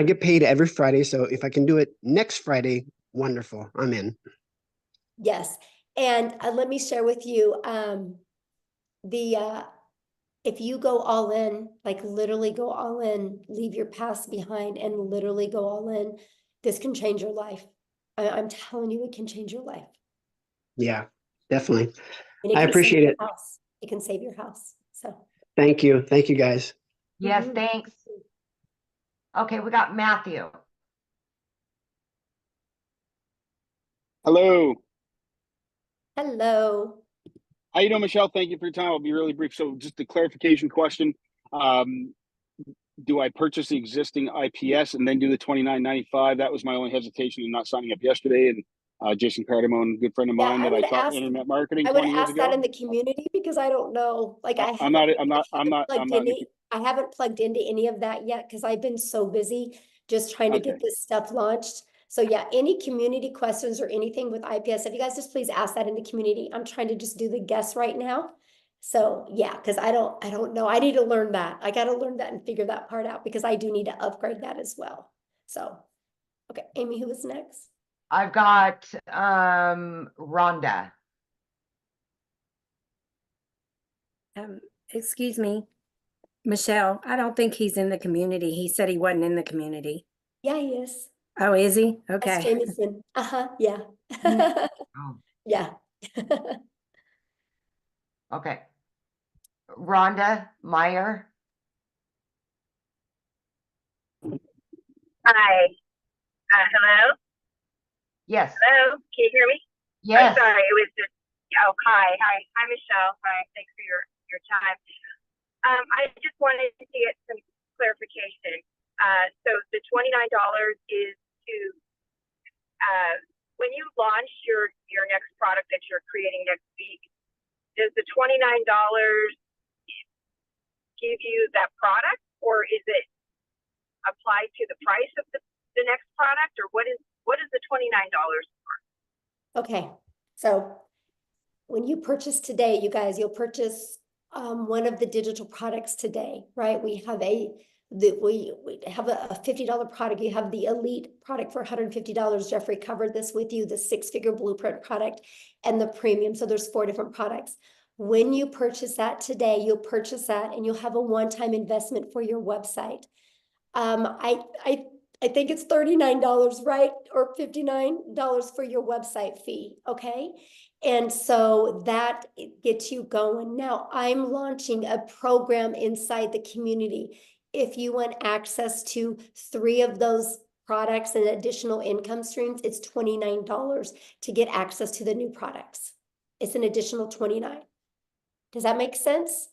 get paid every Friday. So if I can do it next Friday, wonderful. I'm in. Yes. And let me share with you, if you go all in, like literally go all in, leave your past behind and literally go all in, this can change your life. I'm telling you, it can change your life. Yeah, definitely. And I appreciate it. House. It can save your house. So thank you. Thank you guys. Yes, thanks. Okay, we got Matthew. Hello. Hello. How you doing, Michelle? Thank you for your time. I'll be really brief. So just a clarification question. Do I purchase the existing IPS and then do the $29.95? That was my only hesitation in not signing up yesterday. And Jason Cardamone, good friend of Yeah, mine I that I would taught ask, internet marketing I would 20 years ask that ago. in the community because I don't know, like I I'm not, haven't plugged in the, I haven't plugged into any of that yet because I've been so busy just trying to get okay. this stuff launched. So yeah, any community questions or anything with IPS, if you guys just please ask that in the community. I'm trying to just do the guess right now. So yeah, because I don't know. I need to learn that. I got to learn that and figure that part out because I do need to upgrade that as well. So, okay, Amy, who was next? I've got Rhonda. Excuse me, Michelle, I don't think he's in the community. He said he wasn't in the community. Yeah, he is. Oh, is he? That's Okay. Jameson. Yeah. Oh, Yeah. okay. Rhonda Meyer. Hi. Hello? Yes. Hello? Can you hear me? Yes. I'm sorry. It was just, oh, hi. Hi, Michelle. Hi. Thanks for your time. I just wanted to get some clarification. So the $29 is to, when you launch your next product that you're creating next week, does the $29 give you that product, or is it applied to the price of the next product, or what is the $29 for? Okay. So when you purchase today, you guys, you'll purchase one of the digital products today, right? We have we have a $50 product. You have the elite product for $150. Jeffrey covered this with you, the 6-figure blueprint product and the premium. So there's 4 different products. When you purchase that today, you'll purchase that and you'll have a one-time investment for your website. I think it's $39, right? Or $59 for your website fee, okay? And so that gets you going. Now I'm launching a program inside the community. If you want access to 3 of those products and additional income streams, it's $29 to get access to the new products. It's an additional $29. Does that make sense?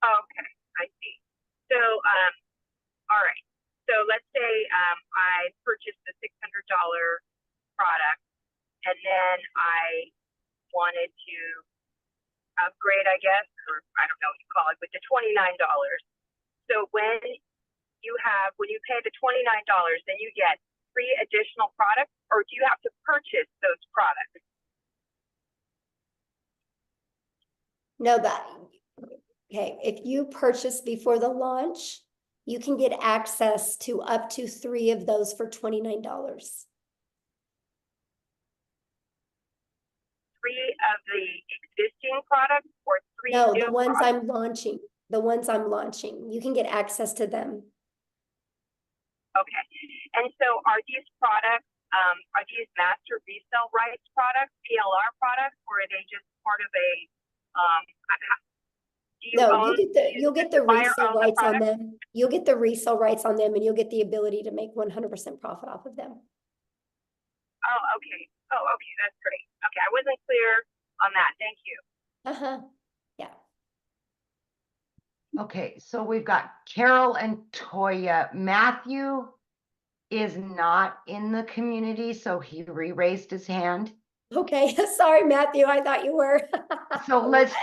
Okay, I see. So, all right. So let's say I purchased the $600 product, and then I wanted to upgrade, I guess, or I don't know what you call it, with the $29. So when you pay the $29, then you get 3 additional products, or do you have to purchase those products? No, okay, if you purchase before the launch, you can get access to up to 3 of those for $29. 3 of the existing products, or 3 No, new the ones products? I'm launching. The ones I'm launching. You can get access to them. Okay. And so are these products, are these master resale rights products, PLR products, or are they just part of a, do you No, own, you'll get the buyer resale own the rights on product? them. You'll get the resale rights on them and you'll get the ability to make 100% profit off of them. Oh, okay. Oh, okay. That's great. Okay. I wasn't clear on that. Thank you. Yeah. Okay, so we've got Carol and Toya. Matthew is not in the community, so he re-raised his hand. Okay, sorry, Matthew. I thought you were. So let's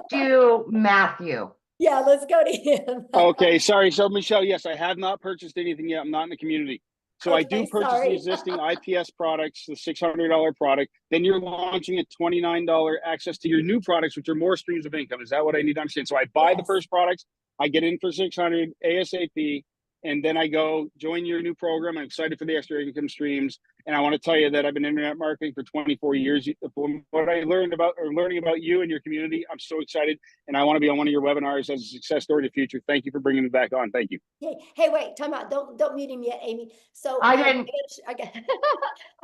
do Matthew. Yeah, let's go to him. Okay, sorry. So Michelle, yes, I have not purchased anything yet. I'm not in the community. So I do Okay, purchase the sorry. existing IPS products, the $600 product. Then you're launching a $29 access to your new products, which are more streams of income. Is that what I need to understand? So I buy the first products, I get in for $600 ASAP, and then I go join your new program. I'm excited for the extra income streams. And I want to tell you that I've been internet marketing for 24 years. From what I learning about you and your community, I'm so excited. And I want to be on one of your webinars as a success story in the future. Thank you for bringing me back on. Thank you. Hey, wait, time out. Don't mute him yet, Amy. So I didn't. I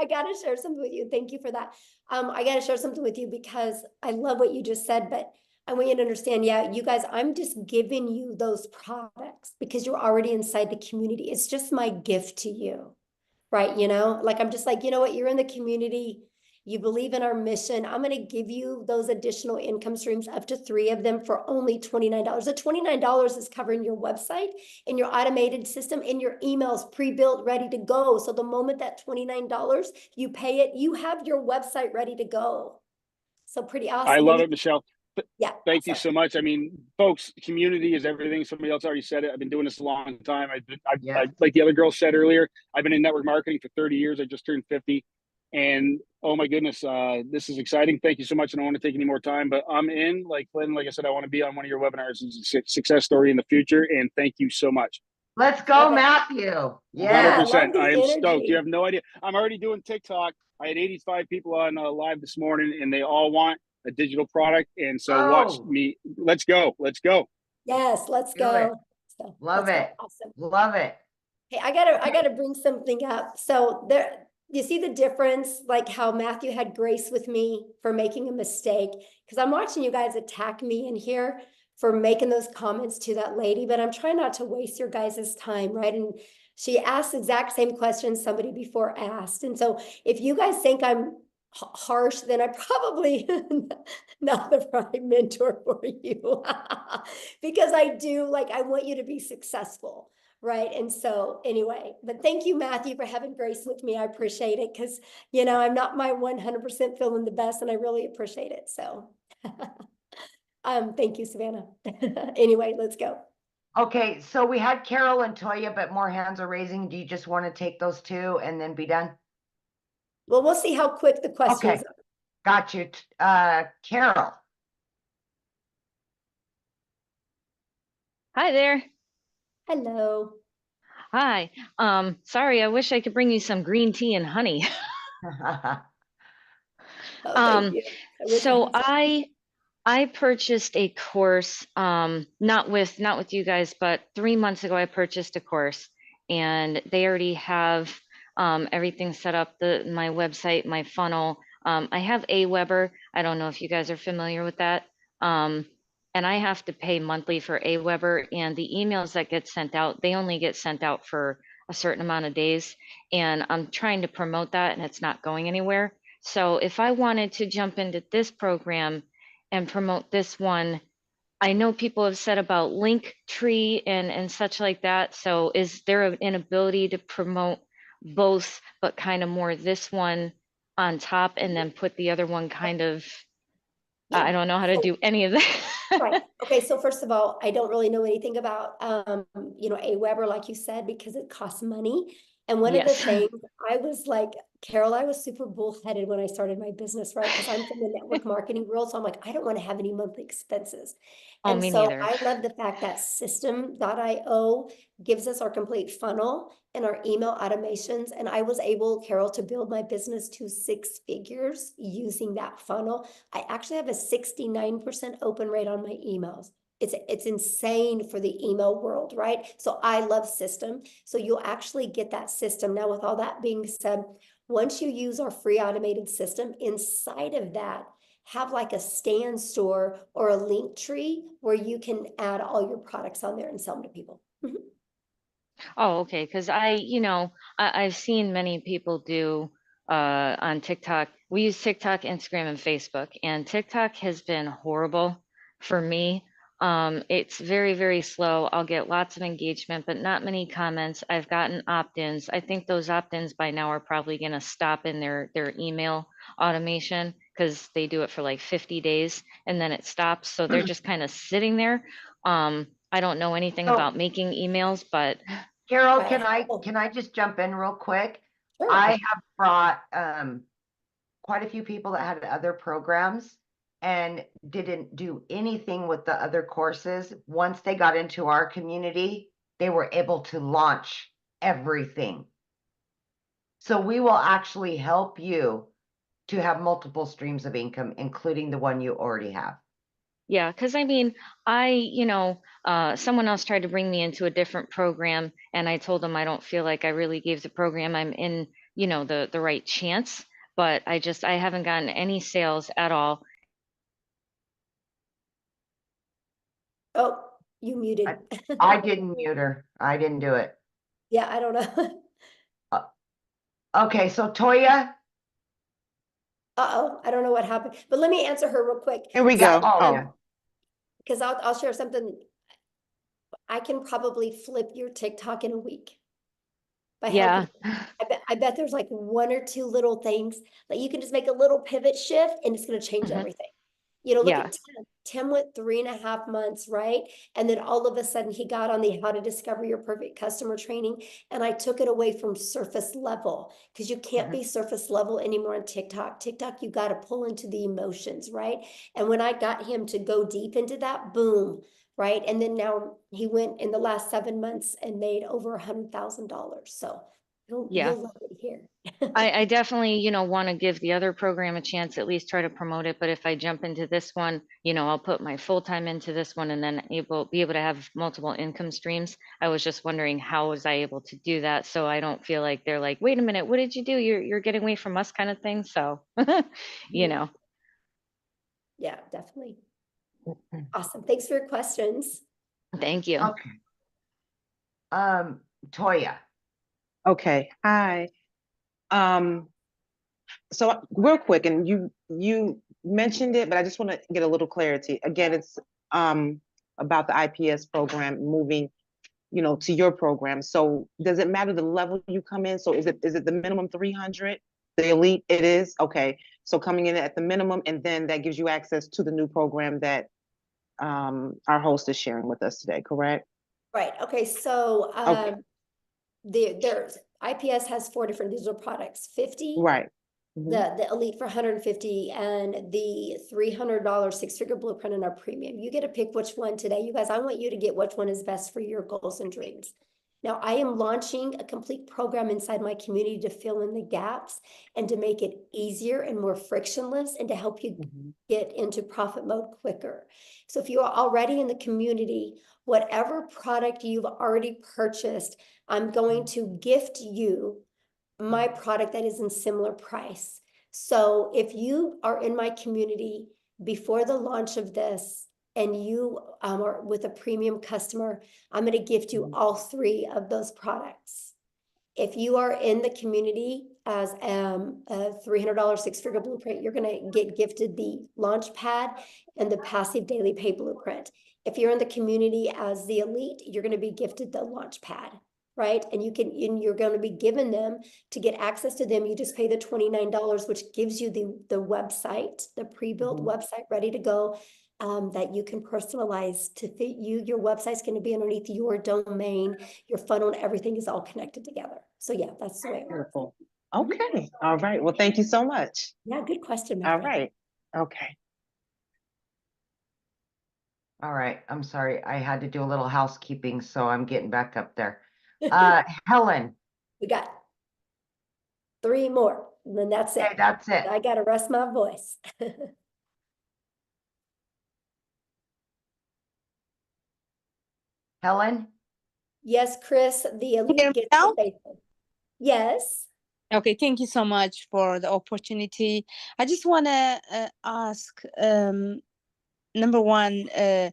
gotta share something with you. Thank you for that. I gotta share something with you because I love what you just said, but I want you to understand, yeah, you guys, I'm just giving you those products because you're already inside the community. It's just my gift to you, right? You know, like I'm just like, you know what, you're in the community, you believe in our mission. I'm going to give you those additional income streams, up to 3 of them for only $29. The $29 is covering your website and your automated system and your emails pre-built, ready to go. So the moment that $29, you pay it, you have your website ready to go. So pretty awesome. I love it, Michelle. Yeah. Thank you so much. I mean, folks, community is everything. Somebody else already said it. I've been doing this a long time. I like the other girl said earlier, I've been in network marketing for 30 years. I just turned 50. And oh my goodness, this is exciting. Thank you so much. I don't want to take any more time, but I'm in. Like Lynn, like I said, I want to be on one of your webinars as a success story in the future. And thank you so much. Let's go, Matthew. Yeah, 100%. I I am stoked. You have no idea. I'm already doing TikTok. I had 85 people on live this morning, and they all want a digital product. And so watch me. Let's go. Let's go. Yes, let's go. So, Love it. Awesome. Love it. Hey, I gotta bring something up. So there, you see the difference, like how Matthew had grace with me for making a mistake, because I'm watching you guys attack me in here for making those comments to that lady, but I'm trying not to waste your guys' time, right? And she asked the exact same question somebody before asked. And so if you guys think I'm harsh, then I'm probably not the right mentor for you. Because I do, like, I want you to be successful, right? And so anyway, but thank you, Matthew, for having grace with me. I appreciate it, because, you know, I'm not my 100% feeling the best, and I really appreciate it. So thank you, Savannah. Anyway, let's go. Okay, so we had Carol and Toya, but more hands are raising. Do you just want to take those 2 and then be done? Well, we'll see how quick the questions are. Got you. Carol. Hi there. Hello. Hi. Sorry, I wish I could bring you some green tea and honey. Thank you. So I purchased a course, not with you guys, but 3 months ago I purchased a course, and they already have everything set up, my website, my funnel. I have Aweber. I don't know if you guys are familiar with that. And I have to pay monthly for Aweber, and the emails that get sent out, they only get sent out for a certain amount of days. And I'm trying to promote that, and it's not going anywhere. So if I wanted to jump into this program and promote this one, I know people have said about Linktree and such like that. So is there an ability to promote both, but kind of more this one on top, and then put the other one kind of, I don't know how to do any of that. Right. Okay. So first of all, I don't really know anything about, you know, Aweber, like you said, because it costs money. And one of the things I was like, Carol, I was super bullheaded when I started my business, right? Because I'm from the network marketing world. So I'm like, I don't want to have any monthly expenses. Oh, And me so neither. I love the fact that system.io gives us our complete funnel and our email automations. And I was able, Carol, to build my business to 6 figures using that funnel. I actually have a 69% open rate on my emails. It's insane for the email world, right? So I love system. So you'll actually get that system. Now, with all that being said, once you use our free automated system, inside of that, have like a stand store or a link tree where you can add all your products on there and sell them to people. Oh, okay. Because I've seen many people do on TikTok. We use TikTok, Instagram, and Facebook, and TikTok has been horrible for me. It's very, very slow. I'll get lots of engagement, but not many comments. I've gotten opt-ins. I think those opt-ins by now are probably going to stop in their email automation, because they do it for like 50 days and then it stops. So they're just kind of sitting there. I don't know anything about making emails, but Carol, can I just jump in real quick? Sure. I have brought quite a few people that had other programs and didn't do anything with the other courses. Once they got into our community, they were able to launch everything. So we will actually help you to have multiple streams of income, including the one you already have. Yeah, because I mean, someone else tried to bring me into a different program, and I told them I don't feel like I really gave the program I'm in, the right chance, but I haven't gotten any sales at all. Oh, you muted. I didn't mute her. I didn't do it. Yeah, I don't know. Okay, so Toya, Uh-oh, I don't know what happened, but let me answer her real quick. Here we yeah, go. oh, Oh, yeah. Because I'll share something. I can probably flip your TikTok in a week by Yeah. helping. I bet there's like one or two little things that you can just make a little pivot shift and it's going to change Mhm. everything. You know, look Yeah. at Tim. Tim went 3.5 months, right? And then all of a sudden he got on the How to Discover Your Perfect Customer training. And I took it away from surface level because you can't be surface level anymore on TikTok. TikTok, you got to pull into the emotions, right? And when I got him to go deep into that, boom, right? And then now he went in the last 7 months and made over $100,000. So Yeah. you'll love it here. I definitely, want to give the other program a chance, at least try to promote it. But if I jump into this one, I'll put my full time into this one and then be able to have multiple income streams. I was just wondering how was I able to do that so I don't feel like they're like, wait a minute, what did you do? You're getting away from us kind of thing. So, Yeah, definitely. Awesome. Thanks for your questions. Thank you. Okay. Toya. Okay. Hi. So real quick, and you mentioned it, but I just want to get a little clarity. Again, it's about the IPS program moving, to your program. So does it matter the level you come in? So is it the minimum 300? The elite it is? Okay. So coming in at the minimum, and then that gives you access to the new program that our host is sharing with us today, correct? Right. Okay. So Okay. there's IPS has 4 different digital products, 50, Right. the elite for 150, and the $300 6-figure blueprint in our premium. You get to pick which one today. You guys, I want you to get which one is best for your goals and dreams. Now, I am launching a complete program inside my community to fill in the gaps and to make it easier and more frictionless and to help you get into profit mode quicker. So if you are already in the community, whatever product you've already purchased, I'm going to gift you my product that is in similar price. So if you are in my community before the launch of this and you are with a premium customer, I'm going to gift you all 3 of those products. If you are in the community as a $300 6-figure blueprint, you're going to get gifted the launch pad and the passive daily pay blueprint. If you're in the community as the elite, you're going to be gifted the launch pad, right? And you're going to be given them to get access to them. You just pay the $29, which gives you the website, the pre-built website ready to go. That you can personalize to fit you. Your website's going to be underneath your domain, your funnel, and everything is all connected together. So yeah, that's the way it works. Beautiful. Okay. All right. Well, thank you so much. Yeah, good question, my All friend. right. Okay. All right. I'm sorry. I had to do a little housekeeping, so I'm getting back up there. Helen. We got 3 more, and then that's it. Okay, that's it. I got to rest my voice. Helen? Yes, Chris, the Hear elite me gets now? the basic. Yes. Okay, thank you so much for the opportunity. I just want to ask, number one, I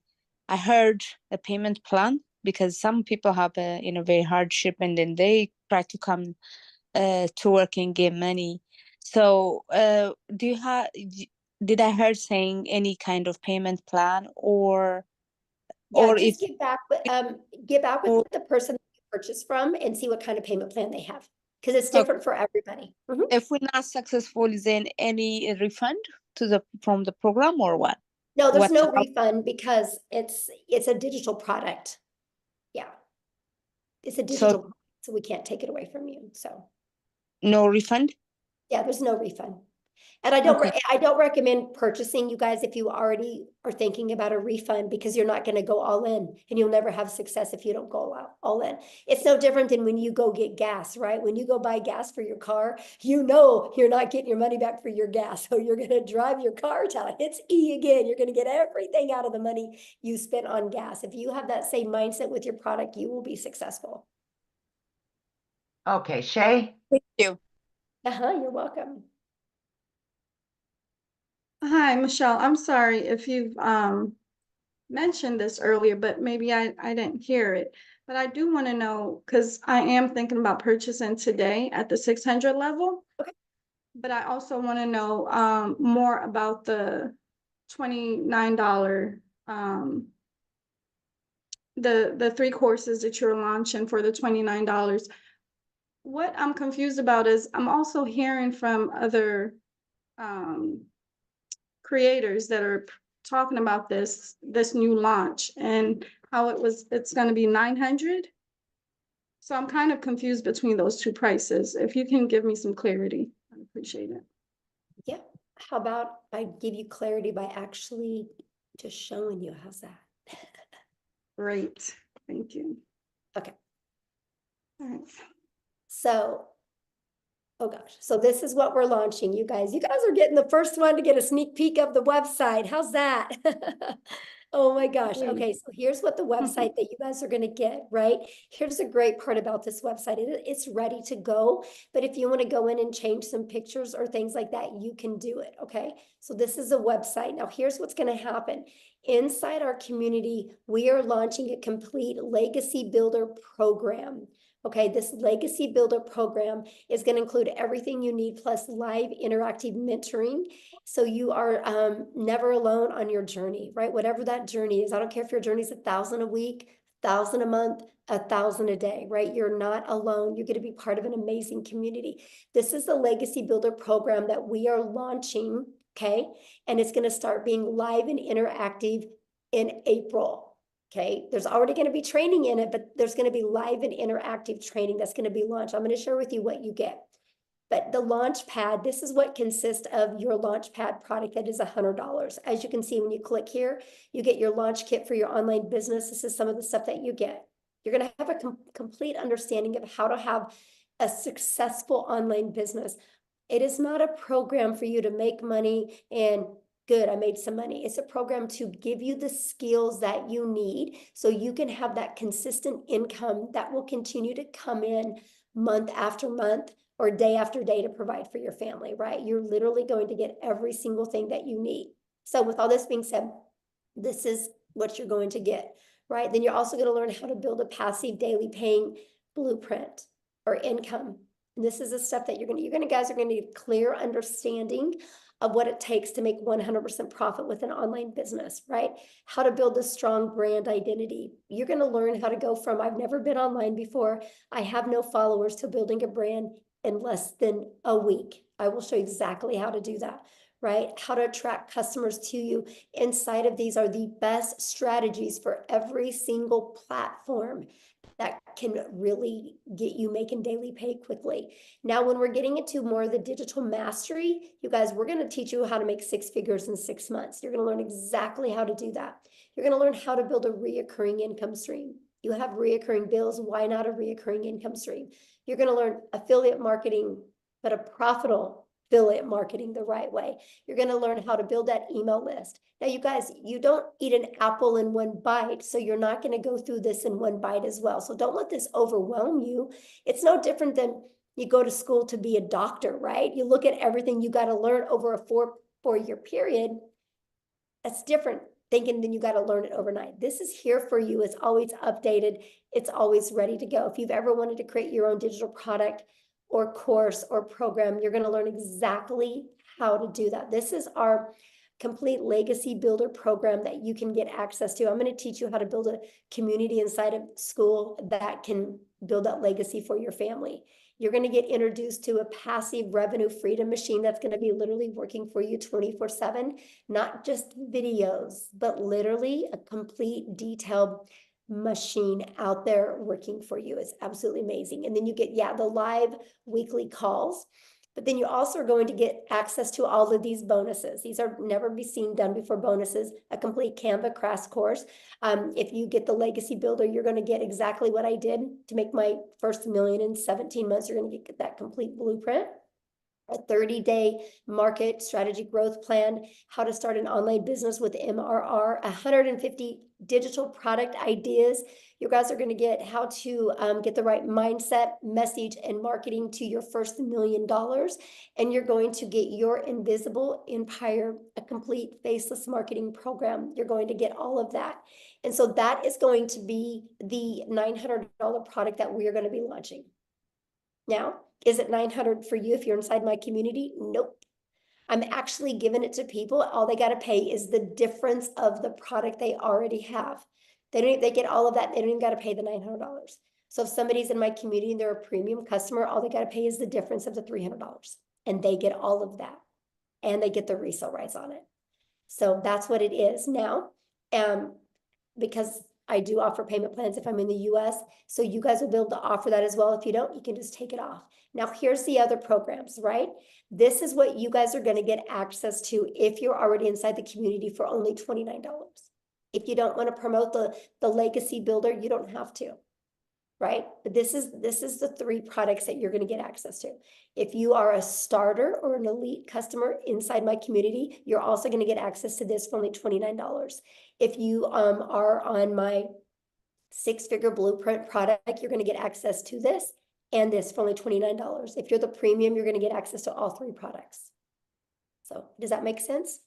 heard a payment plan because some people have a very hardship and then they try to come to work and get money. So do you have? Did I heard saying any kind of payment plan or Yeah, if just get back with the person you purchased from and see what kind of payment plan they have, because it's different for everybody. if we're not successful, is there any refund from the program or what? No, there's no How- refund because it's a digital product. Yeah. It's a digital product, so we can't take it away from you. So no refund? yeah, there's no refund. And I don't recommend purchasing, you guys, if you already are thinking about a refund, because you're not going to go all in and you'll never have success if you don't go all in. It's no different than when you go get gas, right? When you go buy gas for your car, you're not getting your money back for your gas. So you're going to drive your car till it hits E again. You're going to get everything out of the money you spent on gas. If you have that same mindset with your product, you will be successful. Okay, Shay? Thank you. You're welcome. Hi, Michelle. I'm sorry if you've mentioned this earlier, but maybe I didn't hear it. But I do want to know, because I am thinking about purchasing today at the 600 level. Okay. But I also want to know more about the $29 the 3 courses that you're launching for the $29. What I'm confused about is I'm also hearing from other creators that are talking about this new launch and how it's going to be 900. So I'm kind of confused between those two prices. If you can give me some clarity, I'd appreciate it. Yeah. How about I give you clarity by actually just showing you? How's that? Great. Thank you. Okay. All right. So, oh gosh. So this is what we're launching, you guys. You guys are getting the first one to get a sneak peek of the website. How's that? Oh my gosh. Okay, so here's what the website that you guys are going to get, right? Here's the great part about this website. It's ready to go, but if you want to go in and change some pictures or things like that, you can do it, okay? So this is a website. Now here's what's going to happen. Inside our community, we are launching a complete legacy builder program. Okay, this legacy builder program is going to include everything you need plus live interactive mentoring. So you are never alone on your journey, right? Whatever that journey is. I don't care if your journey is 1,000 a week, 1,000 a month, 1,000 a day, right? You're not alone. You're going to be part of an amazing community. This is the legacy builder program that we are launching, okay? And it's going to start being live and interactive in April. Okay, there's already going to be training in it, but there's going to be live and interactive training that's going to be launched. I'm going to share with you what you get. But the launch pad, this is what consists of your launch pad product that is $100. As you can see, when you click here, you get your launch kit for your online business. This is some of the stuff that you get. You're going to have a complete understanding of how to have a successful online business. It is not a program for you to make money and good, I made some money. It's a program to give you the skills that you need so you can have that consistent income that will continue to come in month after month or day after day to provide for your family, right? You're literally going to get every single thing that you need. So with all this being said, this is what you're going to get, right? Then you're also going to learn how to build a passive daily paying blueprint or income. And this is the stuff that you guys are going to need clear understanding of what it takes to make 100% profit with an online business, right? How to build a strong brand identity. You're going to learn how to go from I've never been online before, I have no followers, to building a brand in less than a week. I will show you exactly how to do that, right? How to attract customers to you. Inside of these are the best strategies for every single platform that can really get you making daily pay quickly. Now, when we're getting into more of the digital mastery, you guys, we're going to teach you how to make 6 figures in 6 months. You're going to learn exactly how to do that. You're going to learn how to build a reoccurring income stream. You have reoccurring bills. Why not a reoccurring income stream? You're going to learn affiliate marketing, but a profitable affiliate marketing the right way. You're going to learn how to build that email list. Now, you guys, you don't eat an apple in one bite, so you're not going to go through this in one bite as well. So don't let this overwhelm you. It's no different than you go to school to be a doctor, right? You look at everything you got to learn over a four-year period. That's different thinking than you got to learn it overnight. This is here for you. It's always updated. It's always ready to go. If you've ever wanted to create your own digital product or course or program, you're going to learn exactly how to do that. This is our complete legacy builder program that you can get access to. I'm going to teach you how to build a community inside of school that can build that legacy for your family. You're going to get introduced to a passive revenue freedom machine that's going to be literally working for you 24/7, not just videos, but literally a complete detailed machine out there working for you. It's absolutely amazing. And then you get, the live weekly calls. But then you also are going to get access to all of these bonuses. These are never be seen done before bonuses, a complete Canva crash course. If you get the Legacy Builder, you're going to get exactly what I did to make my first $1 million in 17 months. You're going to get that complete blueprint. a 30-day market strategy growth plan, how to start an online business with MRR, 150 digital product ideas. You guys are going to get how to get the right mindset, message, and marketing to your first $1 million. And you're going to get your invisible empire, a complete faceless marketing program. You're going to get all of that. And so that is going to be the $900 product that we are going to be launching. Now, is it $900 for you if you're inside my community? Nope. I'm actually giving it to people. All they got to pay is the difference of the product they already have. They get all of that. They don't even got to pay the $900. So if somebody's in my community and they're a premium customer, all they got to pay is the difference of the $300. And they get all of that. And they get the resale rights on it. So that's what it is now. Because I do offer payment plans if I'm in the US. So you guys will be able to offer that as well. If you don't, you can just take it off. Now, here's the other programs, right? This is what you guys are going to get access to if you're already inside the community for only $29. If you don't want to promote the legacy builder, you don't have to, right? But this is the 3 products that you're going to get access to. If you are a starter or an elite customer inside my community, you're also going to get access to this for only $29. If you are on my 6-figure blueprint product, you're going to get access to this and this for only $29. If you're the premium, you're going to get access to all 3 products. So does that make sense?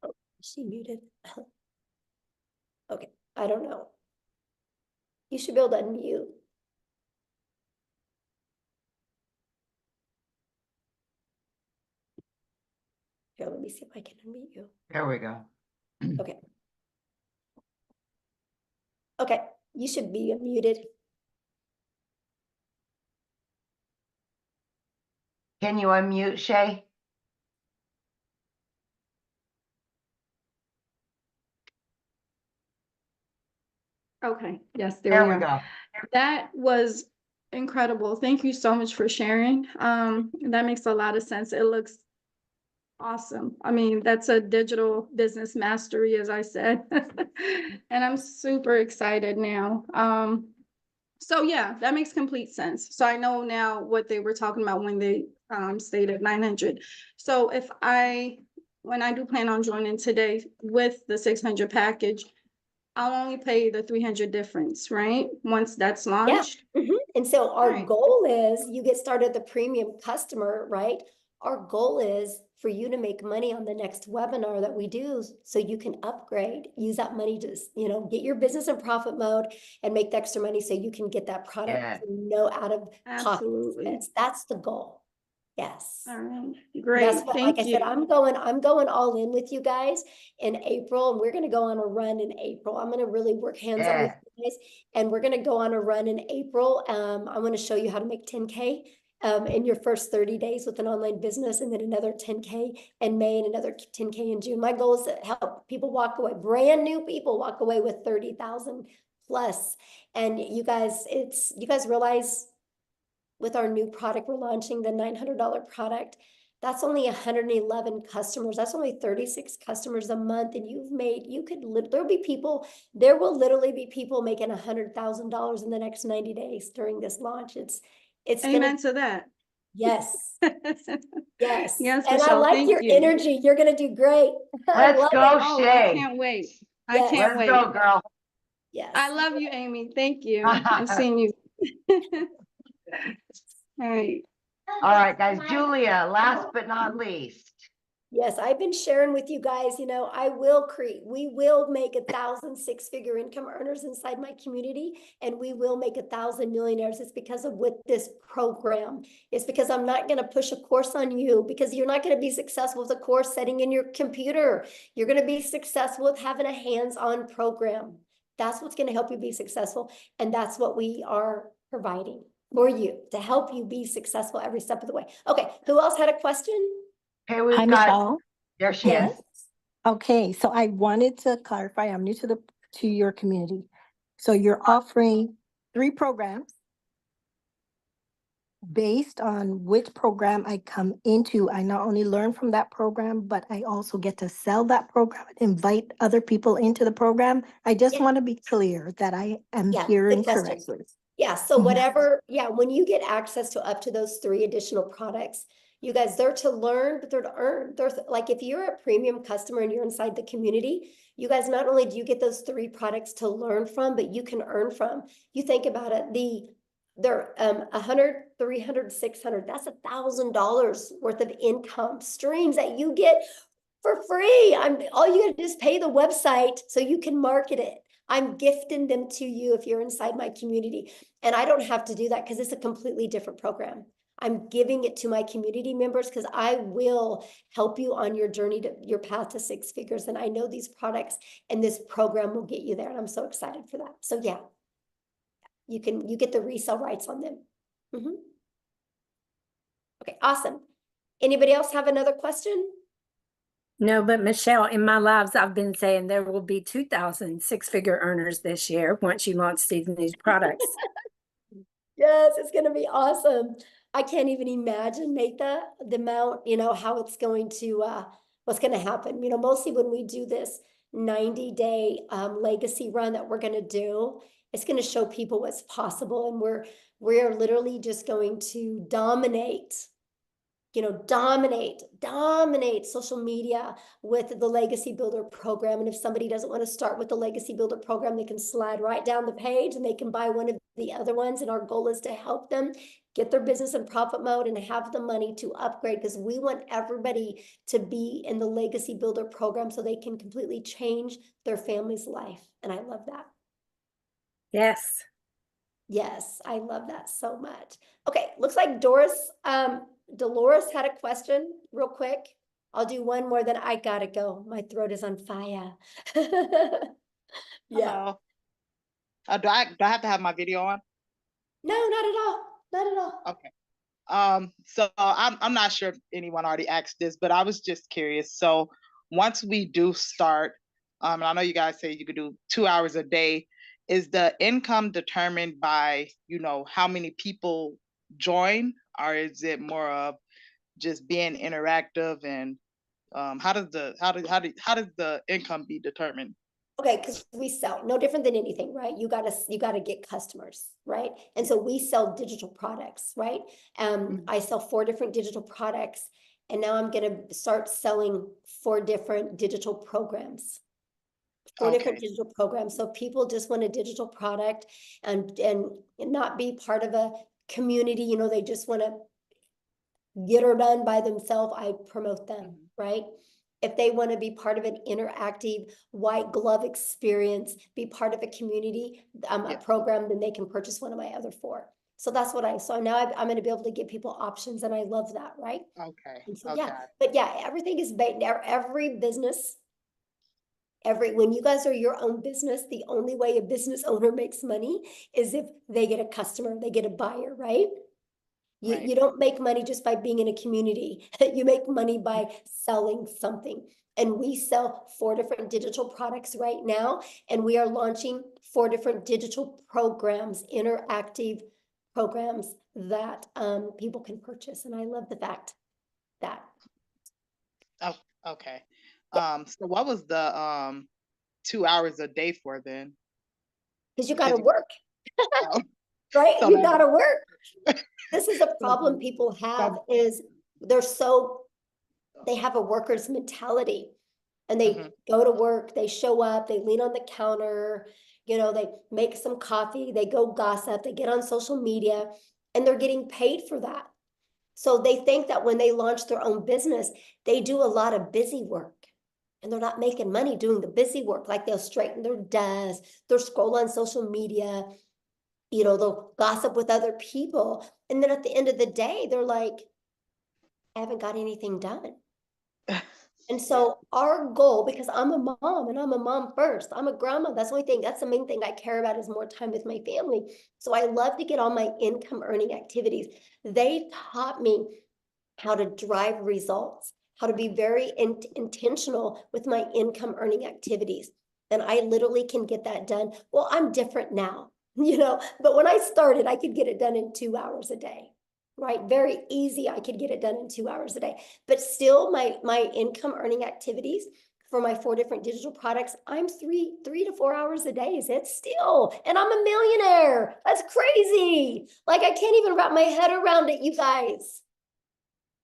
Oh, is she muted? Okay, I don't know. You should be able to unmute. Here, let me see if I can unmute you. There we go. Okay. Okay, you should be unmuted. Can you unmute, Shay? Okay, yes, There we we go. That was incredible. Thank you so much for sharing. That makes a lot of sense. It looks awesome. I mean, that's a digital business mastery, as I said. And I'm super excited now. So yeah, that makes complete sense. So I know now what they were talking about when they stated 900. So when I do plan on joining today with the 600 package, I'll only pay the 300 difference, right? Once that's launched. Yeah. And so our goal is you get started the premium customer, right? Our goal is for you to make money on the next webinar that we do so you can upgrade, use that money to, get your business in profit mode and make the extra money so you can get that product out of pocket expense. That's the goal. Yes. All right. Great. That's what, Thank like I said, I'm going all in with you guys in April, and we're going to go on a run in April. I'm going to really work hands-on with you guys, and we're going to go on a run in April. I'm going to show you how to make 10K in your first 30 days with an online business, and then another 10K in May and another 10K in June. My goal is to help people walk away, brand new people walk away with 30,000 plus. And you guys realize with our new product we're launching, the $900 product, that's only 111 customers. That's only 36 customers a month. And there will literally be people making $100,000 in the next 90 days during this launch. It's amen to that. Yes. Yes. Yes, And Michelle, I like your energy. You're going to do great. Let's go, Shay. I can't wait. Yes. I can't wait. Let's go, girl. Yes. I love you, Amy. Thank you. I'm seeing you. All right. All right, guys. Julia, last but not least. Yes, I've been sharing with you guys, we will make 1,000 6-figure income earners inside my community, and we will make 1,000 millionaires. It's because of with this program. It's because I'm not going to push a course on you, because you're not going to be successful with a course setting in your computer. You're going to be successful with having a hands-on program. That's what's going to help you be successful. And that's what we are providing for you to help you be successful every step of the way. Okay. Who else had a question? Okay, we've got, Michelle. there she is. Okay, so I wanted to clarify, I'm new to your community. So you're offering 3 programs. 3 programs. And then you're offering 1,000 millionaires. Is this because of with this program? Is because of with this program? Yes. And I like your energy. You're going to do great. Okay. based on which program I come into, I not only learn from that program, but I also get to sell that program, invite other people into the program. I just Yeah. want to be clear that I am Yeah, hearing good question. correctly. Yeah, so Mhm. whatever, yeah, when you get access to up to those 3 additional products, you guys, they're to learn, but they're to earn. They're like, if you're a premium customer and you're inside the community, you guys, not only do you get those 3 products to learn from, but you can earn from. You think about it, they're 100, 300, 600, that's $1,000 worth of income streams that you get for free. All you gotta do is pay the website so you can market it. I'm gifting them to you if you're inside my community. And I don't have to do that because it's a completely different program. I'm giving it to my community members because I will help you on your journey to your path to 6 figures. And I know these products and this program will get you there. And I'm so excited for that. So yeah, you get the resale rights on them. Mhm. Okay, awesome. Anybody else have another question? No, but Michelle, in my lives, I've been saying there will be 2,000 six-figure earners this year once you launch these new products. Yes, it's gonna be awesome. I can't even imagine, Natha, the amount, how it's going to, what's gonna happen. Mostly when we do this 90-day legacy run that we're gonna do, it's gonna show people what's possible, and we're literally just going to dominate social media with the Legacy Builder program. And if somebody doesn't want to start with the Legacy Builder program, they can slide right down the page and they can buy one of the other ones. And our goal is to help them get their business in profit mode and have the money to upgrade, because we want everybody to be in the Legacy Builder program so they can completely change their family's life. And I love that. Yes. Yes, I love that so much. Okay, looks like Dolores had a question real quick. I'll do one more, then I gotta go. My throat is on fire. Yeah. Hello. Do I have to have my video on? No, not at all. Not at all. Okay. So I'm not sure if anyone already asked this, but I was just curious. So once we do start, and I know you guys say you could do 2 hours a day, is the income determined by, how many people join, or is it more of just being interactive? And how does the income be determined? Okay, because we sell no different than anything, right? You gotta get customers, right? And so we sell digital products, right? I sell 4 different digital products, and now I'm gonna start selling 4 different digital programs. 4 different digital programs. So people just want a digital product and not be part of a community, they just want to get her done by themselves. I promote them, right? If they want to be part of an interactive white glove experience, be part of a community, a program, then they can purchase one of my other 4. So that's what so now I'm going to be able to give people options, and I love that, right? Okay. And so, yeah, but yeah, everything is based, every business, when you guys are your own business, the only way a business owner makes money is if they get a customer, they get a buyer, right? You don't make money just by being in a community. You make money by selling something. And we sell 4 different digital products right now, and we are launching 4 different digital programs, interactive programs that people can purchase. And I love the fact that. Oh, okay. So what was the 2 hours a day for then? Because you got to work, right? So You got to work. This is a problem people have, is they have a worker's mentality, and they go to work, they show up, they lean on the counter, they make some coffee, they go gossip, they get on social media, and they're getting paid for that. So they think that when they launch their own business, they do a lot of busy work, and they're not making money doing the busy work. Like, they'll straighten their desk, they'll scroll on social media, they'll gossip with other people. And then at the end of the day, they're like, I haven't got anything done. And so our goal, because I'm a mom and I'm a mom first, I'm a grandma. That's the main thing I care about, is more time with my family. So I love to get all my income earning activities. They taught me how to drive results, how to be very intentional with my income earning activities. And I literally can get that done. Well, I'm different now, but when I started, I could get it done in 2 hours a day, right? Very easy. I could get it done in 2 hours a day, but still my income earning activities for my 4 different digital products, I'm 3 to 4 hours a day. Is it still? And I'm a millionaire. That's crazy. Like I can't even wrap my head around it, you guys.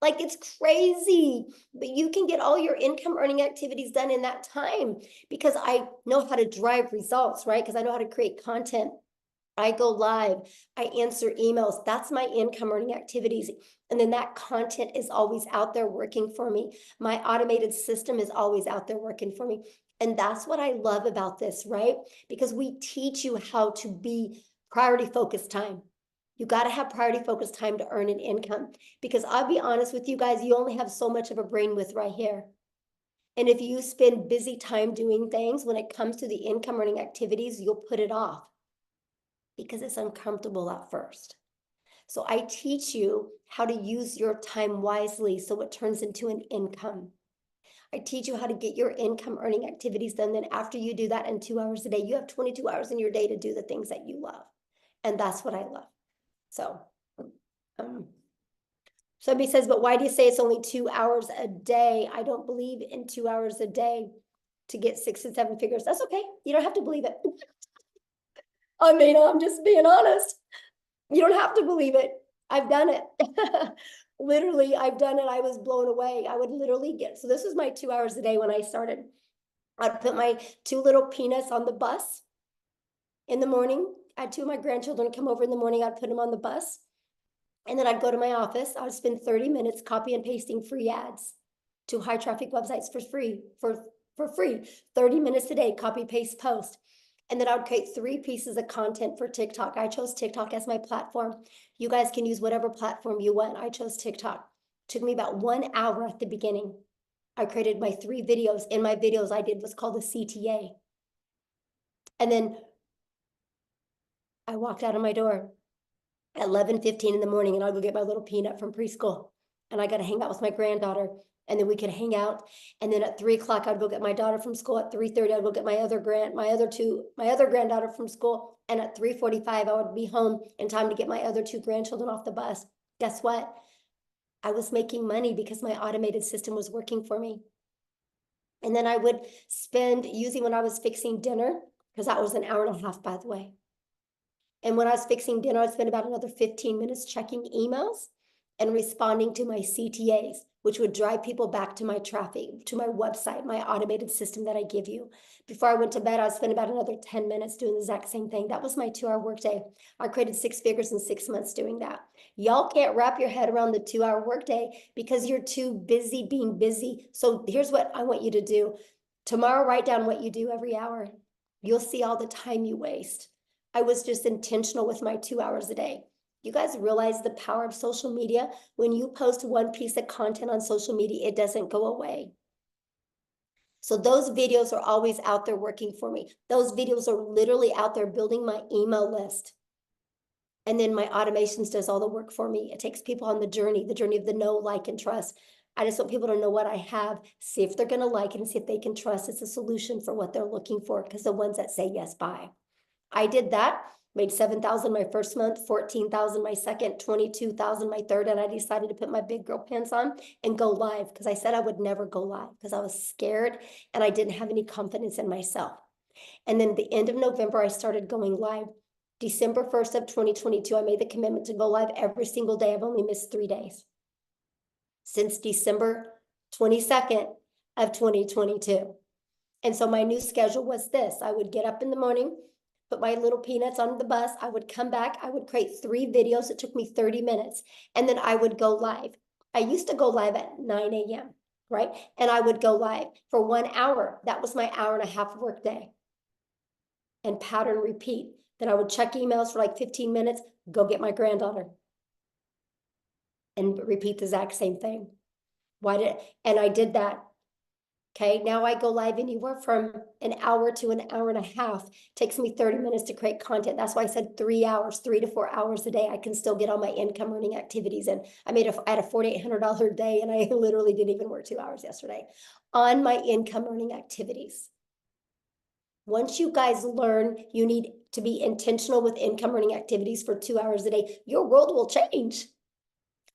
Like it's crazy, but you can get all your income earning activities done in that time because I know how to drive results, right? Because I know how to create content. I go live, I answer emails. That's my income earning activities. And then that content is always out there working for me. My automated system is always out there working for me. And that's what I love about this, right? Because we teach you how to be priority focused time. You got to have priority focused time to earn an income. Because I'll be honest with you guys, you only have so much of a brain width right here. And if you spend busy time doing things, when it comes to the income earning activities, you'll put it off because it's uncomfortable at first. So I teach you how to use your time wisely so it turns into an income. I teach you how to get your income earning activities done. Then after you do that in 2 hours a day, you have 22 hours in your day to do the things that you love. And that's what I love. So, somebody says, but why do you say it's only 2 hours a day? I don't believe in 2 hours a day to get 6 and 7 figures. That's okay. You don't have to believe it. I mean, I'm just being honest. You don't have to believe it. I've done it. Literally, I've done it. I was blown away. I would literally get, so this was my 2 hours a day when I started. I'd put my 2 little peanuts on the bus in the morning. I had 2 of my grandchildren come over in the morning. I'd put them on the bus. And then I'd go to my office. I would spend 30 minutes copy and pasting free ads to high traffic websites for free, for free. 30 minutes a day, copy, paste, post. And then I would create 3 pieces of content for TikTok. I chose TikTok as my platform. You guys can use whatever platform you want. I chose TikTok. It took me about 1 hour at the beginning. I created my 3 videos. In my videos, I did what's called a CTA. And then I walked out of my door at 11:15 in the morning, and I'll go get my little peanut from preschool. And I got to hang out with my granddaughter. And then we could hang out. And then at 3 o'clock, I'd go get my daughter from school. At 3:30, I'd go get my other granddaughter from school. And at 3:45, I would be home in time to get my other 2 grandchildren off the bus. Guess what? I was making money because my automated system was working for me. And then I would spend, usually when I was fixing dinner, because that was an hour and a half, by the way. And when I was fixing dinner, I'd spend about another 15 minutes checking emails and responding to my CTAs, which would drive people back to my traffic, to my website, my automated system that I give you. Before I went to bed, I spent about another 10 minutes doing the exact same thing. That was my 2-hour workday. I created 6 figures in 6 months doing that. Y'all can't wrap your head around the 2-hour workday because you're too busy being busy. So here's what I want you to do. Tomorrow, write down what you do every hour. You'll see all the time you waste. I was just intentional with my 2 hours a day. You guys realize the power of social media? When you post 1 piece of content on social media, it doesn't go away. So those videos are always out there working for me. Those videos are literally out there building my email list. And then my automations does all the work for me. It takes people on the journey of the know, like, and trust. I just want people to know what I have, see if they're going to like it, and see if they can trust it's a solution for what they're looking for, because the ones that say yes, buy. I did that, made 7,000 my first month, 14,000 my second, 22,000 my third, and I decided to put my big girl pants on and go live, because I said I would never go live because I was scared and I didn't have any confidence in myself. And then the end of November, I started going live. December 1st of 2022, I made the commitment to go live every single day. I've only missed 3 days since December 22nd of 2022. And so my new schedule was this. I would get up in the morning, put my little peanuts on the bus. I would come back. I would create 3 videos. It took me 30 minutes. And then I would go live. I used to go live at 9 a.m., right? And I would go live for 1 hour. That was my hour and a half work day. And pattern repeat. Then I would check emails for like 15 minutes, go get my granddaughter. And repeat the exact same thing. And I did that. Okay, now I go live anywhere from an hour to an hour and a half. It takes me 30 minutes to create content. That's why I said 3 hours, 3 to 4 hours a day. I can still get all my income earning activities. And I had a $4,800 day, and I literally didn't even work 2 hours yesterday on my income earning activities. Once you guys learn you need to be intentional with income earning activities for 2 hours a day, your world will change.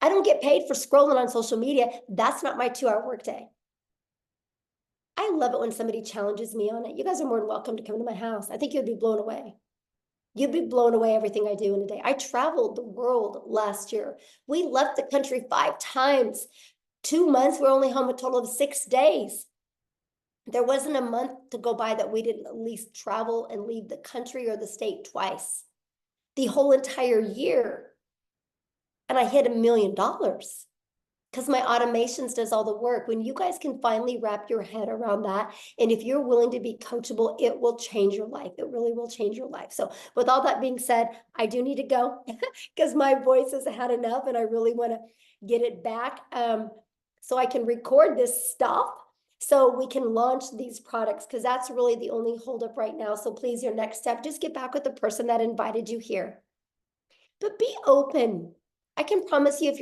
I don't get paid for scrolling on social media. That's not my 2-hour workday. I love it when somebody challenges me on it. You guys are more than welcome to come to my house. I think you'd be blown away. You'd be blown away everything I do in a day. I traveled the world last year. We left the country 5 times. 2 months, we're only home a total of 6 days. There wasn't a month to go by that we didn't at least travel and leave the country or the state twice. The whole entire year. And I hit $1 million because my automations does all the work. When you guys can finally wrap your head around that, and if you're willing to be coachable, it will change your life. It really will change your life. So with all that being said, I do need to go because my voice has had enough and I really want to get it back so I can record this stuff so we can launch these products, because that's really the only holdup right now. So please, your next step, just get back with the person that invited you here. But be open. I can promise you, if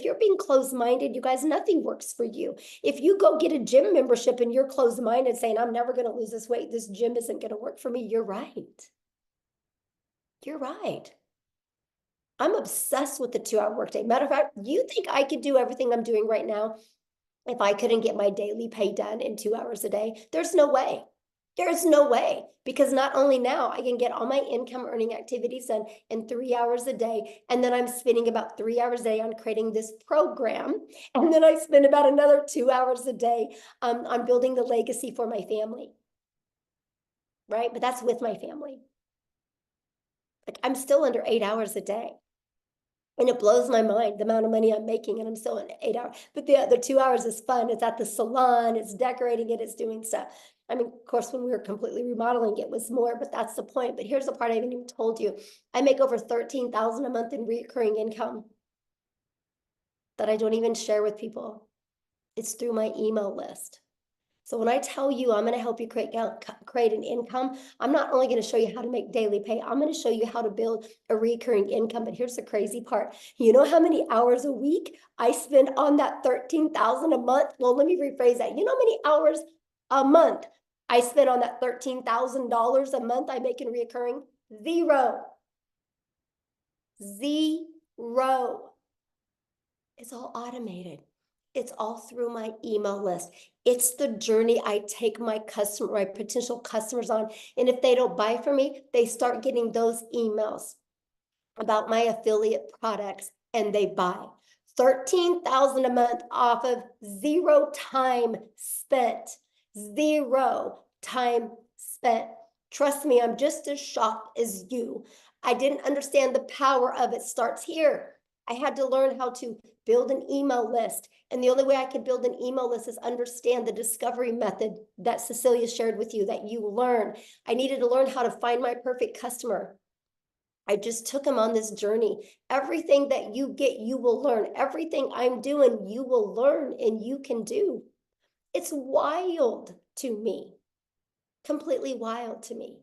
you're being closed-minded, you guys, nothing works for you. If you go get a gym membership and you're closed-minded saying, I'm never going to lose this weight, this gym isn't going to work for me, you're right. You're right. I'm obsessed with the 2-hour workday. Matter of fact, you think I could do everything I'm doing right now if I couldn't get my daily pay done in 2 hours a day? There's no way. There's no way, because not only now I can get all my income earning activities done in 3 hours a day. And then I'm spending about 3 hours a day on creating this program. And then I spend about another 2 hours a day on building the legacy for my family. Right? But that's with my family. Like, I'm still under 8 hours a day. And it blows my mind, the amount of money I'm making, and I'm still in 8 hours. But the other 2 hours is fun. It's at the salon, it's decorating it, it's doing stuff. I mean, of course, when we were completely remodeling, it was more, but that's the point. But here's the part I haven't even told you. I make over $13,000 a month in recurring income that I don't even share with people. It's through my email list. So when I tell you I'm going to help you create an income, I'm not only going to show you how to make daily pay, I'm going to show you how to build a recurring income. But here's the crazy part. You know how many hours a week I spend on that $13,000 a month? Well, let me rephrase that. You know how many hours a month I spend on that $13,000 a month I make in recurring? 0. 0. It's all automated. It's all through my email list. It's the journey I take my potential customers on. And if they don't buy from me, they start getting those emails about my affiliate products and they buy. $13,000 a month off of 0 time spent. 0 time spent. Trust me, I'm just as shocked as you. I didn't understand the power of it starts here. I had to learn how to build an email list. And the only way I could build an email list is understand the discovery method that Cecilia shared with you, that you learn. I needed to learn how to find my perfect customer. I just took him on this journey. Everything that you get, you will learn. Everything I'm doing, you will learn and you can do. It's wild to me. Completely wild to me.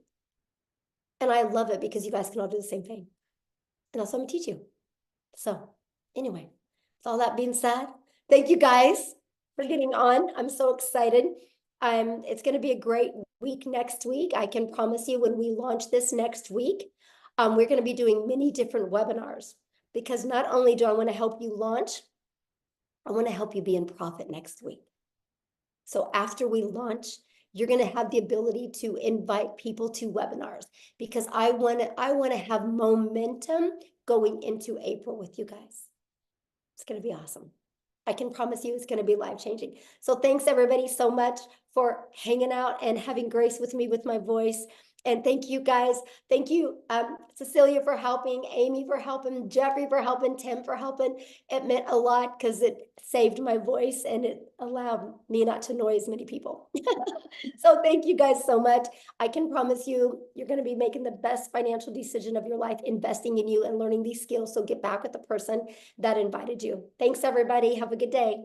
And I love it because you guys can all do the same thing. And that's what I'm gonna teach you. So anyway, with all that being said, thank you guys for getting on. I'm so excited. It's going to be a great week next week. I can promise you when we launch this next week, we're going to be doing many different webinars, because not only do I want to help you launch, I want to help you be in profit next week. So after we launch, you're going to have the ability to invite people to webinars, because I want to have momentum going into April with you guys. It's going to be awesome. I can promise you it's going to be life-changing. So thanks everybody so much for hanging out and having grace with me with my voice. And thank you guys. Thank you, Cecilia, for helping, Amy for helping, Jeffrey for helping, Tim for helping. It meant a lot because it saved my voice and it allowed me not to annoy as many people. So thank you guys so much. I can promise you, you're going to be making the best financial decision of your life, investing in you and learning these skills. So get back with the person that invited you. Thanks, everybody. Have a good day.